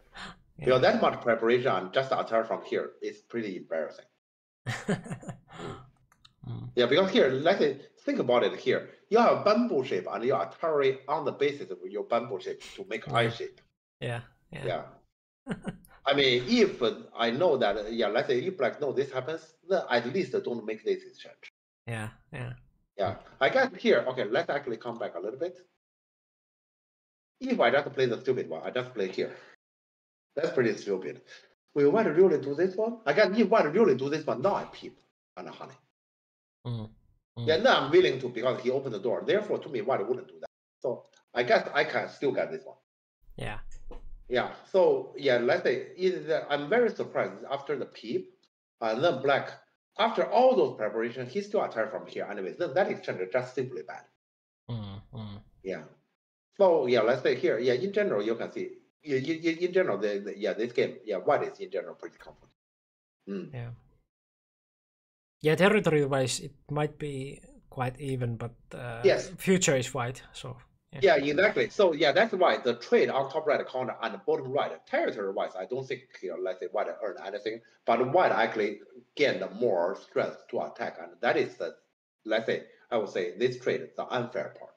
Because that much preparation and just attack from here is pretty embarrassing. Yeah, because here, let's say, think about it here. You have a bamboo shape and you are attacking on the basis of your bamboo shape to make eye shape. Yeah. I mean, if I know that, let's say if black know this happens, then at least don't make this exchange. Yeah. I guess here, okay, let's actually come back a little bit. If I just play the stupid one, I just play here. That's pretty stupid. Will white really do this one? I guess if white really do this one, now I peep and honey. Yeah, now I'm willing to because he opened the door. Therefore, to me, white wouldn't do that. So I guess I can still get this one. Yeah. So let's say I'm very surprised after the peep, and then black after all those preparations, he still attacked from here. Anyways, then that exchange is just simply bad. Yeah. So let's say here, in general, you can see in general, this game, white is in general pretty comfortable. Yeah, territory-wise, it might be quite even, but future is white, so. Yeah, exactly. So that's why the trade on top right corner and the bottom right, territory-wise, I don't think let's say white earned anything, but white actually gained more strength to attack, and that is the, let's say, I would say this trade is the unfair part.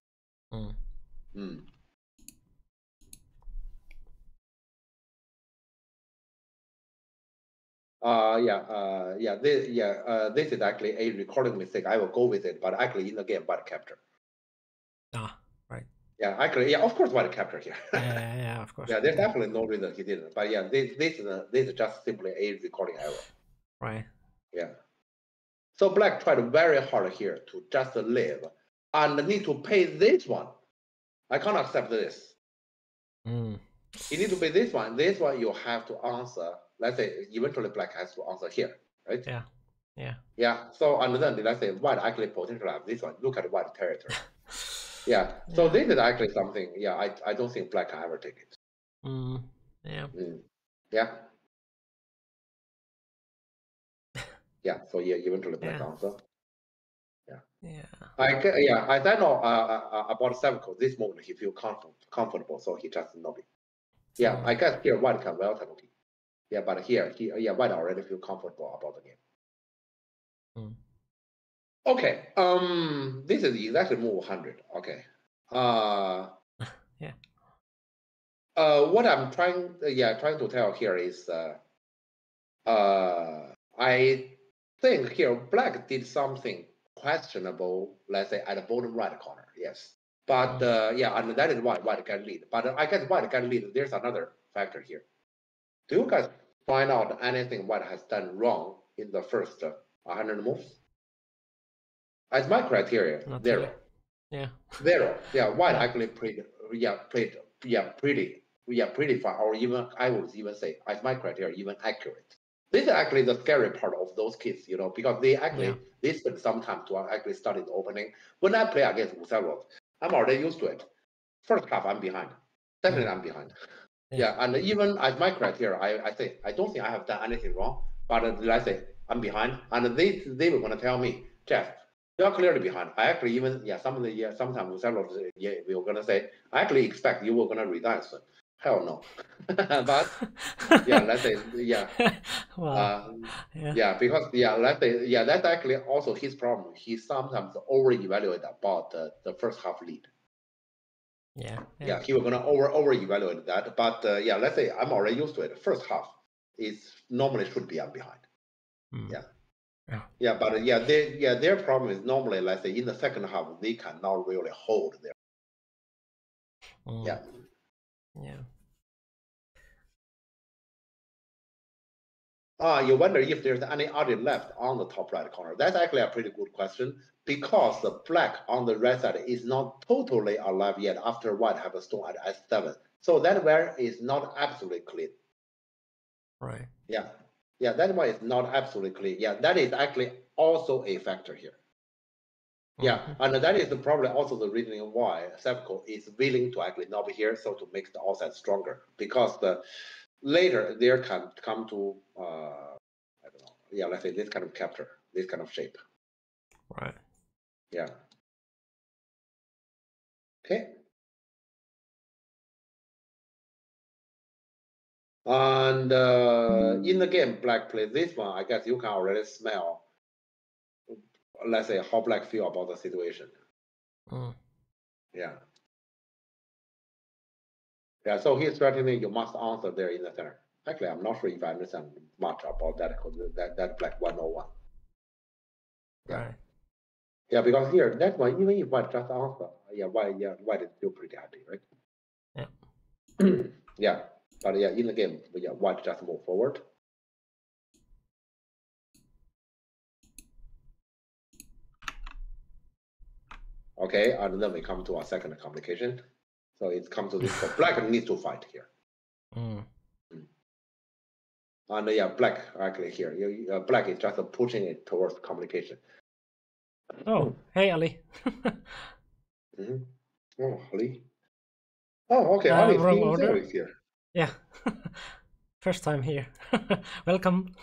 This is actually a recording mistake. I will go with it, but actually in the game, white capture. Right. Yeah, actually, of course, white capture here. yeah, of course. Yeah, there's definitely no reason he didn't. But this is just simply a recording error. Right. Yeah. So black tried very hard here to just live and need to pay this one. I can't accept this. You need to be this one. This one you have to answer. Let's say eventually black has to answer here, right? Yeah. So and then let's say white actually potentially have this one. Look at white territory. Yeah. So this is actually something. Yeah, I don't think black can ever take it. Yeah. Yeah. So yeah, eventually black answer. I don't know about Savco. This moment he feel comfortable, so he just nobby. Yeah, I guess here white can well take. Yeah, but here white already feel comfortable about the game. Okay. This is exactly move 100. Okay. What I'm trying to tell here is I think here black did something questionable, let's say at the bottom right corner, yes. But and that is why white can lead. But I guess white can lead. There's another factor here. Do you guys find out anything white has done wrong in the first 100 moves? As my criteria, Not 0. really. Yeah. 0. Yeah, white actually played pretty far, or even I would even say, as my criteria, even accurate. This is actually the scary part of those kids, because they actually they spend some time to actually study the opening. When I play against Wu Xiaoluo, I'm already used to it. First half, I'm behind. Definitely, I'm behind. Yeah, and even as my criteria, I don't think I have done anything wrong. But let's say I'm behind, and they were gonna tell me, Jeff, you're clearly behind. I actually even sometimes Wu Xiaoluo we were gonna say, I actually expect you were gonna resign soon. Hell no. But let's say Wow. because let's say that's actually also his problem. He sometimes over-evaluate about the first half lead. He was gonna over-evaluate that. But let's say I'm already used to it. First half is normally should be I'm behind. But their problem is normally, let's say in the second half they cannot really hold their. You wonder if there's any other left on the top right corner. That's actually a pretty good question, because the black on the right side is not totally alive yet after white have a stone at S7. So that where is not absolutely clean. Right. Yeah, that one is not absolutely clean. Yeah, that is actually also a factor here. And that is probably also the reason why Sevco is willing to actually not be here, so to make the offset stronger, because later there can come to I don't know. Let's say this kind of capture, this kind of shape. Right. Yeah. Okay. And in the game, black plays this one. I guess you can already smell, let's say, how black feel about the situation. So he's threatening you must answer there in the center. Actually, I'm not sure if I understand much about that black 101. Right. Yeah, because here that one, even if white just answer, white is still pretty happy, right? But in the game, white just move forward. Okay, and then we come to our second complication. So it comes to this. So black needs to fight here. And black actually here. Black is just pushing it towards complication. Oh, hey Ali. Oh, Ali. Oh, okay. Ali wrong order. Is here. Yeah. First time here. Welcome.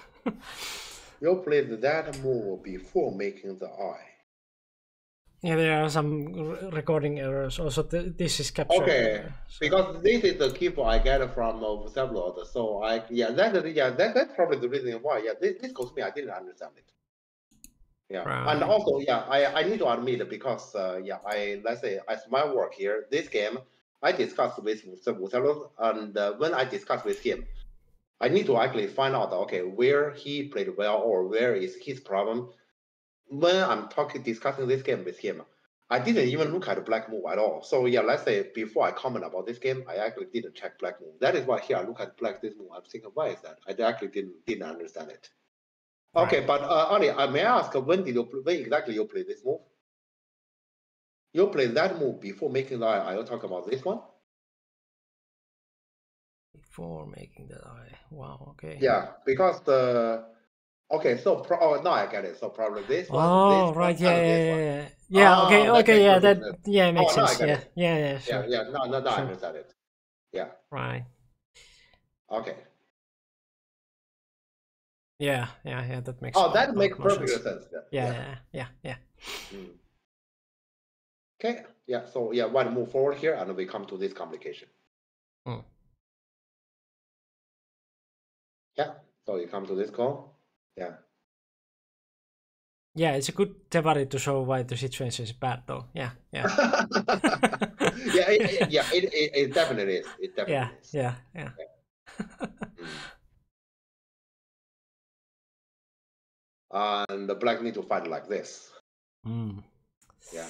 You played that move before making the eye. Yeah, there are some recording errors. Also, this is captured. Okay, because this is the keyboard I get from Xiaoluo. So that's probably the reason why. This goes me. I didn't understand it. Right. And also I need to admit, because let's say as my work here, this game I discussed with Wu Xiaoluo, and when I discuss with him, I need to actually find out where he played well or where is his problem. When I'm discussing this game with him, I didn't even look at the black move at all. So let's say before I comment about this game, I actually didn't check black move. That is why here I look at black this move. I'm thinking, why is that? I actually didn't understand it. Okay, but Ali, may I ask when exactly you play this move? You play that move before making the eye. I'll talk about this one. Before making the eye. Wow, okay. Yeah, because okay, so now I get it. So probably this one. Oh, this right, one, yeah. Yeah, okay, yeah, that makes sense. Yeah, sure. Yeah, now I understand it. Yeah. Right. Okay. Yeah, that makes that makes perfect sense. Yeah. Okay, yeah, so yeah, one move forward here and we come to this complication. Yeah, so you come to this call. Yeah. Yeah, it's a good tevari to show why the situation is bad though. Yeah. It definitely is. It definitely is. Yeah. And the black need to fight like this. Yeah.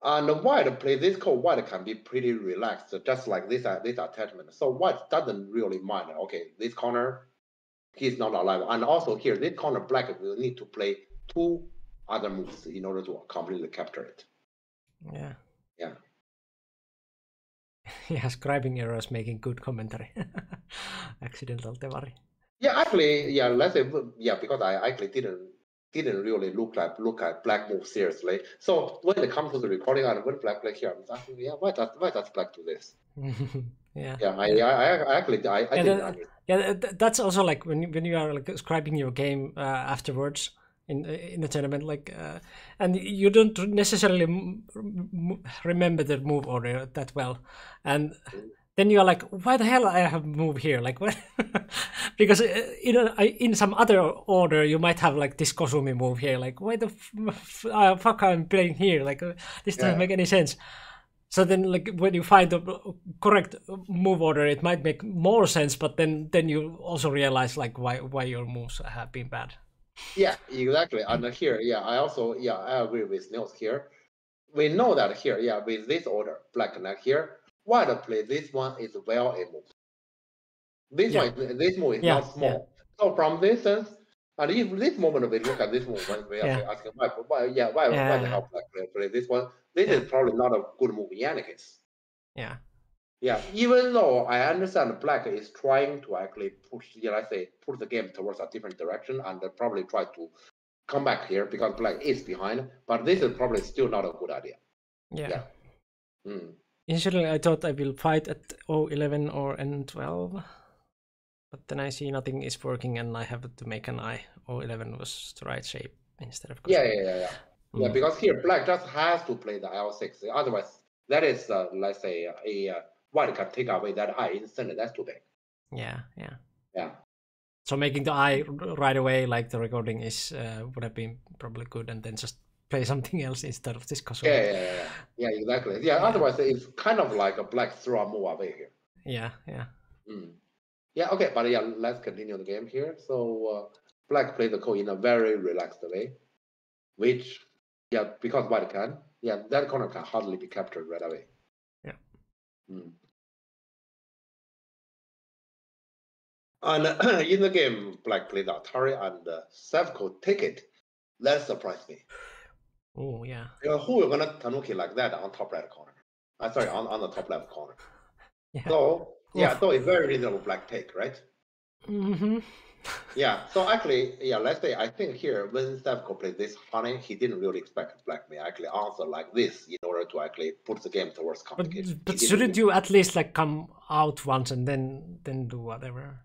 And the white play this code, white can be pretty relaxed, just like this attachment. So white doesn't really mind. Okay, this corner, he's not alive. And also here, this corner black will need to play 2 other moves in order to completely capture it. Yeah. Yeah, scribing errors making good commentary. Accidental tevari. Yeah, actually, yeah, let's say, yeah, because I actually didn't really look at black move seriously. So when it comes to the recording and when black here, I'm asking, yeah, why does black do this? I actually didn't understand. Yeah, that's also like when you are like scribing your game afterwards in the tournament, like, and you don't necessarily remember the move order that well, and then you are like, why the hell I have move here? Like, what? Because in some other order you might have like this Kosumi move here. Like, why the fuck I'm playing here? Like, this doesn't make any sense. So then, like, when you find the correct move order, it might make more sense. But then you also realize like why your moves have been bad. Yeah, exactly. And here, I agree with Nils here. We know that here, with this order, black connect here, white play this one is well a move. This move is not small. So from this sense, and if this moment we look at this move, when we are asking why the hell black play this one, this is probably not a good move in any case. Yeah, even though I understand black is trying to actually push the game towards a different direction and probably try to come back here because black is behind, but this is probably still not a good idea. Initially, I thought I will fight at O11 or N12, but then I see nothing is working and I have to make an eye. O11 was the right shape instead of... Yeah, because here black just has to play the L6. Otherwise, that is, let's say, white can take away that eye instantly. That's too big. Yeah. So making the eye right away, like the recording is, would have been probably good, and then just play something else instead of this Kosumi. Yeah, exactly. Yeah, otherwise it's kind of like a black throw a move away here. Yeah. Yeah, okay, but let's continue the game here. So black played the code in a very relaxed way, which, because white can, that corner can hardly be captured right away. And in the game, black played Atari and Sevco take it. That surprised me. Oh, yeah. Who are gonna tanuki like that on top right corner? Sorry, on the top left corner. So it's very reasonable black take, right? So actually, let's say I think here when Sevco played this honey, he didn't really expect black may actually answer like this in order to actually put the game towards complication. But shouldn't you at least like come out once and then do whatever?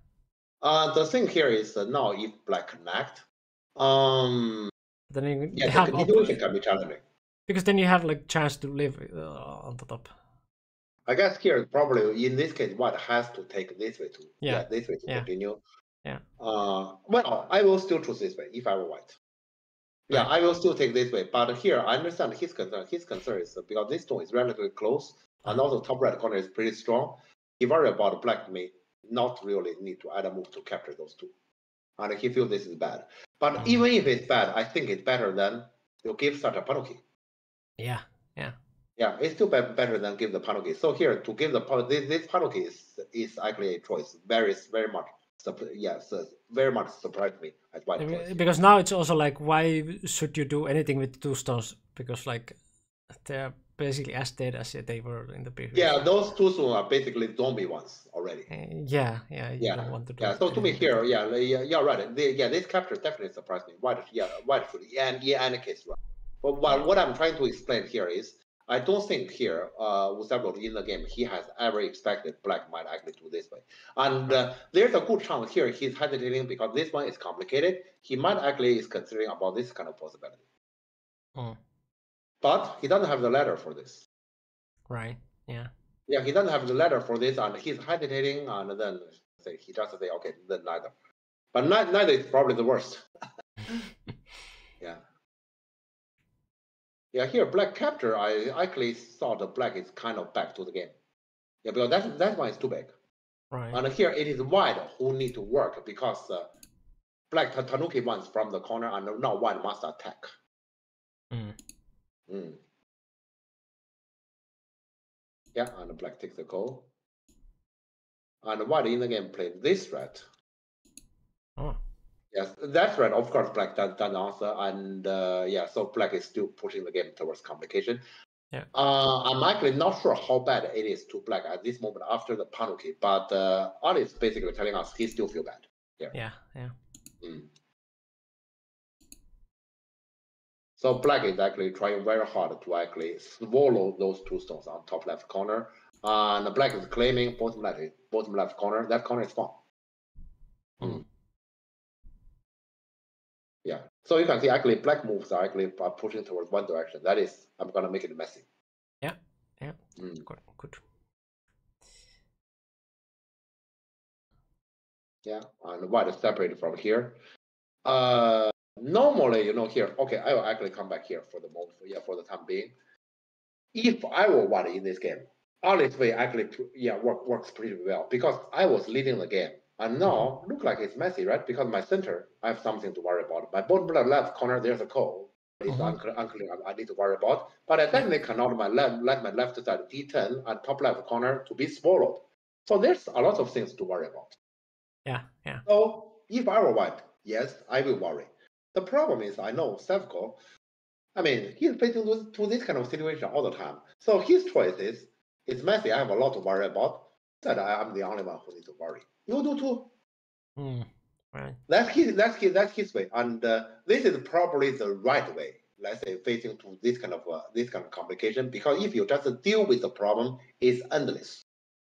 The thing here is now if black connect, then the continuation can be challenging. Because then you have like chance to live on the top. I guess here probably in this case white has to take this way to this way to continue. Well, I will still choose this way if I were white. I will still take this way. But here I understand his concern. His concern is because this stone is relatively close and also top right corner is pretty strong. He worries about black may not really need to add a move to capture those two. And he feels this is bad. But even if it's bad, I think it's better than you give such a panuki. Yeah, it's still better than give the panuki. So here, to give the this panuki is actually a choice, varies very much very much surprised me at white. Because now it's also like, why should you do anything with 2 stones? Because like they're basically as dead as they were in the previous. Yeah, those 2 stones are basically zombie ones already. You don't want to do. Yeah, so to me here, you're right. This capture definitely surprised me. White should, and any case, right. But what I'm trying to explain here is, I don't think here, Usabro in the game, he has ever expected Black might actually do this way. And there's a good chance here he's hesitating because this one is complicated. He might actually is considering about this kind of possibility. But he doesn't have the ladder for this. Right, yeah. Yeah, he doesn't have the ladder for this, and he's hesitating, and then he just say, okay, then neither. But neither is probably the worst. Yeah. Yeah, here Black capture. I actually thought the Black is kind of back to the game. Yeah, because that one is too big. Right. And here it is White who need to work because Black Tanuki wants from the corner, and now White must attack. Yeah, and Black takes the call. And White in the game played this threat. Yes, that threat, of course, Black doesn't answer, and so Black is still pushing the game towards complication. Yeah. I'm actually not sure how bad it is to Black at this moment after the penalty, but Ali is basically telling us he still feel bad. Yeah. So Black is actually trying very hard to actually swallow those 2 stones on top left corner, and Black is claiming bottom left corner. That corner is fine. Yeah, so you can see actually Black moves are actually pushing towards one direction. That is, I'm gonna make it messy. Yeah. Good. Yeah, and White is separated from here. Normally, here, okay, I will actually come back here for the moment, for the time being. If I were White in this game, Ali's way actually, works pretty well because I was leading the game. And now, look like it's messy, right? Because my center, I have something to worry about. My bottom left corner, there's a call. It's unclear, I need to worry about. But I definitely cannot let my left side D10 and top left corner to be swallowed. So there's a lot of things to worry about. Yeah. So if I were White, yes, I will worry. The problem is, I know Sevco, he's facing to this kind of situation all the time. So his choice is, it's messy, I have a lot to worry about, that I'm the only one who needs to worry. You do too. Right. That's his way, and this is probably the right way. Let's say facing to this kind of complication, because if you just deal with the problem, it's endless.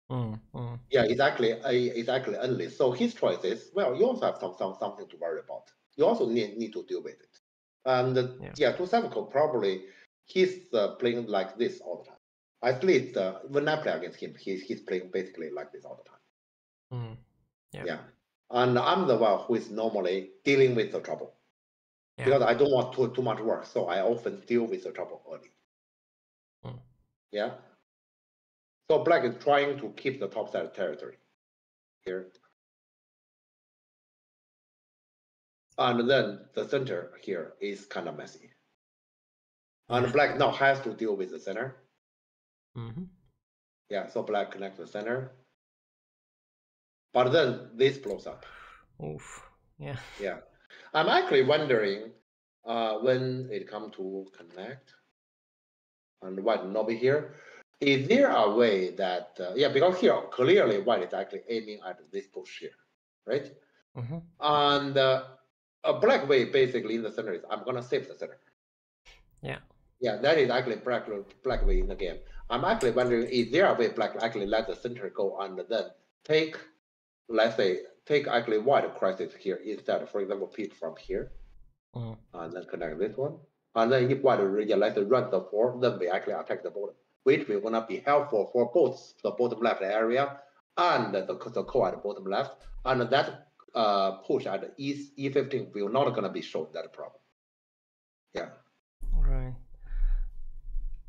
Yeah, it's actually endless. So his choice is, well, you also have something to worry about. You also need to deal with it. And to Sevco, probably he's playing like this all the time. At least when I play against him, he's playing basically like this all the time. Yeah. And I'm the one who is normally dealing with the trouble. Because I don't want too much work, so I often deal with the trouble early. Yeah. So Black is trying to keep the top side territory here. And then the center here is kind of messy. And Black now has to deal with the center. Yeah, so Black connects the center. But then this blows up. Oof. Yeah. Yeah. I'm actually wondering when it comes to connect and White not be here, is there a way that, because here clearly White is actually aiming at this push here, right? And a Black way basically in the center is, I'm going to save the center. Yeah, that is actually Black way in the game. I'm actually wondering, is there a way Black actually let the center go and then take actually White crisis here instead, for example, Pete from here, and then connect this one. And then if White let's run the 4, then we actually attack the bottom, which will gonna be helpful for both the bottom left area and the core at the bottom left. And that push at E15 will not gonna be shown that problem. Yeah. Right.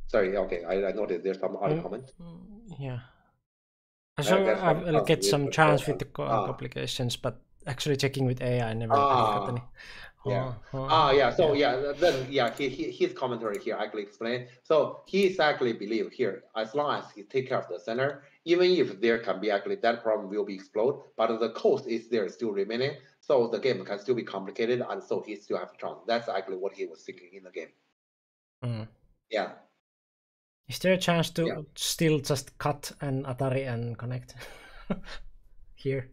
Sorry, okay, I noticed there's some other comment. Yeah. So I'll get some chance with the complications, but actually checking with AI. I never got any. Yeah. So then his commentary here actually explain. So he actually believe here, as long as he take care of the center, even if there can be actually that problem will be explode, but the cost is there still remaining, so the game can still be complicated, and so he still have a chance. That's actually what he was thinking in the game. Yeah. Is there a chance to still just cut an Atari and connect here?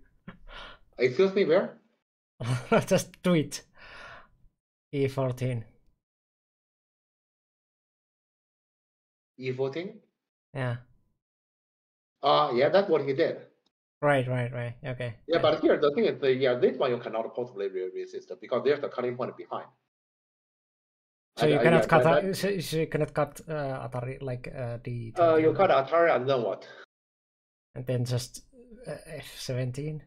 Excuse me, where? Just do it. E14. E14? Yeah. Yeah, that's what he did. Right. Okay. Yeah, but here the thing is, this one you cannot possibly resist because there's a cutting point behind. So you cannot cut. So you cannot cut Atari like the. You cut Atari and then what? And then just F17.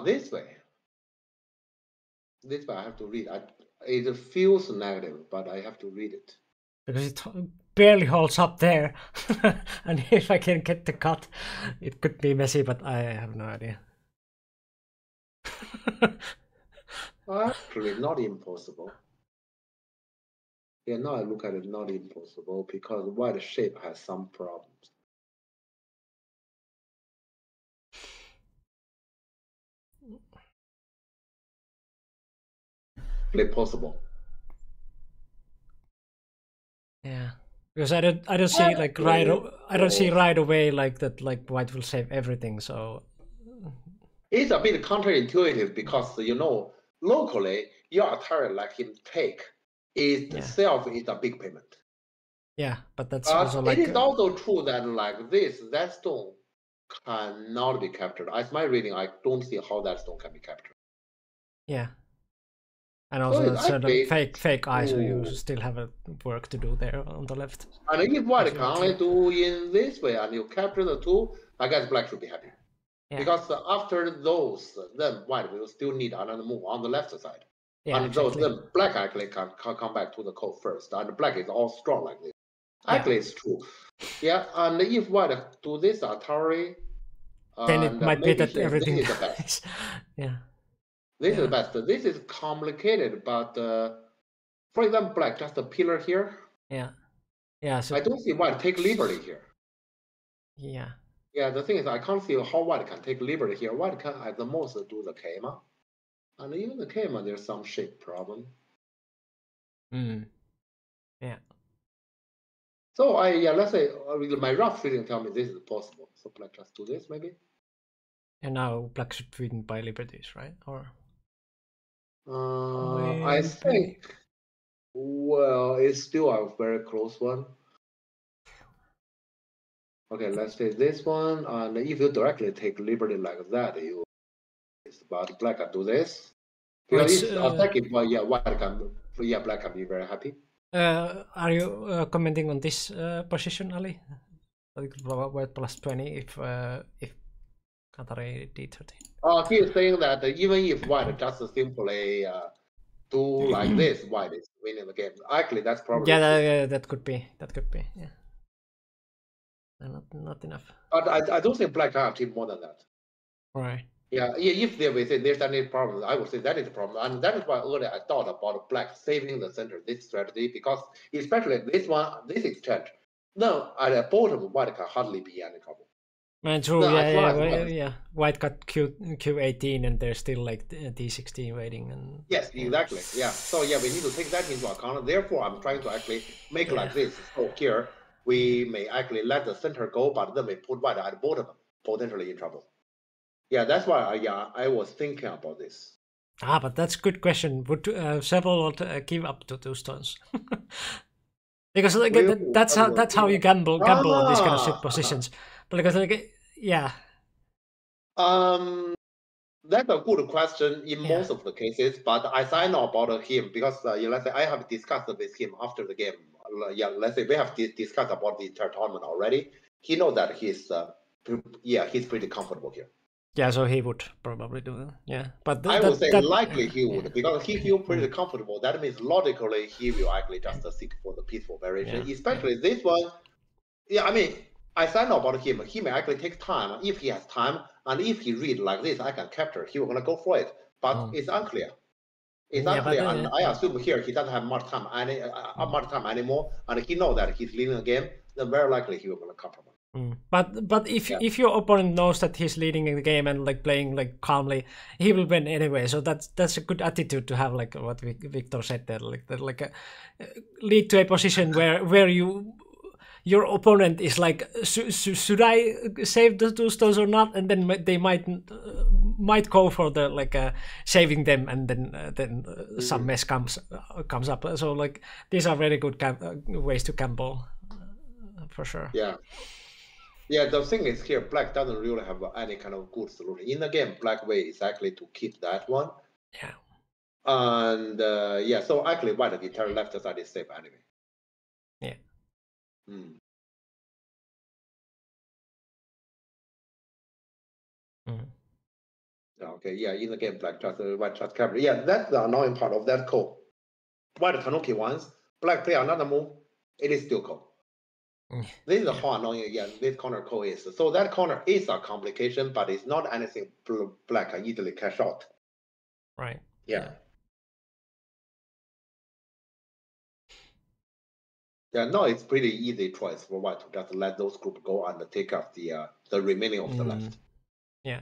This way. This way I have to read. It feels negative, but I have to read it. Because it barely holds up there. And if I can get the cut, it could be messy, but I have no idea. Actually, not impossible. Yeah, now I look at it, not impossible, because white shape has some problems. Possible. Yeah, because I don't see like right away like that like white will save everything. So it's a bit counterintuitive because locally your Atari like him take itself is a big payment. Yeah, but that's also like it is also true that like that stone cannot be captured. As my reading, I don't see how that stone can be captured. Yeah. And also sort of fake eyes, so you still have a work to do there on the left. And if white can only do in this way and you capture the two, I guess black should be happy. Yeah. Because after those, then white will still need another move on the left side. Yeah, and exactly. So then black actually can come back to the code first. And black is all strong like this. Actually, it's true. Yeah, and if white do this Atari, then it might be that everything is the best. Yeah. This is the best. This is complicated, but for example, black just a pillar here. Yeah. So I don't see white take liberty here. Yeah. Yeah, the thing is, I can't see how white can take liberty here. White can at the most do the Kema, and even the Kema, there's some shape problem. Yeah. So let's say my rough feeling tell me this is possible. So black just do this maybe. And now black should win by liberties, right? Or I think, well, it's still a very close one. Okay, let's take this one, and if you directly take liberty like that, but black can do this. Because it's attacking, white can, black can be very happy. Are you commenting on this position, Ali? Like white plus 20 if Atari D13. He is saying that even if white just simply do like this, white is winning the game. Actually, that's probably that could be. Yeah, not enough. But I don't think black can achieve more than that. Right. Yeah, if they will say there's any problem, I would say that is a problem, and that is why earlier I thought about black saving the center this strategy, because especially this exchange. Now at the bottom, white can hardly be any trouble. True, yeah. White got Q18 and there's still like D16 waiting. And yes, exactly. Yeah. So we need to take that into account. Therefore, I'm trying to actually make like this. So here we may actually let the center go, but then we put white at the bottom, potentially in trouble. Yeah, that's why I was thinking about this. But that's a good question. Would several give up to 2 stones? Because like, that's how you gamble on these kind of shit positions. Because that's a good question in most of the cases, but as I know about him, because let's say I have discussed with him after the game. Let's say we have discussed about the entire tournament already. He knows that he's pretty comfortable here. Yeah, so he would probably do that. Yeah, but I would say likely he would, because he feels pretty comfortable. That means logically he will actually just seek for the peaceful variation, especially this one. Yeah, I mean, As I know about him, he may actually take time. If he has time, and if he read like this, I can capture, he will gonna go for it. But it's unclear. It's unclear, and I assume here he doesn't have much time anymore, and he knows that he's leading the game. Then very likely he will gonna compromise. But if your opponent knows that he's leading the game and like playing like calmly, he will win anyway. So that's a good attitude to have, like what Victor said there, like lead to a position where your opponent is like, should I save the 2 stones or not? And then they might go for the like saving them, and then some mess comes up. So like these are very good ways to gamble, for sure. Yeah, the thing is here, black doesn't really have any kind of good solution. In the game, black way is actually to keep that one. Yeah. And so actually white, the entire left side is safe anyway. Yeah. Okay, in the game, black just white just capture. Yeah, that's the annoying part of that call. White Tanuki once, black play another move, it is still call. This is how annoying this corner call is. So that corner is a complication, but it's not anything black can easily cash out. Right. Yeah, no, it's pretty easy choice for white to just let those groups go and take up the remaining of the left. Yeah.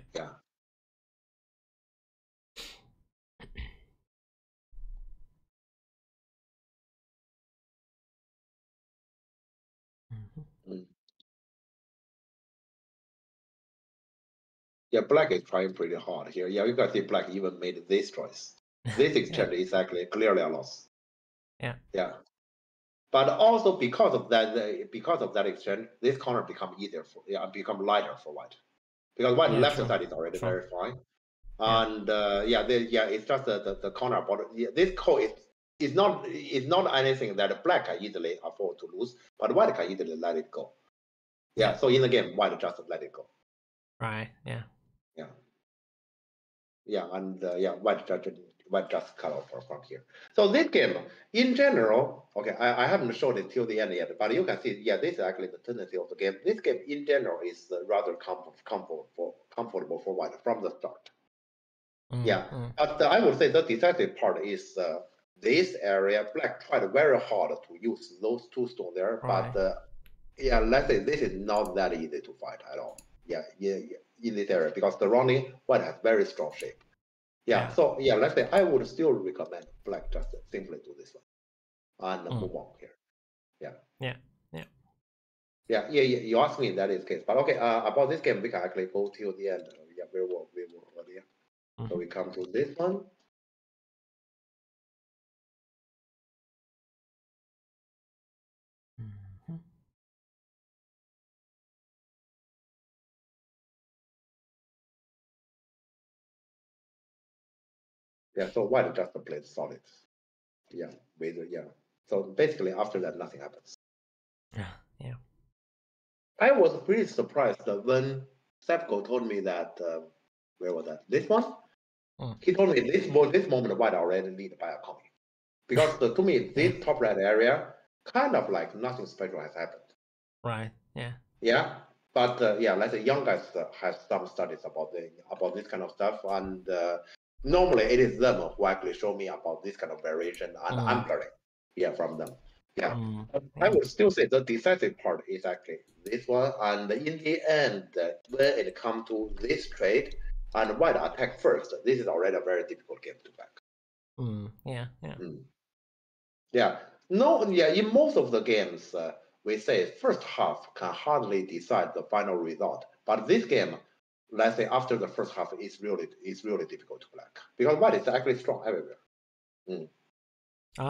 Yeah, black is trying pretty hard here. Yeah, you can see black even made this choice. This exchange is actually clearly a loss. Yeah. But also because of that exchange, this corner become lighter for white, because white left side is already very fine, and it's just the corner. But this call is not anything that black can easily afford to lose, but white can easily let it go. Yeah, so in the game, white just let it go. Right. Yeah. And white just cut off from here. So this game, in general, okay, I haven't showed it till the end yet, but you can see, this is actually the tendency of the game. This game, in general, is rather comfortable for white from the start. But I would say the decisive part is this area. Black tried very hard to use those 2 stones there, but let's say this is not that easy to fight at all. In this area, because the running white has very strong shape. So let's say I would still recommend black just simply do this one and move on here. You asked me in that is case, but okay, about this game we can actually go till the end. We will earlier. So we come to this one. So white just played solid. So basically after that nothing happens. I was pretty surprised when Sepko told me that where was that? This one? He told me this moment white already lead by a copy. Because to me, this top right area kind of like nothing special has happened. Right. But let's say young guys have some studies about this kind of stuff, and normally it is them who actually show me about this kind of variation, and I'm learning from them. I would still say the decisive part is actually this one, and in the end, when it comes to this trade and white attack first, this is already a very difficult game to back. In most of the games, we say first half can hardly decide the final result. But this game, let's say after the first half, is really difficult to black, because white is actually strong everywhere.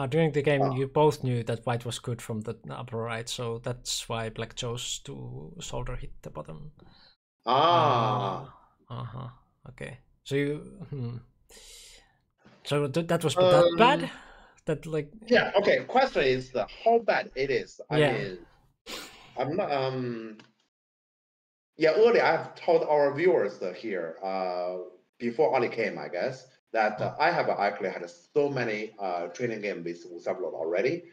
During the game, you both knew that white was good from the upper right, so that's why black chose to shoulder hit the bottom. Okay. So you. So that was that bad. That like. Okay. Question is how bad it is. I mean, I'm not. Earlier I've told our viewers here before Ali came, I guess, that I have actually had so many training games with Usablo already,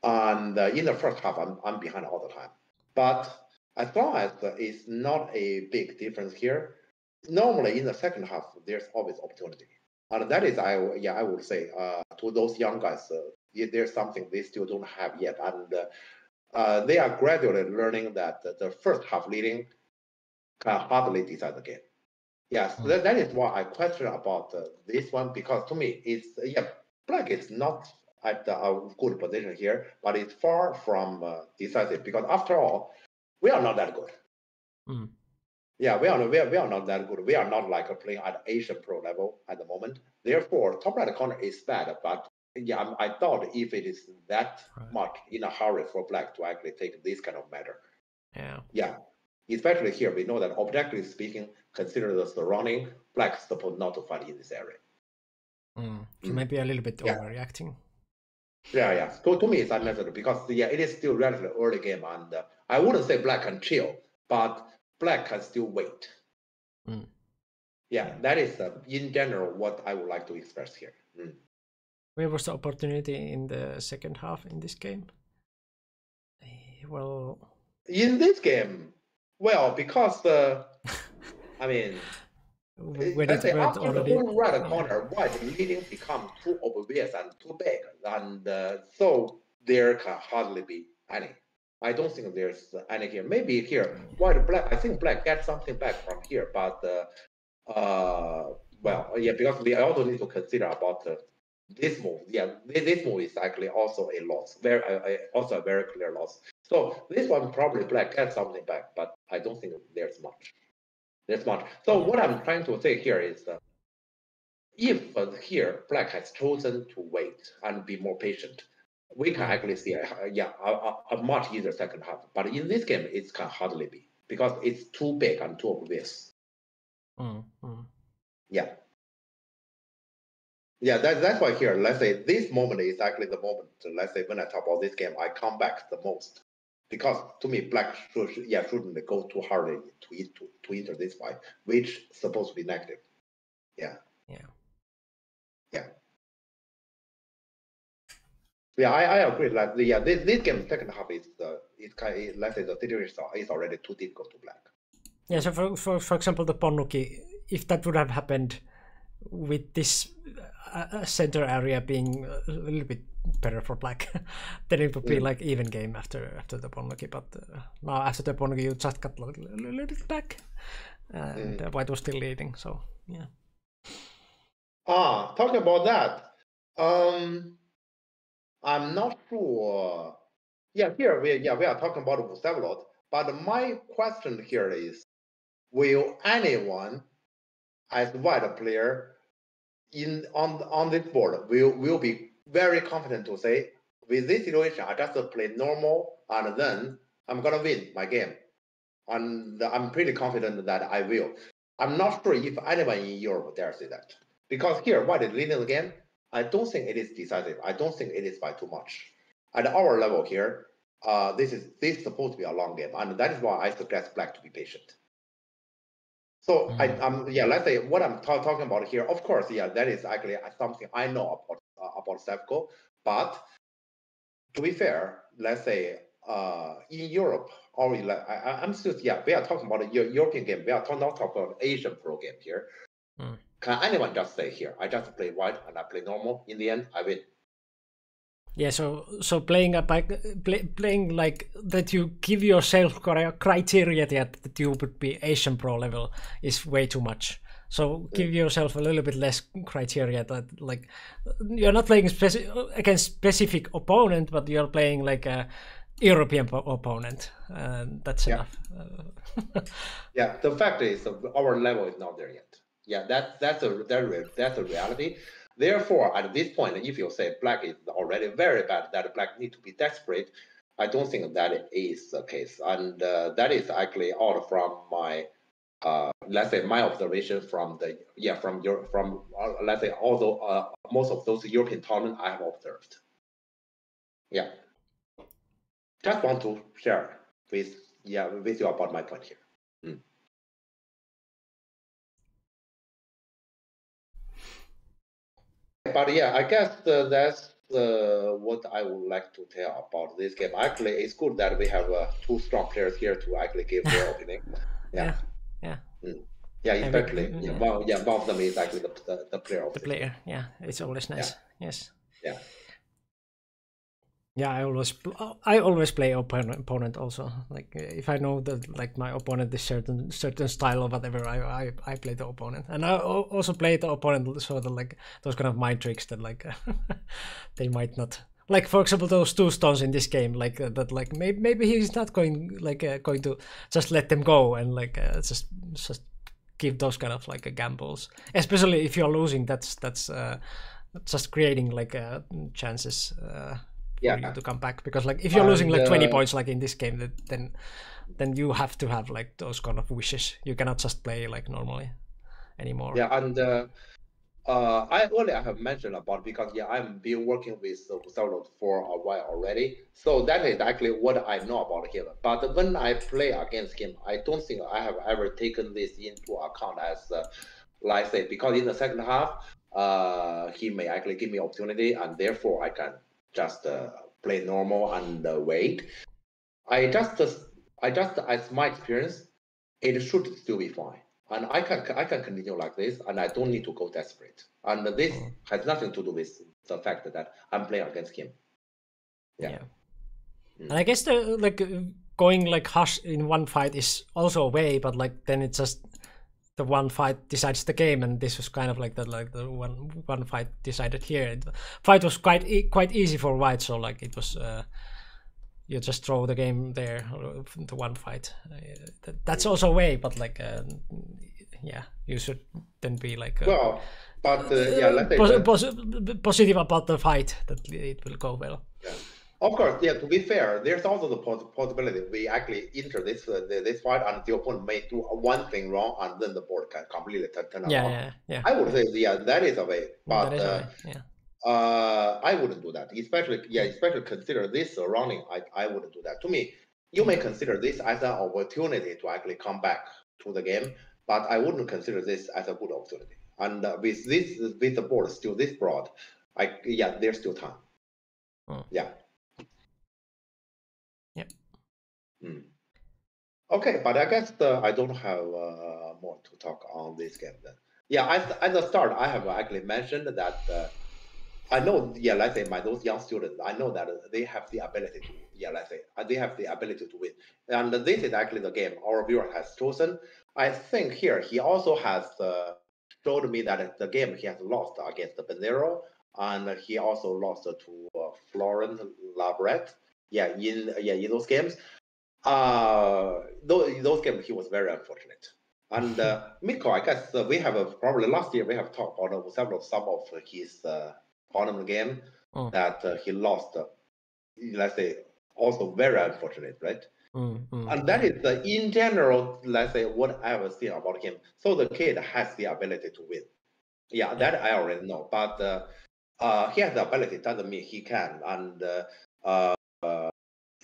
and in the first half I'm behind all the time. But as long as it's not a big difference here, normally in the second half, there's always opportunity. And that is, I would say, to those young guys, there's something they still don't have yet. And they are gradually learning that the first half leading can hardly decide the game. Yes, that is why I question about this one, because to me, it's, Black is not at a good position here, but it's far from decisive, because after all, we are not that good. Yeah, we are not that good. We are not like playing at Asian Pro level at the moment. Therefore, top right corner is bad, but yeah, I thought if it is that much in a hurry for Black to actually take this kind of matter. Yeah. Especially here, we know that objectively speaking, consider the surrounding, Black is supposed not to fight in this area. So maybe a little bit overreacting. Yeah. So to me, it's unnecessary because it is still relatively early game, and I wouldn't say Black can chill, but Black can still wait. Yeah, that is in general what I would like to express here. Where was the opportunity in the second half in this game? Well, in this game, because I mean, let's say after the whole right corner, white leading become too obvious and too big, and so there can hardly be any. I don't think there's any here. Maybe here, white black. I think Black gets something back from here, but because we also need to consider about this move. This move is actually also a loss. Also a very clear loss. So this one probably Black gets something back, but I don't think there's much. So what I'm trying to say here is if here Black has chosen to wait and be more patient, we can actually see a much easier second half. But in this game, it can hardly be because it's too big and too obvious. Yeah, that's why here, let's say this moment is actually the moment, let's say when I talk about this game, I come back the most. Because to me, Black shouldn't go too hard to enter this fight, which is supposed to be negative. Yeah, I agree. Like this game second half is let's say the situation is already too difficult to Black. Yeah. So for example, the Ponnuki, if that would have happened with this center area being a little bit better for Black, then it would be like even game after the Ponnuki. But now after the Ponnuki, you just got a little bit back, and White was still leading. So yeah. Talking about that, I'm not sure. Here we are talking about Vsevolod, but my question here is: will anyone, as White player, on this board will be very confident to say, with this situation, I just play normal and then I'm gonna win my game, and I'm pretty confident that I will. I'm not sure if anyone in Europe dare say that, because here White is leading the game. I don't think it is decisive. I don't think it is by too much. At our level here, this is supposed to be a long game, and that is why I suggest Black to be patient. So let's say what I'm talking about here. Of course, that is actually something I know about Sevco. But to be fair, let's say in Europe, or I'm still we are talking about a European game. We are not talking about Asian Pro game here. Can anyone just say here, I just play White and I play normal? In the end, I win. Yeah, so playing like that, you give yourself criteria that you would be Asian Pro level is way too much. So give yourself a little bit less criteria, that like you're not playing against specific opponent, but you're playing like a European opponent, and that's enough. The fact is our level is not there yet. That's a reality. Therefore, at this point, if you say Black is already very bad, that Black need to be desperate, I don't think that is the case. And that is actually out from my, let's say, my observation from let's say, although most of those European tournaments I have observed. Yeah. Just want to share with you about my point here. But I guess that's what I would like to tell about this game. Actually, it's good that we have two strong players here to actually give their opinion. Yeah. Yeah, especially one of them is actually the player. The player, yeah, it's always nice. Yeah. Yes. Yeah. Yeah, I always play opponent also. Like if I know that like my opponent is certain style or whatever, I play the opponent, and I also play the opponent so that like those kind of mind tricks that like they might not. Like for example, those 2 stones in this game, like that, like maybe he's not going to just let them go and like just give those kind of like gambles. Especially if you're losing, that's just creating like chances. For you to come back, because like if you're losing like 20 points like in this game, then you have to have like those kind of wishes. You cannot just play like normally anymore. Yeah, and I have mentioned about, because I've been working with Xelod for a while already, so that is actually what I know about him. But when I play against him, I don't think I have ever taken this into account as like say, because in the second half he may actually give me opportunity, and therefore I can just play normal and wait. I just, as my experience, it should still be fine, and I can continue like this, and I don't need to go desperate. And this has nothing to do with the fact that I'm playing against him. Yeah. And I guess the like going like harsh in one fight is also a way, but like then it's just the one fight decides the game, and this was kind of like the one fight decided here. The fight was quite easy for White, so like it was you just throw the game there, the one fight. That's also a way, but like you should then be like positive about the fight, that it will go well. Yeah. Of course, to be fair, there's also the possibility we actually enter this fight and the opponent may do one thing wrong, and then the board can completely turn around. Yeah. I would say, that is a way, but I wouldn't do that. Especially consider this surrounding. I wouldn't do that. To me, you may consider this as an opportunity to actually come back to the game, but I wouldn't consider this as a good opportunity. And with the board still this broad, there's still time. Yeah. Yep. Okay, but I guess I don't have more to talk on this game then. Yeah, at the start, I have actually mentioned that I know, let's say those young students, I know that they have the ability to, they have the ability to win. And this is actually the game our viewer has chosen. I think here he also has showed me that the game he has lost against the Benero, and he also lost to Florent Labret. In those games. Those games he was very unfortunate. And Mikko, I guess we have probably last year we have talked about some of his tournament game that he lost. Let's say also very unfortunate, right? And that is in general, let's say, what I have seen about him. So the kid has the ability to win. Yeah, that I already know. But he has the ability, doesn't mean he can. And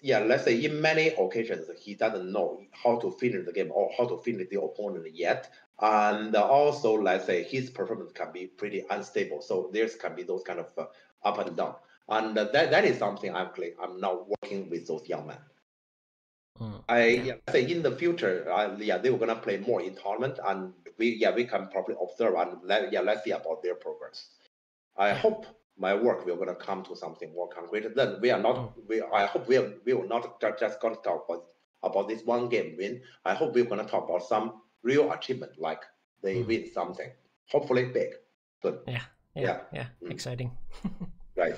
let's say in many occasions he doesn't know how to finish the game or how to finish the opponent yet, and also let's say his performance can be pretty unstable. So there's can be those kind of up and down, and that is something I'm now working with those young men. I say in the future, they were gonna play more in tournament, and we can probably observe and let's see about their progress. I hope my work we're gonna come to something more concrete. Then we are not. I hope we will not just gonna talk about this one game win. I hope we're gonna talk about some real achievement, like they win something, hopefully big. Good. Yeah. Exciting. Right.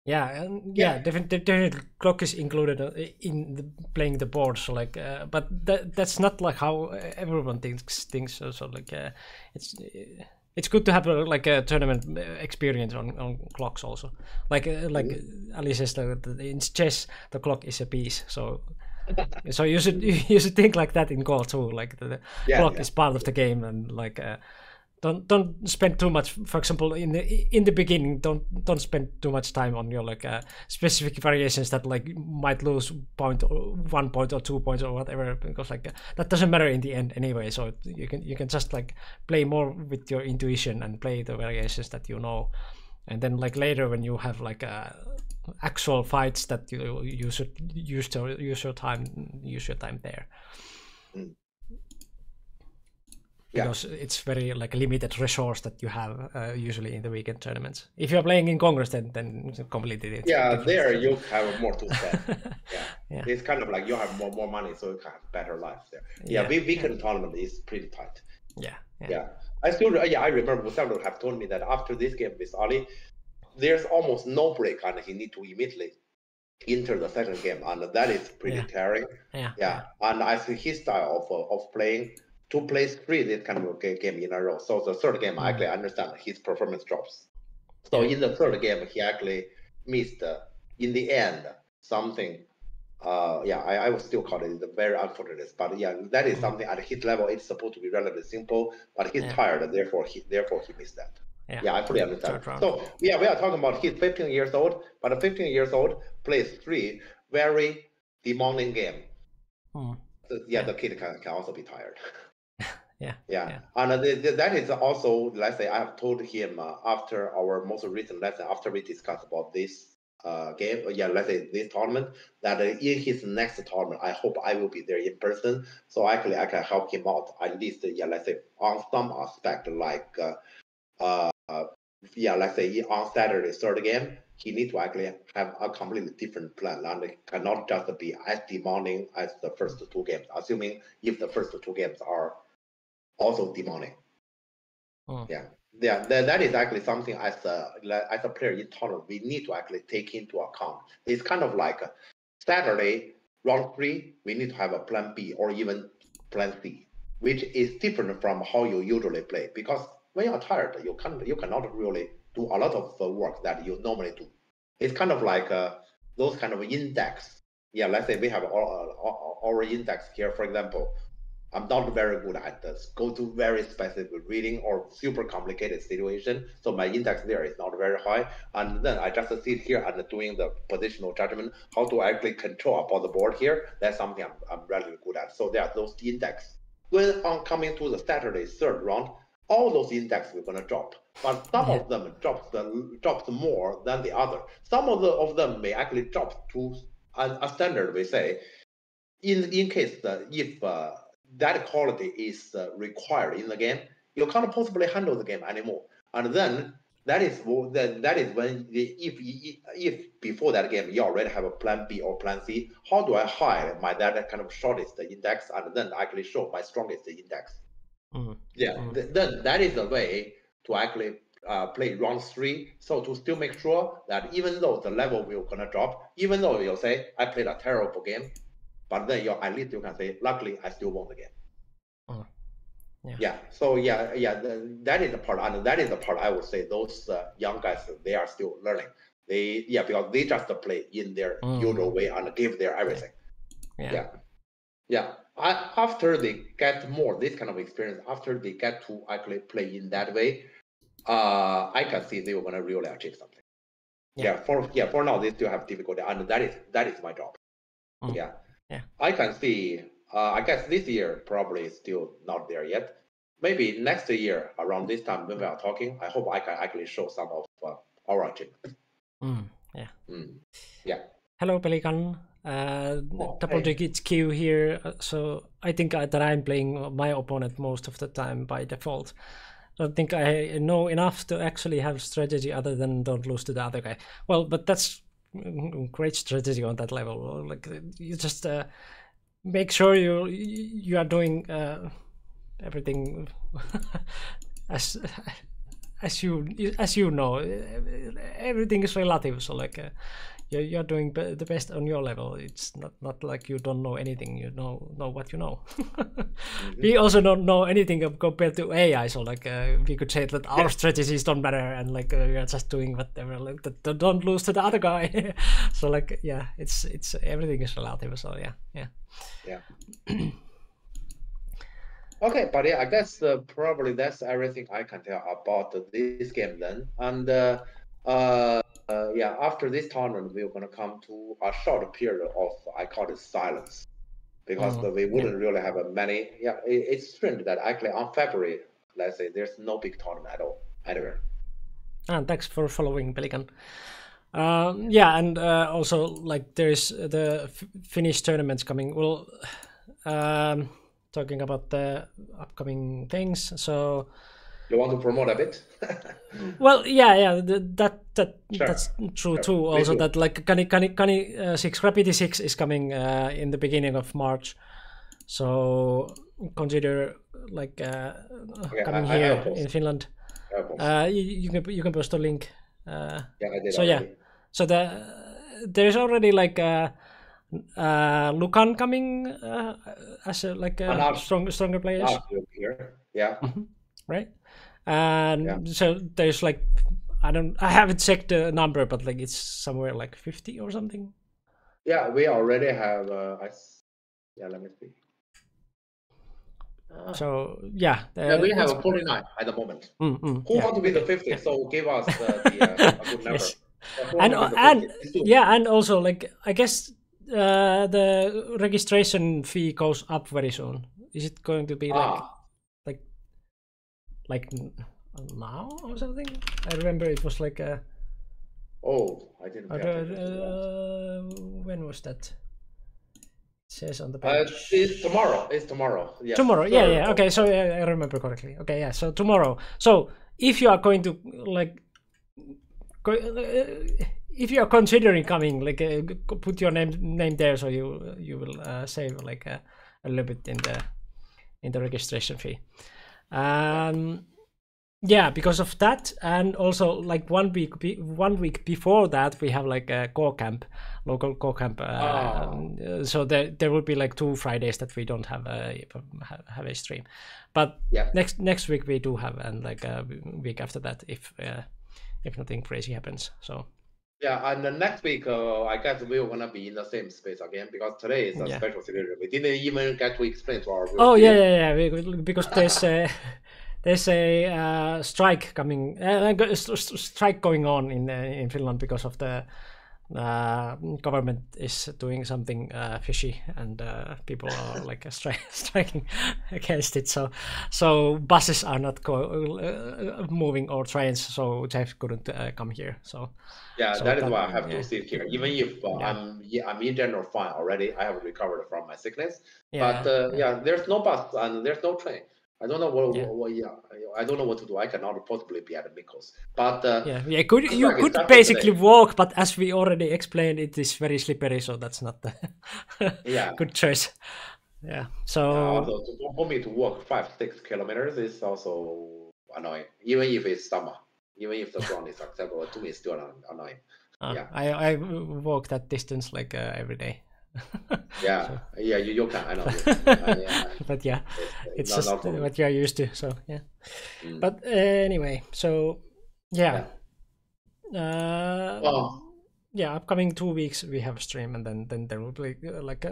Definitely clock is included in playing the board. So like, but that's not like how everyone thinks. So like, it's good to have a tournament experience on clocks also. Like Ali says, in chess the clock is a piece. So you should think like that in Go too. Like the clock is part of the game, and like don't spend too much. For example, in the beginning, don't spend too much time on your specific variations that like might lose 1 point or 2 points or whatever, because like that doesn't matter in the end anyway. So you can just like play more with your intuition and play the variations that you know, and then like later when you have like actual fights that you should use your time there. Because it's very like limited resource that you have usually in the weekend tournaments. If you're playing in Congress, then it's completely different. Yeah, there you have more to spend. Yeah. It's kind of like you have more money, so you can have better life there. Yeah, weekend tournament is pretty tight. Yeah. I remember Gustavo have told me that after this game with Ali, there's almost no break, and he need to immediately enter the second game, and that is pretty tiring. Yeah. And I see his style of playing. To play 3 this kind of game in a row. So the third game, I actually understand his performance drops. So in the third game, he actually missed, in the end, something. I would still call it very unfortunate. But that is something at his level, it's supposed to be relatively simple, but he's tired, therefore he missed that. I fully understand. So we are talking about he's 15 years old, but 15 years old plays 3 very demanding game. The kid can also be tired. And that is also, let's say, I have told him after our most recent lesson, after we discussed about this game, let's say this tournament, that in his next tournament, I hope I will be there in person. So actually, I can help him out at least, let's say, on some aspect, like, let's say on Saturday, third game, he needs to actually have a completely different plan, and it cannot just be as demanding as the first 2 games, assuming if the first 2 games are also demanding. That is actually something as a player in tournament we need to actually take into account. It's kind of like Saturday round 3, we need to have a plan B or even plan C, which is different from how you usually play. Because when you're tired, you cannot really do a lot of work that you normally do. It's kind of like those kind of index. Let's say we have our index here, for example. I'm not very good at this. Go to very specific reading or super complicated situation. So my index there is not very high. And then I just sit here and doing the positional judgment, how to actually control about the board here. That's something I'm relatively good at. So there are those index. When I'm coming to the Saturday third round, all those index we're going to drop. But some of them drops more than the other. Some of them may actually drop to a standard, we say, in case if that quality is required in the game, you can't possibly handle the game anymore. And then that is when if before that game you already have a plan B or plan C, how do I hide my that kind of shortest index and then actually show my strongest index? Then that is the way to actually play round 3. So to still make sure that even though the level will gonna drop, even though you'll say I played a terrible game, but then at least you can say, luckily, I still won the game. That is the part, and that is the part I would say those young guys, they are still learning. Because they just play in their usual way and give their everything. After they get more this kind of experience, after they get to actually play in that way, I can see they were gonna really achieve something. For now they still have difficulty, and that is my job. I can see. I guess this year probably is still not there yet. Maybe next year around this time when we are talking, I hope I can actually show some of our achievements. Hello, Pelican. Double Q here. So I think that I'm playing my opponent most of the time by default. I don't think I know enough to actually have strategy other than don't lose to the other guy. Well, but that's great strategy on that level. Like you just make sure you are doing everything as you know. Everything is relative. So like you're doing the best on your level. It's not like you don't know anything. You know what you know. We also don't know anything compared to AI. So like we could say that our strategies don't matter, and like we are just doing whatever. Like don't lose to the other guy. So like it's everything is relative. So yeah. Okay, but I guess probably that's everything I can tell about this game then. And after this tournament, we're going to come to a short period of, I call it silence, because we wouldn't really have many. It's strange that actually on February, let's say, there's no big tournament at all anywhere. And thanks for following, Pelican. Yeah, and also like there's the Finnish tournaments coming. Well, talking about the upcoming things. So you want to promote a bit? Well, yeah, Sure. that's true Sure. too. Please Also, do. that like Kani 6 Rapidity 6 is coming in the beginning of March. So consider like coming I here have post. in Finland. I have post. You can post a link. Yeah, I did So already. yeah, so there's already like Lucan coming as a like a Arch. stronger players, Arch will be here. Yeah. right? And so there's like I haven't checked the number, but like it's somewhere like 50 or something. Yeah, we already have. Let me see. So yeah, We have 49 at the moment. Who want to be the 50? So give us a good number. Yes. Yeah, And yeah, and also like I guess the registration fee goes up very soon. Is it going to be like now or something? I remember it was like a. Oh, I didn't. When was that? It says on the page. It's tomorrow. It's tomorrow. Yes. Tomorrow. Yeah. Okay, so I remember correctly. Okay, yeah. So tomorrow. So if you are going to like, if you are considering coming, like, put your name there, so you will save like a little bit in the registration fee. Yeah, because of that, and also like 1 week before that, we have like a local core camp. So there will be like 2 Fridays that we don't have a stream, but next week we do have, and like a week after that if nothing crazy happens. So yeah, and the next week I guess we're gonna be in the same space again, because today is a special situation. We didn't even get to explain to our viewers. Oh yeah, because there's a strike coming, strike going on in Finland because of the government is doing something fishy, and people are like striking against it. So buses are not moving, or trains. So Jeff couldn't come here. So that is why I have to sit here. Even if I'm in general fine already, I have recovered from my sickness. But there's no bus and there's no train. I don't know I don't know what to do. I cannot possibly be at Mikos. But you could basically walk, but as we already explained, it is very slippery, so that's not the good choice. Yeah. So also, for me to walk 5-6 kilometers is also annoying, even if it's summer, even if the ground is acceptable. To me, it's still annoying. I walk that distance like every day. You can. I know. But it's just what you are used to. So yeah. But anyway, so upcoming 2 weeks we have a stream, and then there will be like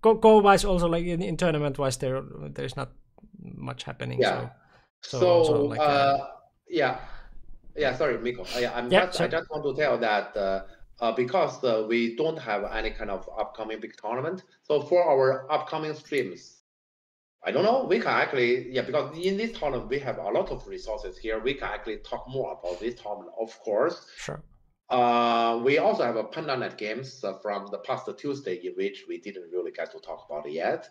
go wise also, like in tournament wise there's not much happening. Sorry, Mikko. I just want to tell that. Because we don't have any kind of upcoming big tournament, so for our upcoming streams, I don't know, we can actually, because in this tournament we have a lot of resources here, we can actually talk more about this tournament, of course. Sure. We also have a PandaNet games from the past Tuesday, in which we didn't really get to talk about it yet.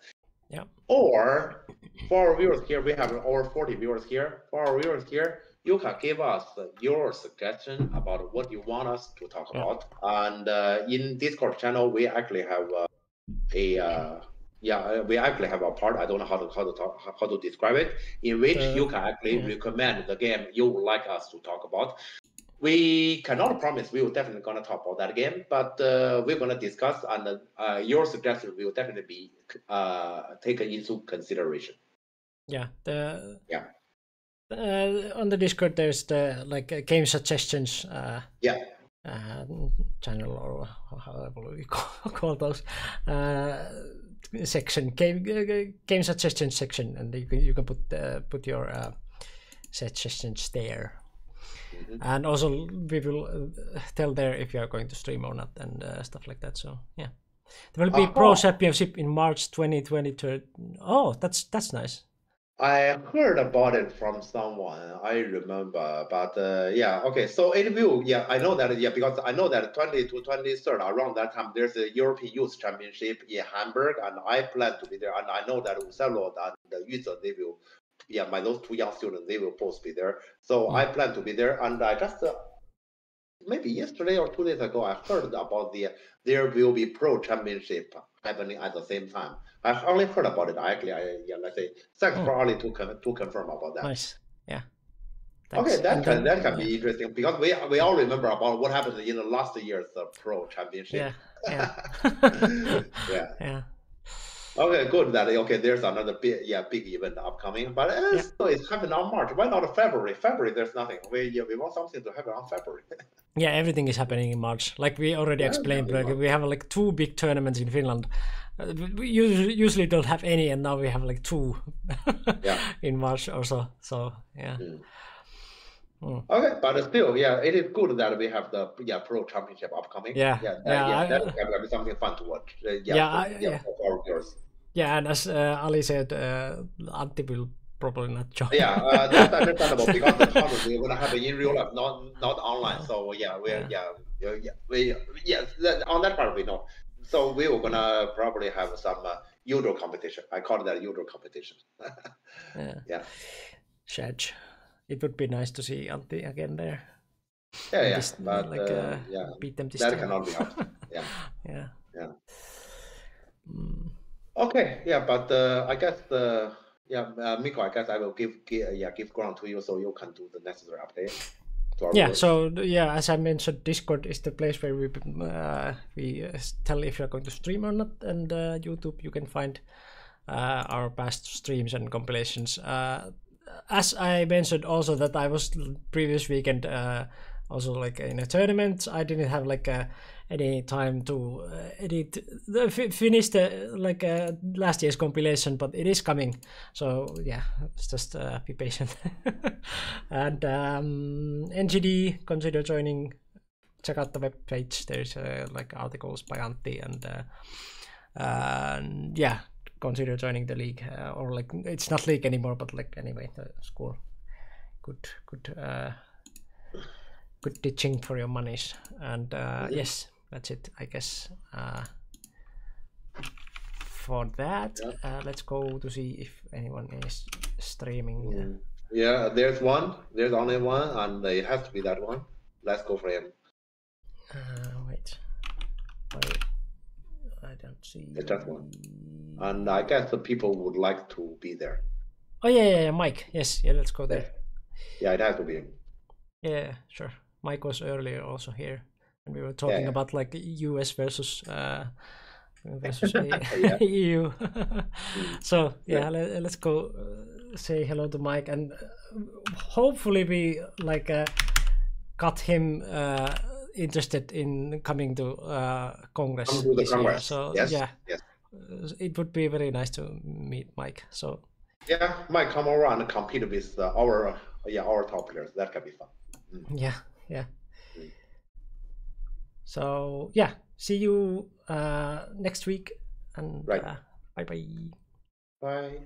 Yeah. Or for our viewers here, we have over 40 viewers here. For our viewers here, you can give us your suggestion about what you want us to talk about. And in Discord channel, we actually have we actually have a part. I don't know how to describe it, in which you can actually recommend the game you would like us to talk about. We cannot promise we will definitely gonna talk about that game, but we're gonna discuss, and your suggestion will definitely be taken into consideration. On the Discord there's the like game suggestions channel, or however we call those section, game suggestions section, and you can put your suggestions there. And also we will tell there if you are going to stream or not, and stuff like that. So there will be Pro Championship in March 2023. Oh, that's nice. I heard about it from someone. I remember, but yeah, okay. So it will, yeah, I know that, yeah, because I know that 20 to 23rd around that time there's a European Youth Championship in Hamburg, and I plan to be there. And I know that Usalot and Yuzo, they will, yeah, those two young students, they will both be there. So I plan to be there, and I just maybe yesterday or 2 days ago, I heard about there will be pro championship happening at the same time. I only heard about it. Actually, let's say thanks for Ali to confirm about that. Nice, yeah. Thanks. Okay, that can be interesting because we all remember about what happened in the last year's pro championship. Yeah. Yeah. Okay, good. There's another big event upcoming, but so it's happening on March. Why not February? February, there's nothing. We want something to happen on February. Yeah, everything is happening in March. Like we already explained, like we have like 2 big tournaments in Finland. We usually don't have any, and now we have like 2 in March or so. So yeah. Okay, but still, yeah, it is good that we have the pro championship upcoming. That can be something fun to watch. For our viewers. Yeah, and as Ali said, Antti will probably not join. Yeah, that's understandable because the tournament we're gonna have it in real life, not online. So on that part we know. So we were gonna probably have some judo competition. I call that judo competition. Yeah. Shaj. It would be nice to see Antti again there. Yeah, but beat them this that time. cannot be out. Yeah. Okay, but I guess Mikko, I guess I will give ground to you so you can do the necessary update. So as I mentioned, Discord is the place where we tell if you're going to stream or not, and YouTube you can find our past streams and compilations. As I mentioned also that I was previous weekend also like in a tournament. I didn't have like any time to finish the last year's compilation, but it is coming. So yeah, just be patient. And NGD, consider joining. Check out the web page. There's like articles by Antti and yeah. Consider joining the league, or like it's not league anymore, but like anyway, the school. Good teaching for your monies, and yes, that's it, I guess. For that, let's go to see if anyone is streaming. Yeah, there's only one, and it has to be that one. Let's go for him. Wait. I don't see. It's just one. And I guess the people would like to be there. Oh yeah, Mike. Yes, let's go there. Yeah, it has to be. Yeah, sure. Mike was earlier also here, and we were talking about like US versus EU. So let's go say hello to Mike, and hopefully we like got him interested in coming to Congress this year. So yes. It would be very nice to meet Mike. So Mike, come over and compete with our top players. That can be fun. Yeah. So see you next week, and bye. Bye.